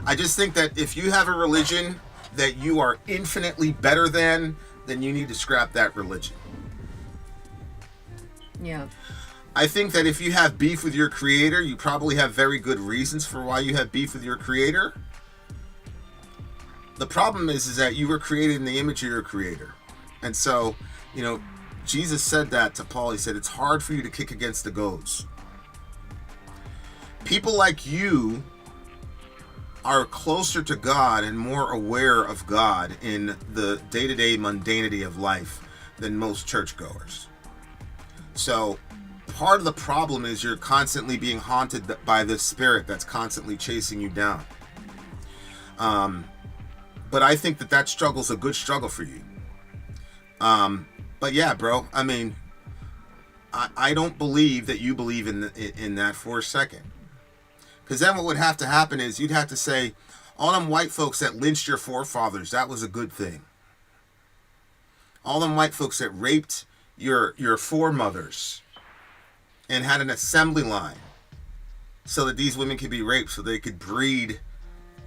I just think that if you have a religion that you are infinitely better than, then you need to scrap that religion. Yeah. I think that if you have beef with your Creator, you probably have very good reasons for why you have beef with your Creator. The problem is that you were created in the image of your Creator. And so, Jesus said that to Paul. He said, it's hard for you to kick against the goads. People like you are closer to God and more aware of God in the day-to-day mundanity of life than most churchgoers. So part of the problem is you're constantly being haunted by this spirit that's constantly chasing you down. But I think that struggle's a good struggle for you. But yeah, bro, I mean, I don't believe that you believe in that for a second. Because then what would have to happen is you'd have to say, all them white folks that lynched your forefathers, that was a good thing. All them white folks that raped your foremothers and had an assembly line so that these women could be raped, so they could breed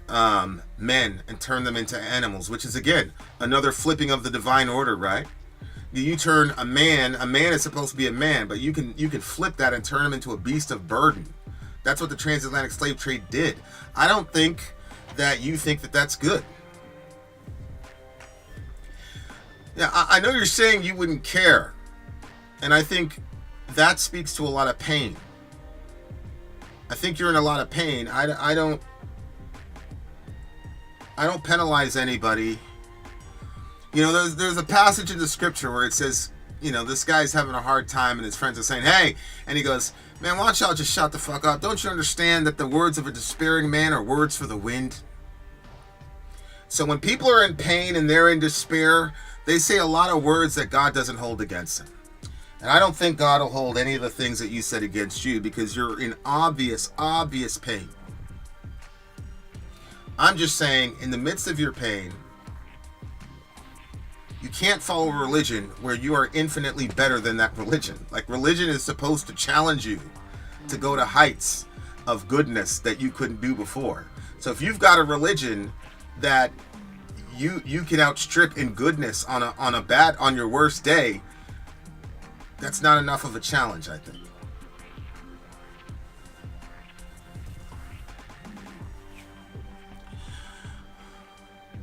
men and turn them into animals, which is, again, another flipping of the divine order, right? You turn a man is supposed to be a man, but you can flip that and turn him into a beast of burden. That's what the transatlantic slave trade did. I don't think that you think that that's good. Yeah, I know you're saying you wouldn't care. And I think that speaks to a lot of pain. I think you're in a lot of pain. I don't penalize anybody. There's a passage in the scripture where it says, this guy's having a hard time and his friends are saying, hey, and he goes, man, why don't y'all just shut the fuck up? Don't you understand that the words of a despairing man are words for the wind? So when people are in pain and they're in despair, they say a lot of words that God doesn't hold against them. And I don't think God will hold any of the things that you said against you, because you're in obvious pain. I'm just saying, in the midst of your pain, you can't follow a religion where you are infinitely better than that religion. Like, religion is supposed to challenge you to go to heights of goodness that you couldn't do before. So if you've got a religion that you can outstrip in goodness on your worst day, that's not enough of a challenge, I think.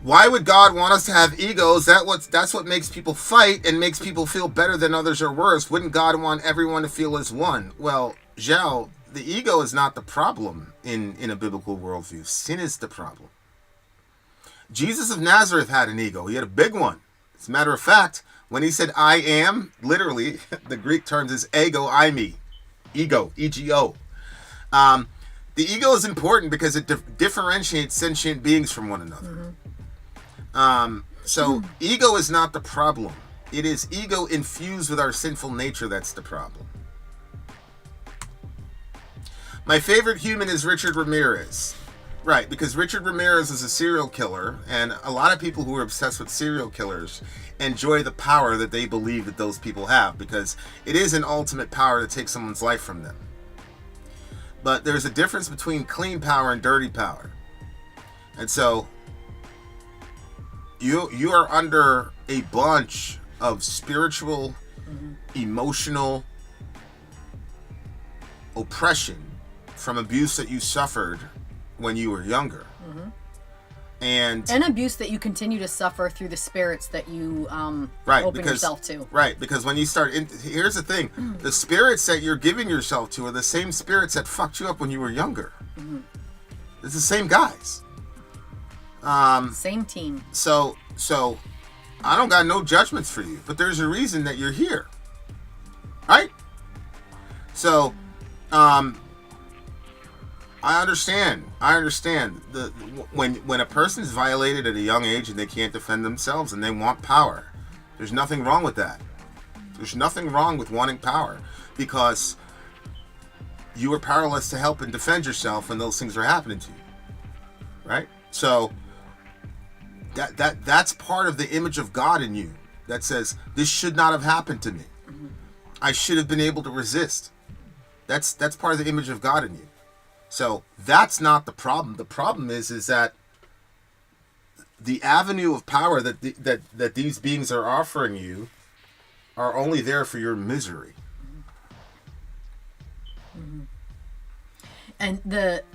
Why would God want us to have egos? That's what makes people fight and makes people feel better than others or worse. Wouldn't God want everyone to feel as one? Well, Zhao, the ego is not the problem in a biblical worldview. Sin is the problem. Jesus of Nazareth had an ego. He had a big one. As a matter of fact, when he said I am, literally, the Greek term is ego, I me. Ego, E-G-O. The ego is important because it differentiates sentient beings from one another. Mm-hmm. So ego is not the problem. It is ego infused with our sinful nature that's the problem. My favorite human is Richard Ramirez. Right, because Richard Ramirez is a serial killer, and a lot of people who are obsessed with serial killers enjoy the power that they believe that those people have, because it is an ultimate power to take someone's life from them. But there's a difference between clean power and dirty power. And so you are under a bunch of spiritual, emotional oppression from abuse that you suffered when you were younger. And abuse that you continue to suffer through the spirits that you open yourself to. Right, because when you start... here's the thing. The spirits that you're giving yourself to are the same spirits that fucked you up when you were younger. It's the same guys. Same team. So I don't got no judgments for you, but there's a reason that you're here. Right? So, I understand. When a person's violated at a young age and they can't defend themselves and they want power, there's nothing wrong with that. There's nothing wrong with wanting power, because you are powerless to help and defend yourself when those things are happening to you. Right? So that's part of the image of God in you that says, this should not have happened to me. I should have been able to resist. That's part of the image of God in you. So that's not the problem. The problem is that the avenue of power that these beings are offering you are only there for your misery. And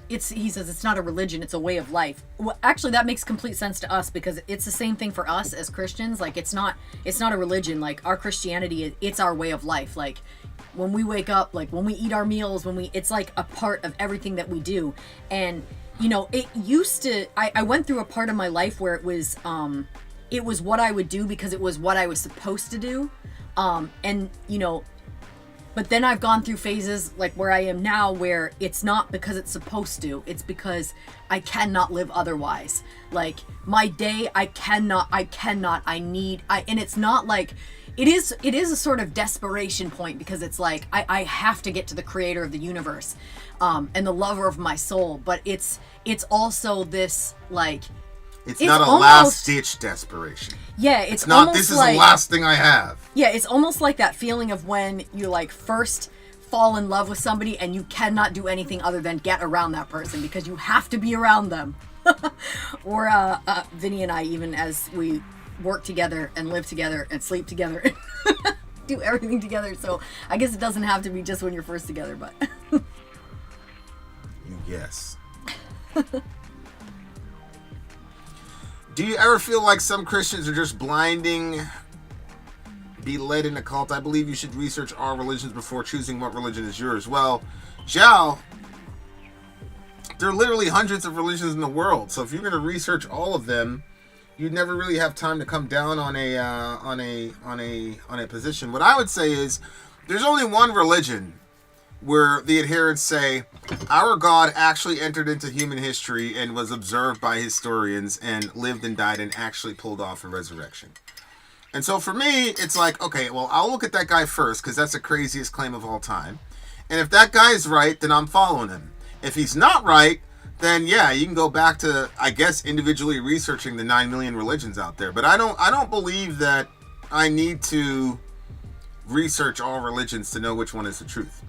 he says it's not a religion, it's a way of life. Well, actually, that makes complete sense to us, because it's the same thing for us as Christians. Like, it's not a religion. Like, our Christianity, it's our way of life. Like, when we wake up, like when we eat our meals, it's like a part of everything that we do. And, it used to, I went through a part of my life where it was what I would do because it was what I was supposed to do. But then I've gone through phases like where I am now, where it's not because it's supposed to, it's because I cannot live otherwise. Like, my day, and it's not like, it is a sort of desperation point, because it's like, I have to get to the creator of the universe, and the lover of my soul, but it's also this, like, it's not a last-ditch desperation. Yeah, it's not, almost this is like, the last thing I have. Yeah, it's almost like that feeling of when you, like, first fall in love with somebody and you cannot do anything other than get around that person because you have to be around them. Or Vinny and I, even as we work together and live together and sleep together and do everything together. So I guess it doesn't have to be just when you're first together, but... Yes. Do you ever feel like some Christians are just be led in a cult? I believe you should research all religions before choosing what religion is yours. Well, Zhao, there are literally hundreds of religions in the world. So if you're going to research all of them, you'd never really have time to come down on a position. What I would say is, there's only one religion where the adherents say, our God actually entered into human history and was observed by historians and lived and died and actually pulled off a resurrection. And so for me, it's like, okay, well, I'll look at that guy first, because that's the craziest claim of all time. And if that guy's right, then I'm following him. If he's not right, then yeah, you can go back to, I guess, individually researching the 9 million religions out there. But I don't believe that I need to research all religions to know which one is the truth.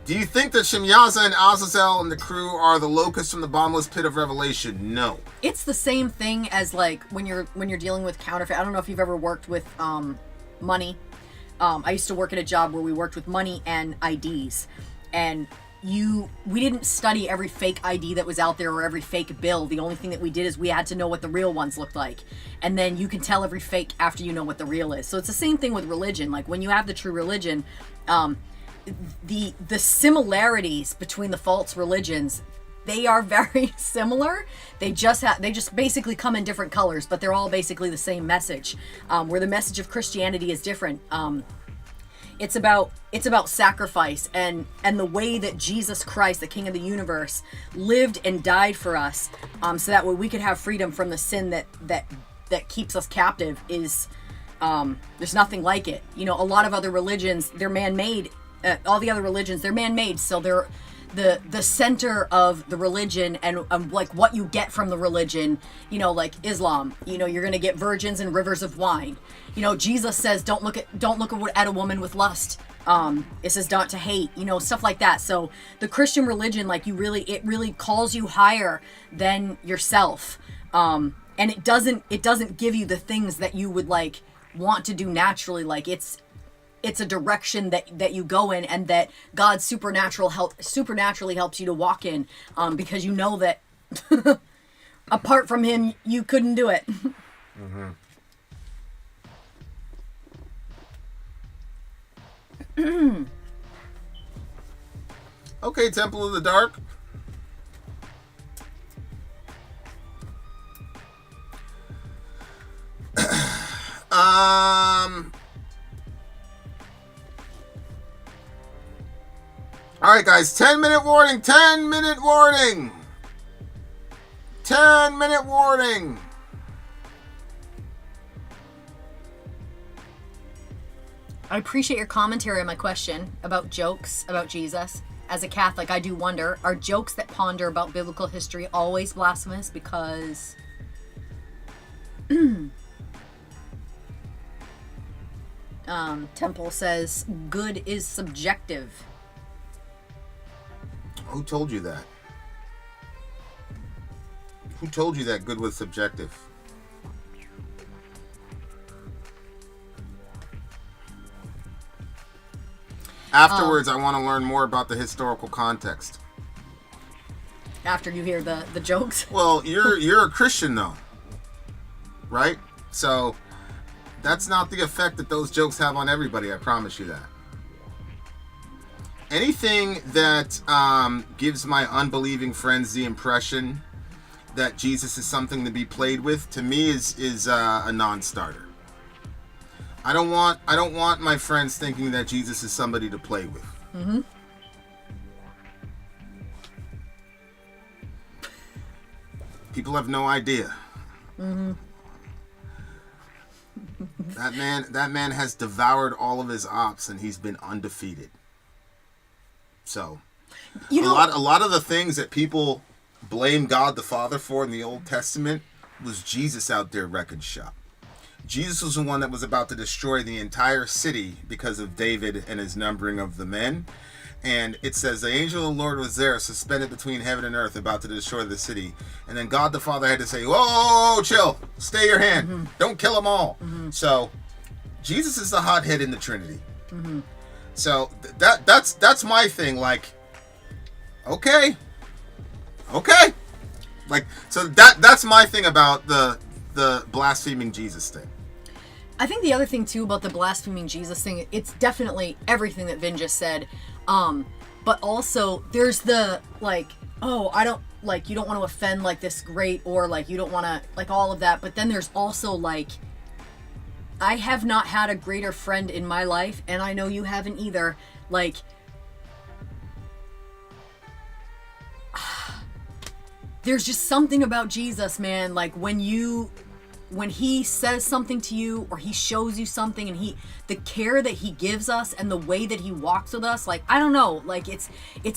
Do you think that Shemyaza and Azazel and the crew are the locusts from the bottomless pit of Revelation? No. It's the same thing as, like, when you're dealing with counterfeit. I don't know if you've ever worked with money. I used to work at a job where we worked with money and IDs. And, we didn't study every fake ID that was out there or every fake bill. The only thing that we did is we had to know what the real ones looked like. And then you can tell every fake after you know what the real is. So it's the same thing with religion. Like when you have the true religion, the similarities between the false religions, they are very similar. They just basically come in different colors, but they're all basically the same message. Where the message of Christianity is different. It's about sacrifice and the way that Jesus Christ, the King of the universe, lived and died for us, so that way we could have freedom from the sin that keeps us captive. Is there's nothing like it. You know, a lot of other religions, they're man-made. All the other religions, they're man-made, so they're the center of the religion and like what you get from the religion. You know, like Islam, you know, you're gonna get virgins and rivers of wine. You know, Jesus says don't look at a woman with lust. It says not to hate, you know, stuff like that. So the Christian religion, like, it really calls you higher than yourself. And it doesn't give you the things that you would like want to do naturally. Like it's a direction that you go in, and that God supernaturally helps you to walk in, because you know that apart from him you couldn't do it. Mm-hmm. Okay, Temple of the Dark. All right, guys, 10-minute warning. 10-minute warning. 10-minute warning. I appreciate your commentary on my question about jokes about Jesus. As a Catholic, I do wonder, are jokes that ponder about biblical history always blasphemous? Because Temple says good is subjective. Who told you that? Who told you that good was subjective? Afterwards, I want to learn more about the historical context. After you hear the jokes? Well, you're a Christian though, right? So that's not the effect that those jokes have on everybody. I promise you that. Anything that gives my unbelieving friends the impression that Jesus is something to be played with, to me is a non-starter. I don't want my friends thinking that Jesus is somebody to play with. Mm-hmm. People have no idea. Mm-hmm. That man has devoured all of his ops, and he's been undefeated. So, a lot of the things that people blame God the Father for in the Old Testament was Jesus out there wrecking shop. Jesus was the one that was about to destroy the entire city because of David and his numbering of the men. And it says the angel of the Lord was there, suspended between heaven and earth, about to destroy the city. And then God the Father had to say, whoa, chill, stay your hand. Mm-hmm. Don't kill them all. Mm-hmm. So Jesus is the hothead in the Trinity. Mm-hmm. So that's my thing. Like, okay. Like, so that's my thing about the blaspheming Jesus thing. I think the other thing too about the blaspheming Jesus thing, it's definitely everything that Vin just said. But also there's the like, oh, I don't like, you don't want to offend like this great, or like you don't want to like all of that. But then there's also like, I have not had a greater friend in my life, and I know you haven't either. Like, there's just something about Jesus, man. Like when he says something to you, or he shows you something, and the care that he gives us and the way that he walks with us, like, I don't know, like it's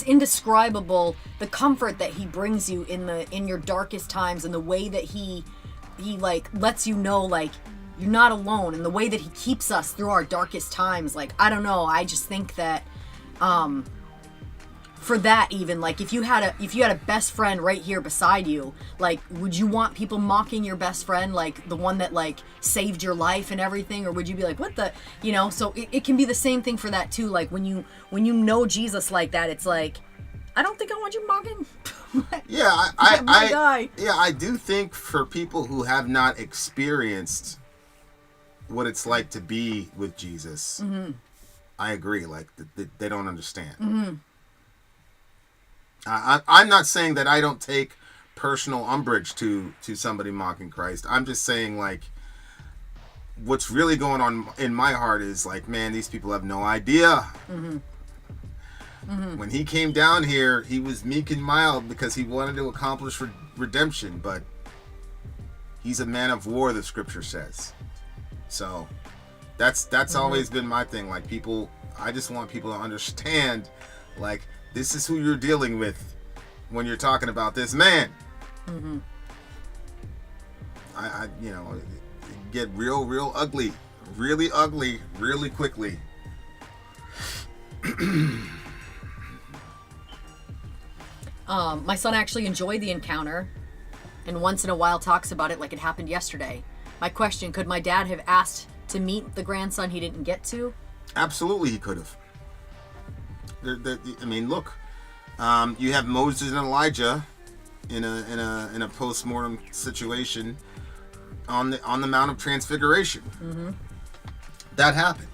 indescribable, the comfort that he brings you in your darkest times, and the way that he like lets you know like you're not alone, and the way that he keeps us through our darkest times. Like, I don't know, I just think that for that, even like if you had a best friend right here beside you, like, would you want people mocking your best friend, like the one that like saved your life and everything, or would you be like, what the, so it can be the same thing for that too. Like when you know Jesus like that, it's like I don't think I want you mocking. Yeah, my guy. Yeah, I do think for people who have not experienced what it's like to be with Jesus, I agree. Like they don't understand. I'm not saying that I don't take personal umbrage to somebody mocking Christ. I'm just saying, like, what's really going on in my heart is like, man, these people have no idea. When he came down here, he was meek and mild because he wanted to accomplish redemption, but he's a man of war, the scripture says. So that's always been my thing. Like, people, I just want people to understand, like, this is who you're dealing with when you're talking about this man. I you know, it get real ugly, really quickly. My son actually enjoyed the encounter, and once in a while talks about it like it happened yesterday. My question: could my dad have asked to meet the grandson he didn't get to? Absolutely, he could have. I mean, look, you have Moses and Elijah in a post-mortem situation on the Mount of Transfiguration. That happened.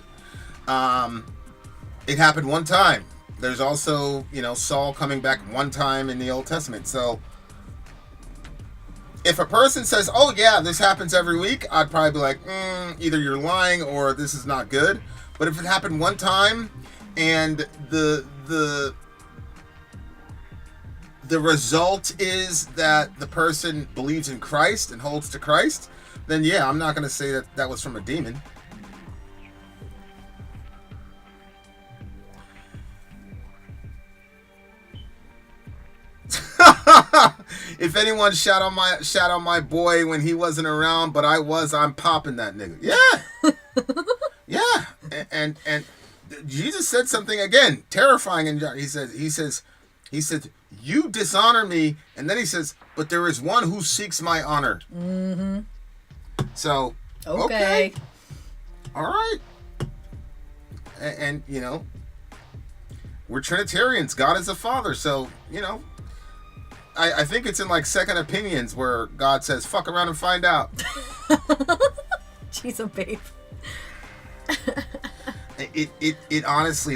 It happened one time. There's also, you know, Saul coming back one time in the Old Testament. So if a person says, oh yeah, this happens every week, I'd probably be like, either you're lying or this is not good. But if it happened one time and the result is that the person believes in Christ and holds to Christ, then yeah, I'm not going to say that was from a demon. If anyone shot on my boy when he wasn't around, but I'm popping that nigga. Yeah. Yeah. And Jesus said something again terrifying in John. He says, you dishonor me, and then he says, but there is one who seeks my honor. So okay. All right. And you know, we're Trinitarians. God is a father, so you know, I think it's in like Second Opinions where God says, fuck around and find out. Jeez, a babe. It honestly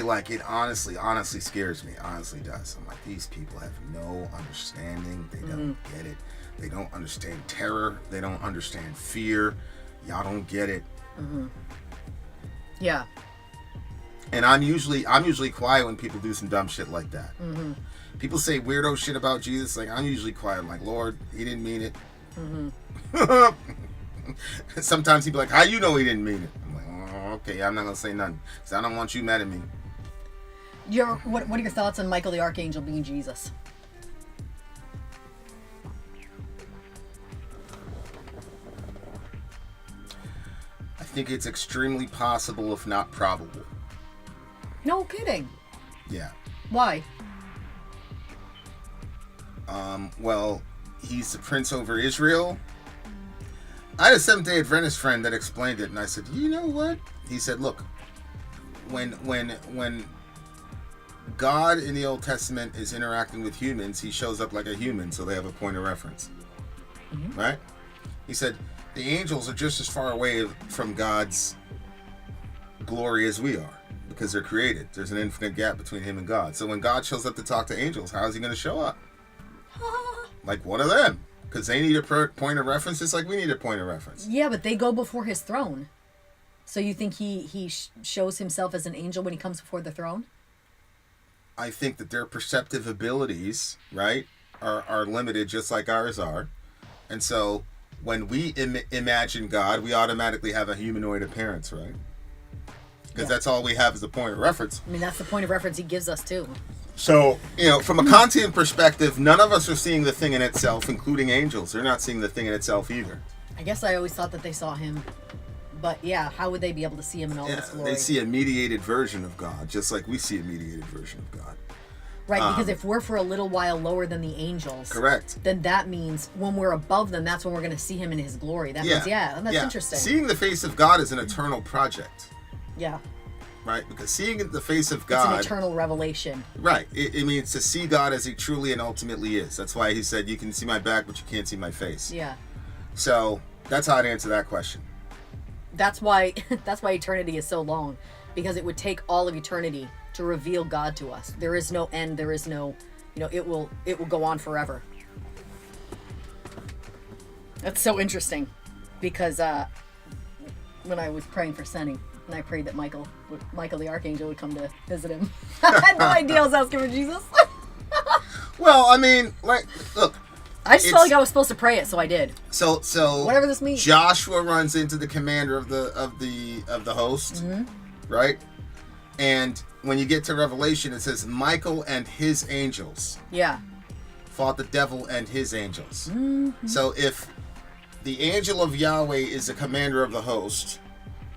scares me. Honestly does. I'm like, these people have no understanding. They don't get it. They don't understand terror. They don't understand fear. Y'all don't get it. Yeah. And I'm usually quiet when people do some dumb shit like that. People say weirdo shit about Jesus. Like, I'm usually quiet. I'm like, Lord, he didn't mean it. Sometimes he'd be like, how you know he didn't mean it? I'm like, oh, okay, I'm not gonna say nothing because I don't want you mad at me. What are your thoughts on Michael the Archangel being Jesus? I think it's extremely possible, if not probable. No kidding. Yeah. Why? Well, he's the prince over Israel. I had a Seventh-day Adventist friend that explained it, and I said, you know what? He said, look, when God in the Old Testament is interacting with humans, he shows up like a human, so they have a point of reference. Right? He said, the angels are just as far away from God's glory as we are, because they're created. There's an infinite gap between him and God. So when God shows up to talk to angels, how is he going to show up? Like one of them. Because they need a point of reference just like we need a point of reference. Yeah, but they go before his throne. So you think he shows himself as an angel when he comes before the throne? I think that their perceptive abilities, right, are limited just like ours are. And so when we imagine God, we automatically have a humanoid appearance, right? Because that's all we have as a point of reference. I mean, that's the point of reference he gives us, too. So, you know, from a Kantian perspective, none of us are seeing the thing in itself, including angels. They're not seeing the thing in itself either. I guess I always thought that they saw him. But, yeah, how would they be able to see him in all his glory? They see a mediated version of God, just like we see a mediated version of God. Right, because if we're for a little while lower than the angels, correct, then that means when we're above them, that's when we're going to see him in his glory. That means, that's interesting. Seeing the face of God is an eternal project. Yeah. right? Because seeing the face of It's God, an eternal revelation. right? It means to see God as He truly and ultimately is. That's why He said, "You can see my back, but you can't see my face." Yeah. So that's how I'd answer that question. That's why eternity is so long, because it would take all of eternity to reveal God to us. There is no end. There is no, it will go on forever. That's so interesting, because when I was praying for Sonny, and I prayed that Michael the Archangel would come to visit him. I had no idea I was asking for Jesus. Well, I mean, look. I just felt like I was supposed to pray it, so I did. So whatever this means. Joshua runs into the commander of the host, Mm-hmm. right? And when you get to Revelation, it says Michael and his angels Yeah. fought the devil and his angels. Mm-hmm. So if the angel of Yahweh is the commander of the host,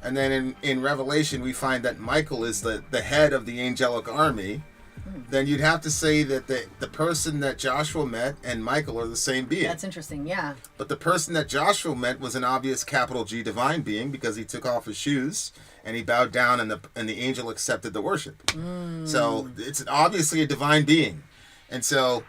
and then in Revelation we find that Michael is the head of the angelic army, then you'd have to say that the person that Joshua met and Michael are the same being. That's interesting, yeah. But the person that Joshua met was an obvious capital G divine being, because he took off his shoes and he bowed down, and the angel accepted the worship. So it's obviously a divine being. And so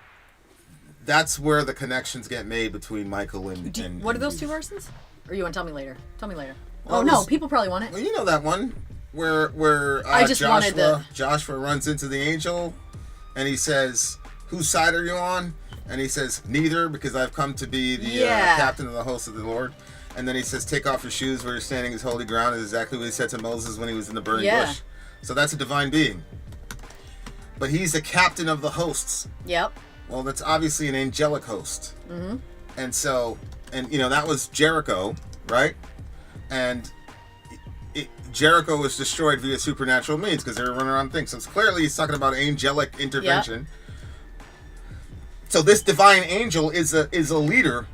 that's where the connections get made between Michael and What are those two Jesus. verses? Or you want to tell me later? Tell me later. Well, Oh, no, people probably want it. Well, you know that one where I just wanted Joshua runs into the angel and he says, "Whose side are you on?" And he says, "Neither, because I've come to be the captain of the host of the Lord." And then he says, "Take off your shoes, where you're standing is holy ground," is exactly what he said to Moses when he was in the burning bush. So that's a divine being. But he's the captain of the hosts. Yep. Well, that's obviously an angelic host. Mm-hmm. And so, that was Jericho, right? And Jericho was destroyed via supernatural means because they were running around things. So it's clearly he's talking about angelic intervention. Yep. So this divine angel is a leader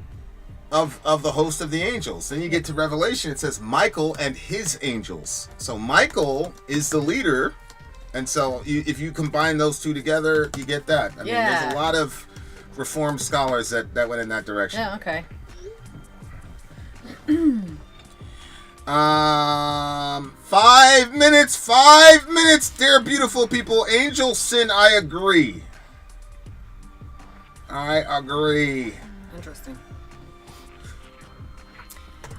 of the host of the angels. Then you get to Revelation, it says Michael and his angels. So Michael is the leader, and so if you combine those two together, you get that. I mean, there's a lot of Reformed scholars that went in that direction. Yeah, okay. 5 minutes, 5 minutes, dear beautiful people. Angel sin, I agree. I agree. Interesting.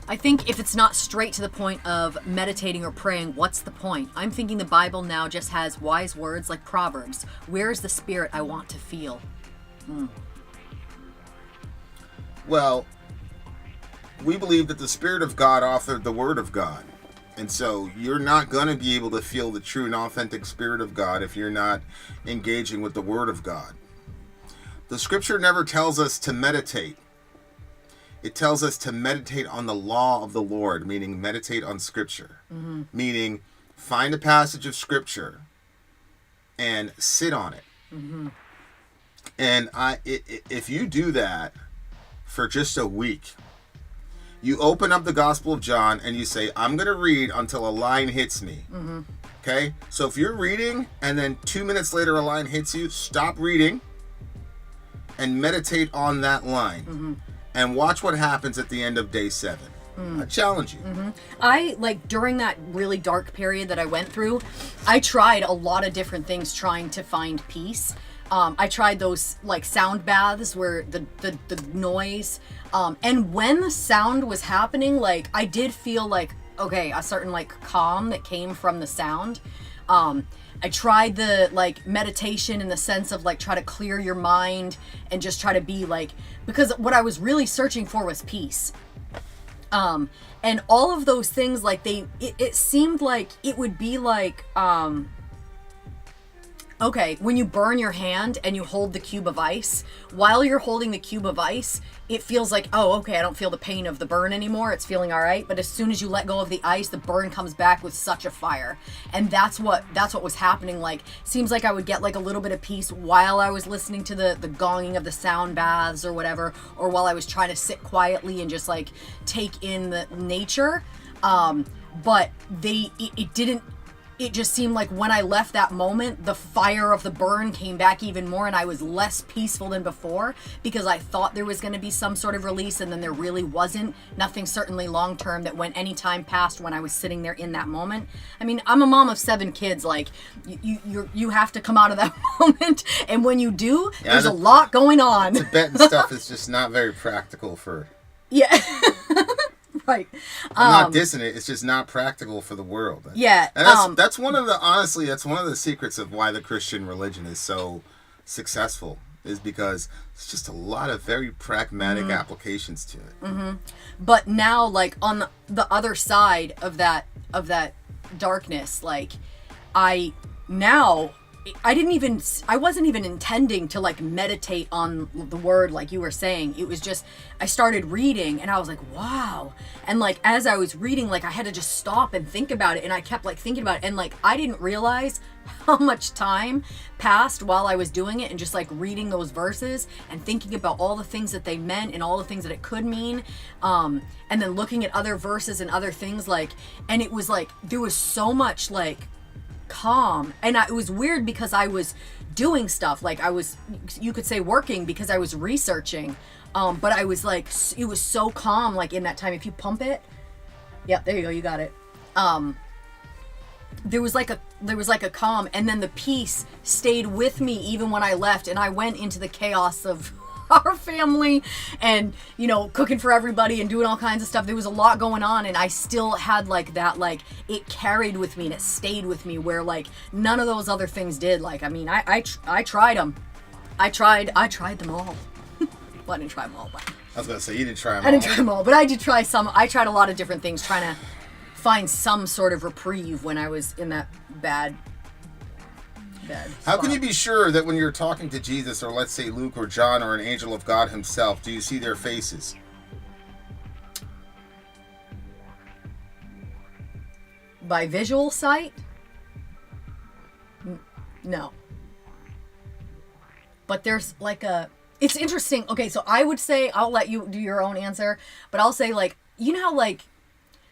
I think if it's not straight to the point of meditating or praying, what's the point? I'm thinking the Bible now just has wise words like Proverbs. Where's the spirit I want to feel? Well, we believe that the Spirit of God authored the Word of God. And so you're not going to be able to feel the true and authentic Spirit of God if you're not engaging with the Word of God. The Scripture never tells us to meditate. It tells us to meditate on the law of the Lord, meaning meditate on Scripture. Mm-hmm. Meaning find a passage of Scripture and sit on it. Mm-hmm. And if you do that for just a week, you open up the Gospel of John and you say, I'm going to read until a line hits me. Mm-hmm. Okay? So if you're reading and then 2 minutes later a line hits you, stop reading and meditate on that line. Mm-hmm. And watch what happens at the end of day 7. I challenge you. Mm-hmm. During that really dark period that I went through, I tried a lot of different things trying to find peace. I tried those sound baths where the noise, and when the sound was happening, I did feel a certain calm that came from the sound. I tried the meditation in the sense of try to clear your mind and just try to be because what I was really searching for was peace. And all of those things it seemed like it would be okay, when you burn your hand and you hold the cube of ice, while you're holding the cube of ice, it feels like, oh, okay, I don't feel the pain of the burn anymore. It's feeling all right. But as soon as you let go of the ice, the burn comes back with such a fire. And that's what was happening. Seems like I would get a little bit of peace while I was listening to the gonging of the sound baths or whatever, or while I was trying to sit quietly and just take in the nature. But it it just seemed like when I left that moment, the fire of the burn came back even more, and I was less peaceful than before because I thought there was going to be some sort of release, and then there really wasn't. Nothing certainly long term that went any time past when I was sitting there in that moment. I mean, I'm a mom of 7 kids. Like, you have to come out of that moment, and when you do, there's a lot going on. Tibetan stuff is just not very practical for... Yeah. Right. I'm not dissing it. It's just not practical for the world. Yeah. And that's one of the secrets of why the Christian religion is so successful, is because it's just a lot of very pragmatic applications to it. Mm-hmm. But now, like, on the other side of that darkness, like, I wasn't even intending to like meditate on the word like you were saying. It was just, I started reading and I was like, wow. And like, as I was reading, like I had to just stop and think about it. And I kept like thinking about it. And like, I didn't realize how much time passed while I was doing it and just like reading those verses and thinking about all the things that they meant and all the things that it could mean. And then looking at other verses and other things, like, and it was like, there was so much like calm, and it was weird because I was doing stuff, like I was, you could say, working, because I was researching, but I was like, it was so calm, like in that time. If you pump it, yep, there you go, you got it. There was like a calm, and then the peace stayed with me even when I left, and I went into the chaos of our family and, you know, cooking for everybody and doing all kinds of stuff. There was a lot going on, and I still had like that, like it carried with me and it stayed with me, where like none of those other things did. Like, I mean, I tried them. I tried them all. Well, I didn't try them all, but I was gonna say, you didn't try them all. I didn't try them all, but I did try some. I tried a lot of different things, trying to find some sort of reprieve when I was in that bad How spot. can you be sure that when you're talking to Jesus, or let's say Luke or John or an angel of God himself, do you see their faces? By visual sight? No. But there's like it's interesting. Okay, so I would say, I'll let you do your own answer, but I'll say, like, you know how like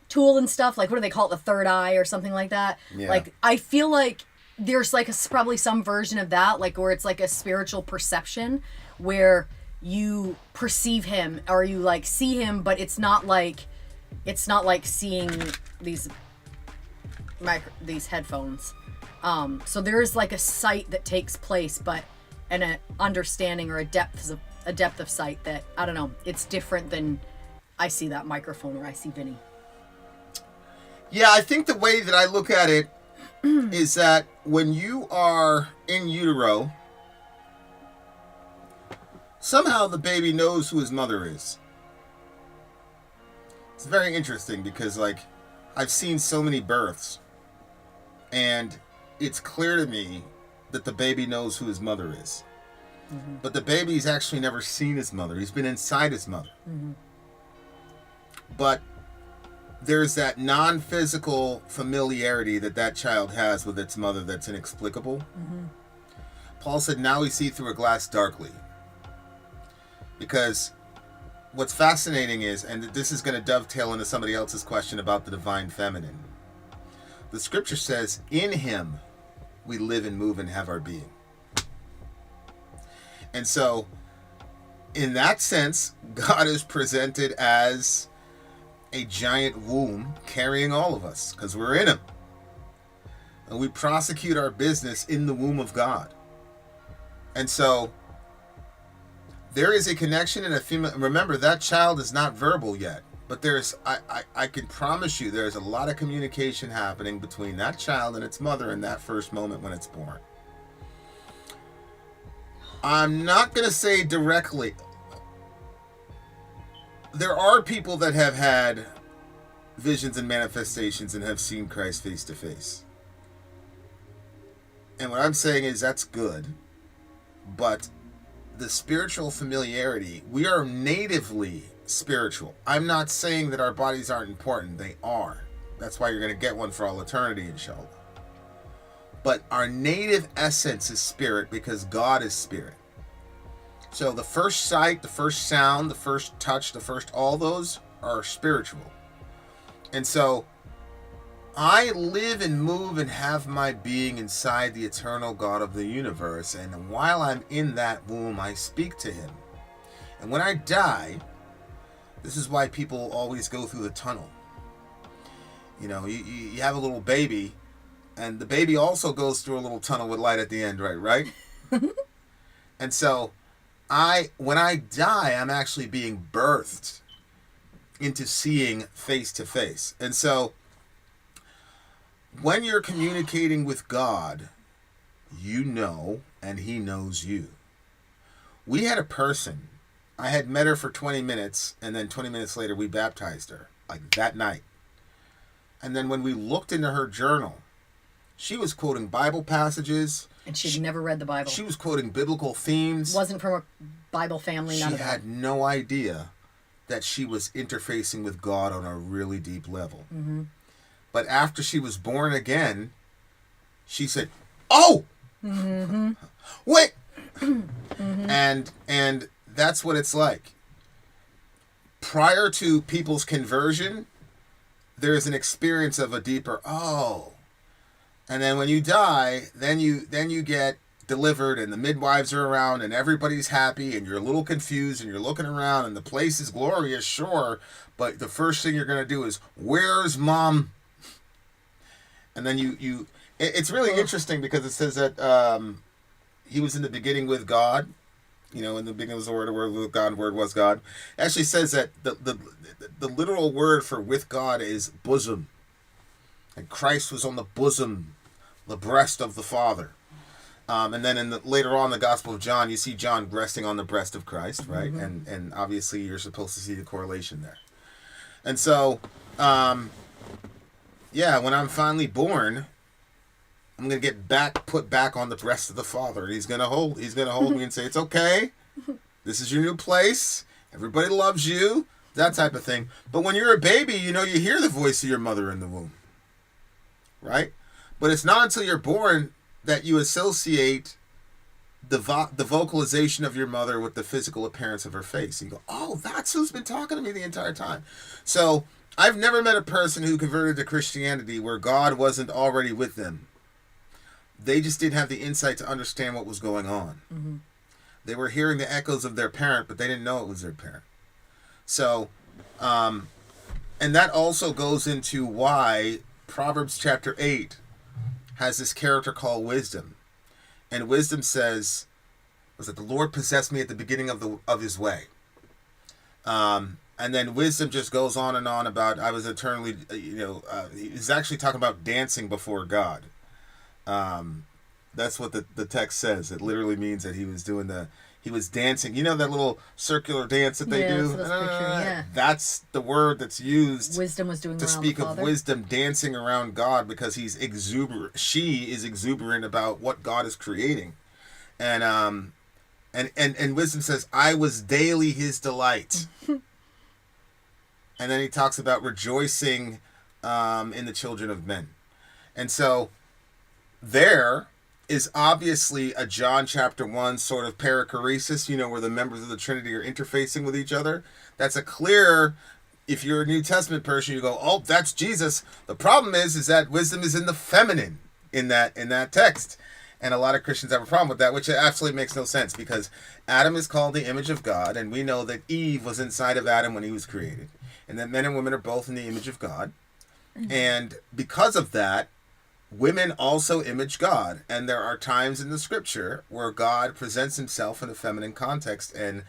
Tool and stuff, like what do they call it, the third eye or something like that? Yeah. Like, I feel like there's like probably some version of that, like where it's like a spiritual perception where you perceive him or you like see him, but it's not like seeing these headphones. So there's like a sight that takes place, but and an understanding or a depth of sight that, I don't know, it's different than I see that microphone or I see Vinny. Yeah, I think the way that I look at it is that when you are in utero, somehow the baby knows who his mother is. It's very interesting because, like, I've seen so many births, and it's clear to me that the baby knows who his mother is. Mm-hmm. But the baby's actually never seen his mother. He's been inside his mother. Mm-hmm. But there's that non-physical familiarity that child has with its mother that's inexplicable. Mm-hmm. Paul said, now we see through a glass darkly. Because what's fascinating is, and this is going to dovetail into somebody else's question about the divine feminine. The scripture says, in him we live and move and have our being. And so, in that sense, God is presented as a giant womb carrying all of us, because we're in him. And we prosecute our business in the womb of God. And so, there is a connection and a female. Remember, that child is not verbal yet. But there's, I can promise you, there's a lot of communication happening between that child and its mother in that first moment when it's born. I'm not going to say directly. There are people that have had visions and manifestations and have seen Christ face to face. And what I'm saying is that's good. But the spiritual familiarity, we are natively spiritual. I'm not saying that our bodies aren't important. They are. That's why you're going to get one for all eternity, inshallah. But our native essence is spirit because God is spirit. So the first sight, the first sound, the first touch, all those are spiritual. And so I live and move and have my being inside the eternal God of the universe, and while I'm in that womb, I speak to him. And when I die, this is why people always go through the tunnel. You know, you have a little baby, and the baby also goes through a little tunnel with light at the end, right? And so, when I die, I'm actually being birthed into seeing face to face. And so, when you're communicating with God, you know, and he knows you. We had a person, I had met her for 20 minutes, and then 20 minutes later we baptized her, like that night. And then when we looked into her journal, she was quoting Bible passages. And she'd never read the Bible. She was quoting biblical themes. Wasn't from a Bible family, none of that. She had no idea that she was interfacing with God on a really deep level. Mm-hmm. But after she was born again, she said, "Oh! Mm-hmm. Wait!" Mm-hmm. And that's what it's like. Prior to people's conversion, there's an experience of a deeper, oh. And then when you die, then you get delivered, and the midwives are around, and everybody's happy, and you're a little confused, and you're looking around, and the place is glorious, sure, but the first thing you're going to do is, where's mom? And then it's really interesting because it says that he was in the beginning with God. You know, in the beginning was the word with God, word was God. It actually says that the literal word for with God is bosom. And Christ was on the bosom, the breast of the Father. And then later on in the Gospel of John, you see John resting on the breast of Christ, right? Mm-hmm. And obviously you're supposed to see the correlation there. And so, when I'm finally born, I'm gonna get put back on the breast of the Father, and he's gonna hold me and say, "It's okay. This is your new place. Everybody loves you." That type of thing. But when you're a baby, you know, you hear the voice of your mother in the womb, right? But it's not until you're born that you associate the vocalization of your mother with the physical appearance of her face. You go, "Oh, that's who's been talking to me the entire time." So I've never met a person who converted to Christianity where God wasn't already with them. They just didn't have the insight to understand what was going on. Mm-hmm. They were hearing the echoes of their parent, but they didn't know it was their parent. So, and that also goes into why Proverbs chapter 8 has this character called wisdom. And wisdom says, was that the Lord possessed me at the beginning of his way. And then wisdom just goes on and on about, I was eternally, he's actually talking about dancing before God. That's what the text says. It literally means that he was dancing. You know that little circular dance that they do? That's the word that's used. Wisdom was doing to speak of wisdom dancing around God because he's exuberant. She is exuberant about what God is creating. And wisdom says, "I was daily his delight." And then he talks about rejoicing in the children of men. And so there is obviously a John chapter 1 sort of perichoresis, where the members of the Trinity are interfacing with each other. That's a clear, if you're a New Testament person, you go, "Oh, that's Jesus." The problem is that wisdom is in the feminine in that text. And a lot of Christians have a problem with that, which absolutely makes no sense because Adam is called the image of God, and we know that Eve was inside of Adam when he was created. And that men and women are both in the image of God. Mm-hmm. And because of that, women also image God. And there are times in the scripture where God presents himself in a feminine context. And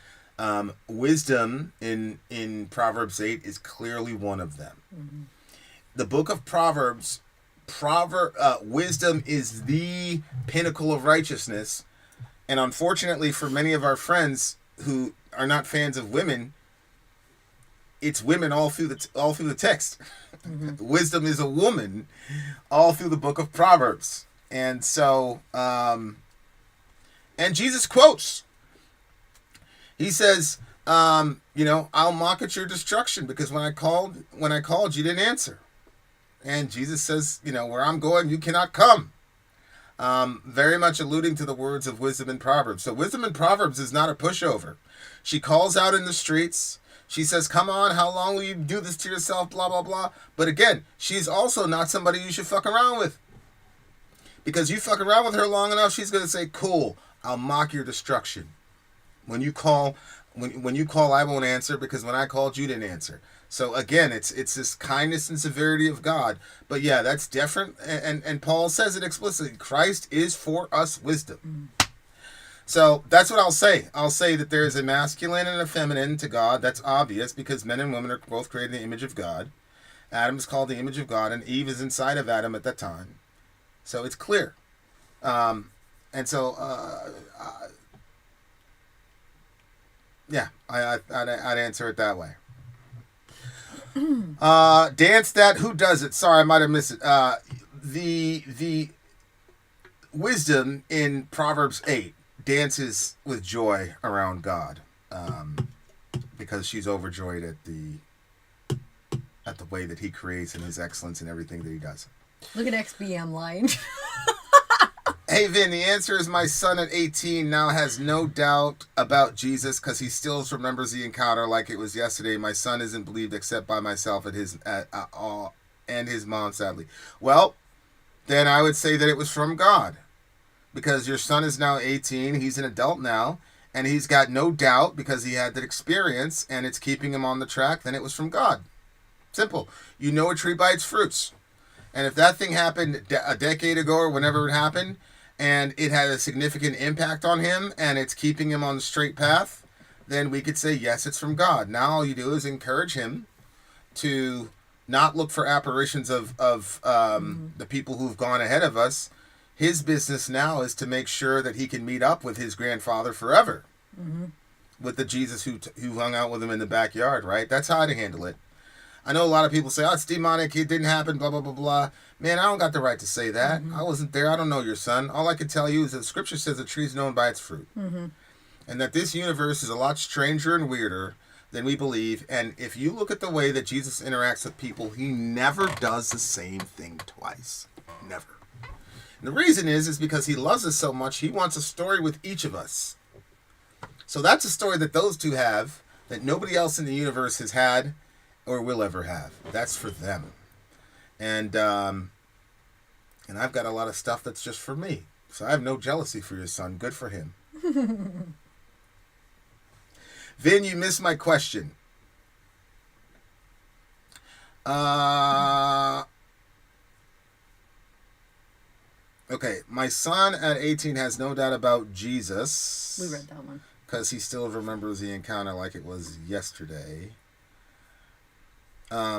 wisdom in Proverbs 8 is clearly one of them. Mm-hmm. The book of Proverbs, wisdom is the pinnacle of righteousness. And unfortunately for many of our friends who are not fans of women, it's women all through the text. Mm-hmm. Wisdom is a woman all through the book of Proverbs. And so, and Jesus quotes. He says, I'll mock at your destruction because when I called, you didn't answer. And Jesus says, where I'm going, you cannot come. Very much alluding to the words of wisdom in Proverbs. So wisdom in Proverbs is not a pushover. She calls out in the streets. She says, come on, how long will you do this to yourself, blah, blah, blah. But again, she's also not somebody you should fuck around with. Because you fuck around with her long enough, she's going to say, cool, I'll mock your destruction. When you call, when you call, I won't answer, because when I called, you didn't answer. So again, it's this kindness and severity of God. But yeah, that's different. And Paul says it explicitly. Christ is for us wisdom. So that's what I'll say. I'll say that there is a masculine and a feminine to God. That's obvious because men and women are both created in the image of God. Adam is called the image of God, and Eve is inside of Adam at that time. So it's clear. And so, yeah, I'd answer it that way. Dance that. Who does it? Sorry, I might have missed it. The wisdom in Proverbs 8 dances with joy around God, because she's overjoyed at the way that He creates and His excellence in everything that He does. Look at XBM line. Hey Vin, the answer is my son at 18 now has no doubt about Jesus because he still remembers the encounter like it was yesterday. My son isn't believed except by myself and his mom, sadly. Well, then I would say that it was from God, because your son is now 18. He's an adult now, and he's got no doubt because he had that experience, and it's keeping him on the track. Then it was from God. Simple. You know a tree by its fruits. And if that thing happened a decade ago or whenever it happened, and it had a significant impact on him, and it's keeping him on the straight path, then we could say, yes, it's from God. Now all you do is encourage him to not look for apparitions of the people who've gone ahead of us. His business now is to make sure that he can meet up with his grandfather forever, with the Jesus who hung out with him in the backyard, right? That's how to handle it. I know a lot of people say, oh, it's demonic, it didn't happen, blah, blah, blah, blah. Man, I don't got the right to say that. I wasn't there. I don't know your son. All I can tell you is that Scripture says a tree's known by its fruit. And that this universe is a lot stranger and weirder than we believe. And if you look at the way that Jesus interacts with people, He never does the same thing twice. Never. And the reason is because He loves us so much, He wants a story with each of us. So that's a story that those two have that nobody else in the universe has had or will ever have. That's for them. And I've got a lot of stuff that's just for me. So I have no jealousy for your son. Good for him. Vin, you missed my question. Okay, my son at 18 has no doubt about Jesus. We read that one. Because he still remembers the encounter like it was yesterday.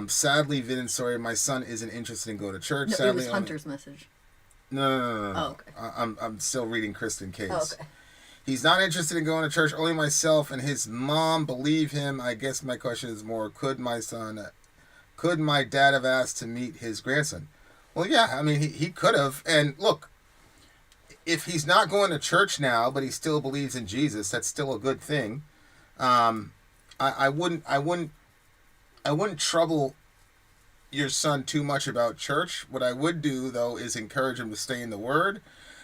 Sadly, Vin, sorry, my son isn't interested in going to church. No, Sadly, it was Hunter's message. No. Oh, okay. I'm still reading Kristen Case. Oh, okay. He's not interested in going to church. Only myself and his mom believe him. I guess my question is more, could my dad have asked to meet his grandson? Well, yeah, I mean, he could have. And look, if he's not going to church now, but he still believes in Jesus, that's still a good thing. I wouldn't trouble your son too much about church. What I would do, though, is encourage him to stay in the Word,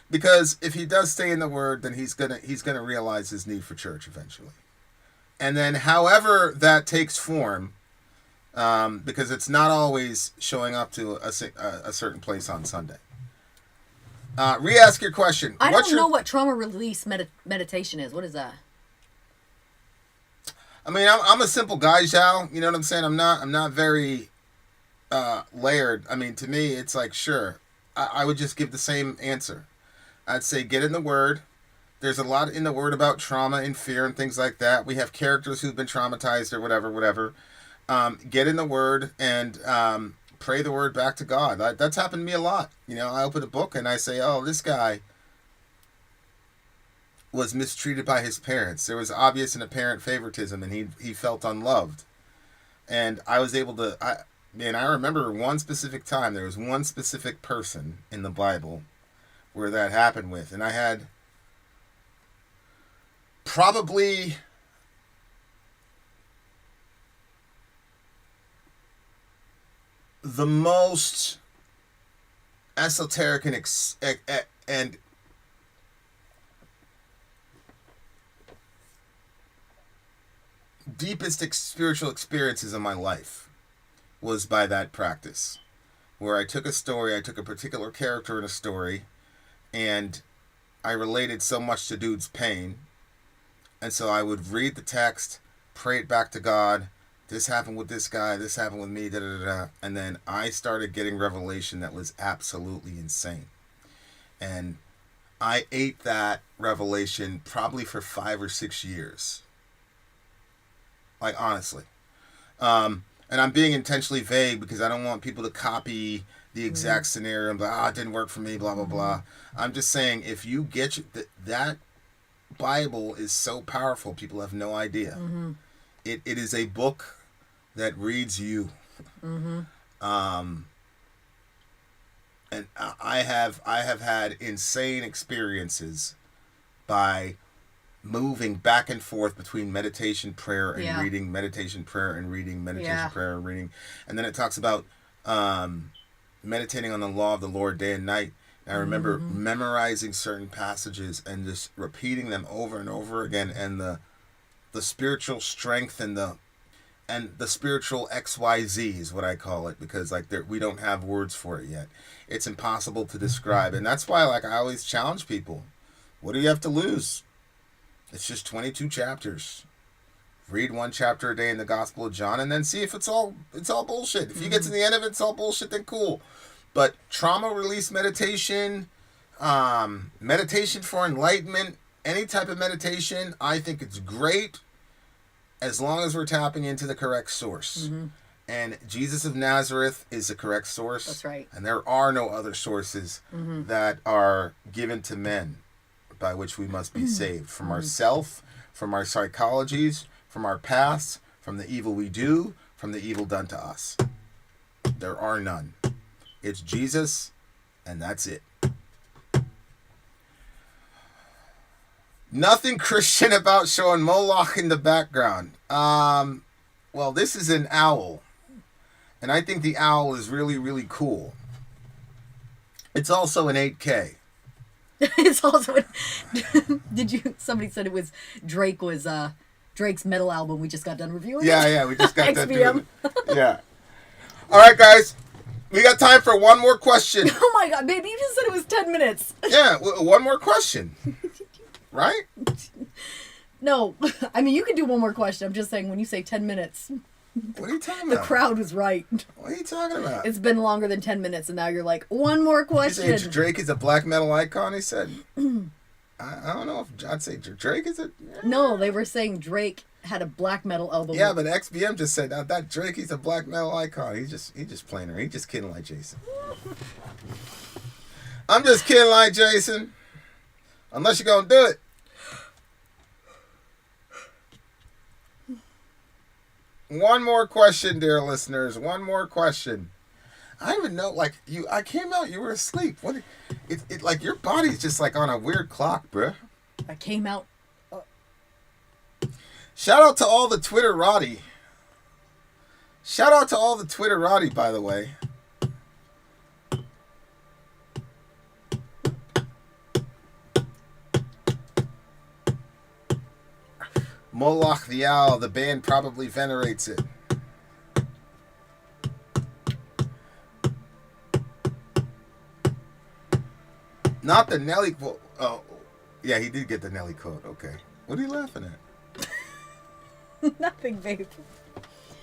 because if he does stay in the Word, then he's gonna realize his need for church eventually. And then, however that takes form, because it's not always showing up to a certain place on Sunday. Re-ask your question. I don't know what trauma release meditation is. What is that? I mean, I'm a simple guy, Zhao. You know what I'm saying? I'm not very layered. I mean, to me, it's like, sure, I would just give the same answer. I'd say get in the Word. There's a lot in the Word about trauma and fear and things like that. We have characters who've been traumatized or whatever. Get in the Word and pray the Word back to God. That's happened to me a lot. You know, I open a book and I say, oh, this guy was mistreated by his parents. There was obvious and apparent favoritism, and he felt unloved. And I was able to, I remember one specific time, there was one specific person in the Bible where that happened with. And I had probably the most esoteric and deepest spiritual experiences in my life was by that practice, where I took a story, I took a particular character in a story, and I related so much to dude's pain, and so I would read the text, pray it back to God. This happened with this guy, this happened with me, da da da. And then I started getting revelation that was absolutely insane. And I ate that revelation probably for 5 or 6 years. Like, honestly. And I'm being intentionally vague because I don't want people to copy the exact scenario and be like, it didn't work for me, blah, blah, blah. I'm just saying, if you get that Bible is so powerful, people have no idea. It is a book that reads you. And I have had insane experiences by moving back and forth between meditation, prayer, and reading, meditation, prayer, and reading, meditation, prayer, and reading. And then it talks about meditating on the law of the Lord day and night. And I remember memorizing certain passages and just repeating them over and over again, and the spiritual strength and the spiritual XYZ is what I call it, because like we don't have words for it yet. It's impossible to describe. And that's why like I always challenge people. What do you have to lose? It's just 22 chapters. Read 1 chapter a day in the Gospel of John and then see if it's all bullshit. If you get to the end of it, it's all bullshit, then cool. But trauma release meditation, meditation for enlightenment, any type of meditation, I think it's great as long as we're tapping into the correct source. And Jesus of Nazareth is the correct source. That's right. And there are no other sources that are given to men by which we must be saved. From ourself, from our psychologies, from our past, from the evil we do, from the evil done to us. There are none. It's Jesus, and that's it. Nothing Christian about showing Moloch in the background. Well, this is an owl. And I think the owl is really, really cool. It's also an 8K. It's also somebody said it was Drake's metal album we just got done reviewing? Yeah, we just got done doing XBM. it. Yeah. All right, guys. We got time for one more question. Oh my god, baby, you just said it was 10 minutes. Yeah, one more question. Right? No, I mean, you can do one more question. I'm just saying, when you say 10 minutes, what are you talking the about? crowd was right. What are you talking about? It's been longer than 10 minutes, and now you're like, one more question. You say Drake is a black metal icon, he said. I don't know if I'd say Drake is a... No, they were saying Drake had a black metal album. Yeah, but XBM just said that Drake, he's a black metal icon. He's just playing her. He's just kidding like Jason. I'm just kidding like Jason. Unless you're going to do it. One more question, dear listeners. One more question. I don't even know, like, I came out, you were asleep. What? It like, your body's just, like, on a weird clock, bruh. I came out. Shout out to all the Twitterati. Shout out to all the Twitterati, by the way. Moloch the Owl, the band probably venerates it. Not the Nelly quote. Oh, yeah, he did get the Nelly quote. Okay. What are you laughing at? Nothing, babe.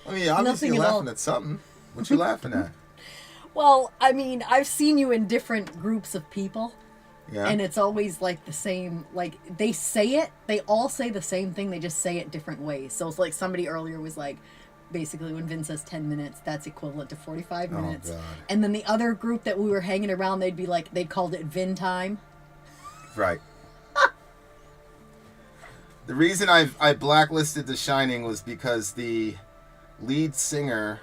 I mean, obviously you're laughing at something. What you laughing at? Well, I mean, I've seen you in different groups of people. Yeah. And it's always like the same, like they say it, they all say the same thing, they just say it different ways. So it's like somebody earlier was like, basically when Vin says 10 minutes, that's equivalent to 45 minutes. Oh, God. And then the other group that we were hanging around, they'd be like, they called it Vin time. Right. The reason I blacklisted The Shining was because the lead singer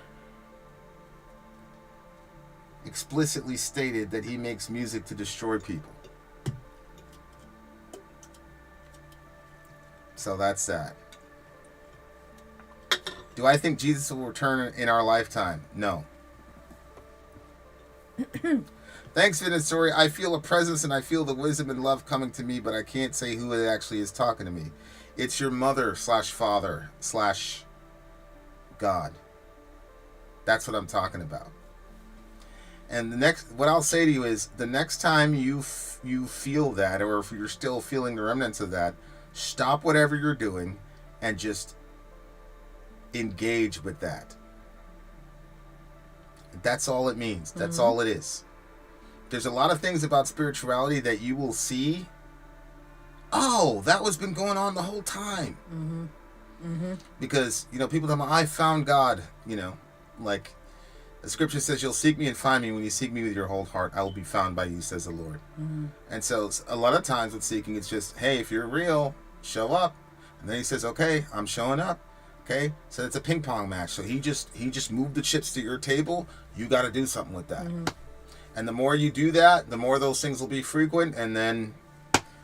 explicitly stated that he makes music to destroy people. So that's that. Do I think Jesus will return in our lifetime? No. Thanks, Vin and Story. I feel a presence and I feel the wisdom and love coming to me, but I can't say who it actually is talking to me. It's your mother slash father slash God. That's what I'm talking about. And what I'll say to you is, the next time you feel that, or if you're still feeling the remnants of that, stop whatever you're doing and just engage with that. That's all it means. That's all it is. There's a lot of things about spirituality that you will see. Oh, that was been going on the whole time. Because, people tell me, I found God, like the scripture says, you'll seek me and find me. When you seek me with your whole heart, I will be found by you, says the Lord. And so a lot of times with seeking, it's just, hey, if you're real, show up. And then he says, okay, I'm showing up. Okay, so it's a ping pong match. So he just moved the chips to your table. You got to do something with that. And the more you do that, the more those things will be frequent, and then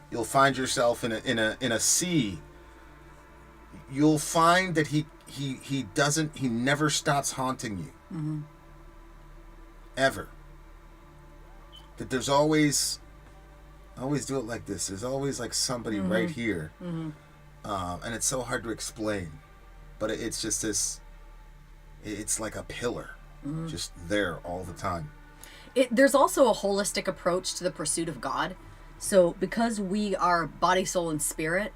you'll find yourself in a sea. You'll find that he never stops haunting you. Ever. That there's always, I always do it like this. There's always like somebody right here. And it's so hard to explain. But it's just this, it's like a pillar, just there all the time. There's also a holistic approach to the pursuit of God. So because we are body, soul, and spirit,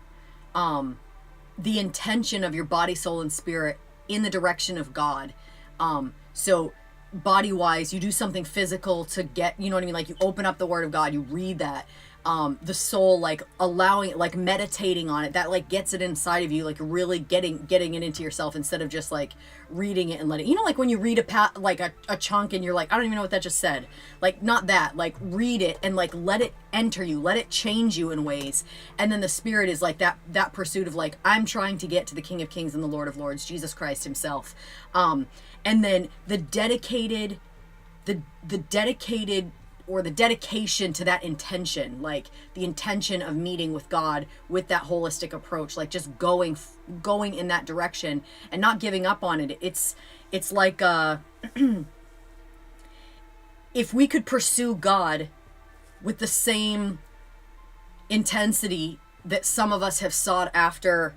the intention of your body, soul, and spirit in the direction of God. So body-wise, you do something physical to get, you know what I mean? Like you open up the Word of God, you read that. The soul, like allowing, like meditating on it, that like gets it inside of you, like really getting it into yourself instead of just like reading it and letting, like when you read a chunk and you're like, I don't even know what that just said. Like not that, like read it and like let it enter you, let it change you in ways. And then the spirit is like that pursuit of like, I'm trying to get to the King of Kings and the Lord of Lords, Jesus Christ himself. And then the dedicated or the dedication to that intention, like the intention of meeting with God with that holistic approach, like just going in that direction and not giving up on it. It's like if we could pursue God with the same intensity that some of us have sought after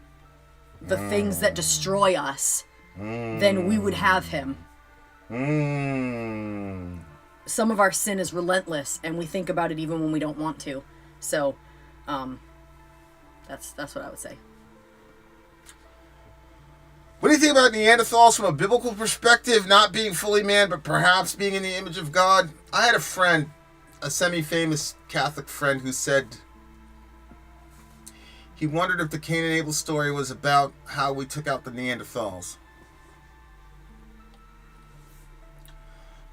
the things that destroy us, then we would have him. Some of our sin is relentless, and we think about it even when we don't want to. So, that's what I would say. What do you think about Neanderthals from a biblical perspective, not being fully man, but perhaps being in the image of God? I had a friend, a semi-famous Catholic friend, who said he wondered if the Cain and Abel story was about how we took out the Neanderthals.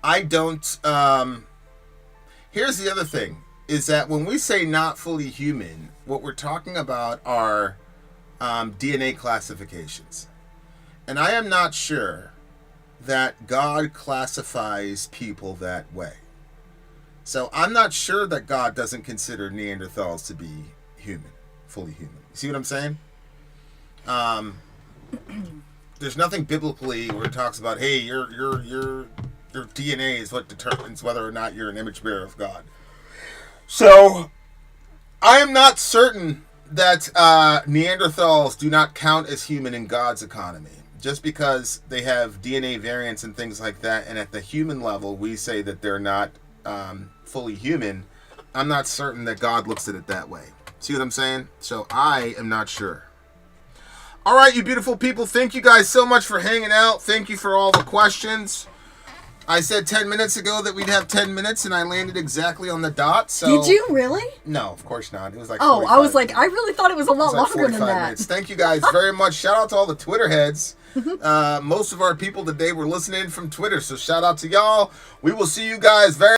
I don't, here's the other thing, is that when we say not fully human, what we're talking about are DNA classifications. And I am not sure that God classifies people that way. So I'm not sure that God doesn't consider Neanderthals to be human, fully human. You see what I'm saying? There's nothing biblically where it talks about, hey, your DNA is what determines whether or not you're an image bearer of God. So, I am not certain that Neanderthals do not count as human in God's economy. Just because they have DNA variants and things like that, and at the human level, we say that they're not fully human, I'm not certain that God looks at it that way. See what I'm saying? So, I am not sure. All right, you beautiful people, thank you guys so much for hanging out. Thank you for all the questions. I said 10 minutes ago that we'd have 10 minutes, and I landed exactly on the dot. So Did you really? No, of course not. It was like Oh, I was like, I really thought it was a lot longer than that. Minutes. Thank you guys very much. Shout out to all the Twitter heads. Most of our people today were listening from Twitter, so shout out to y'all. We will see you guys very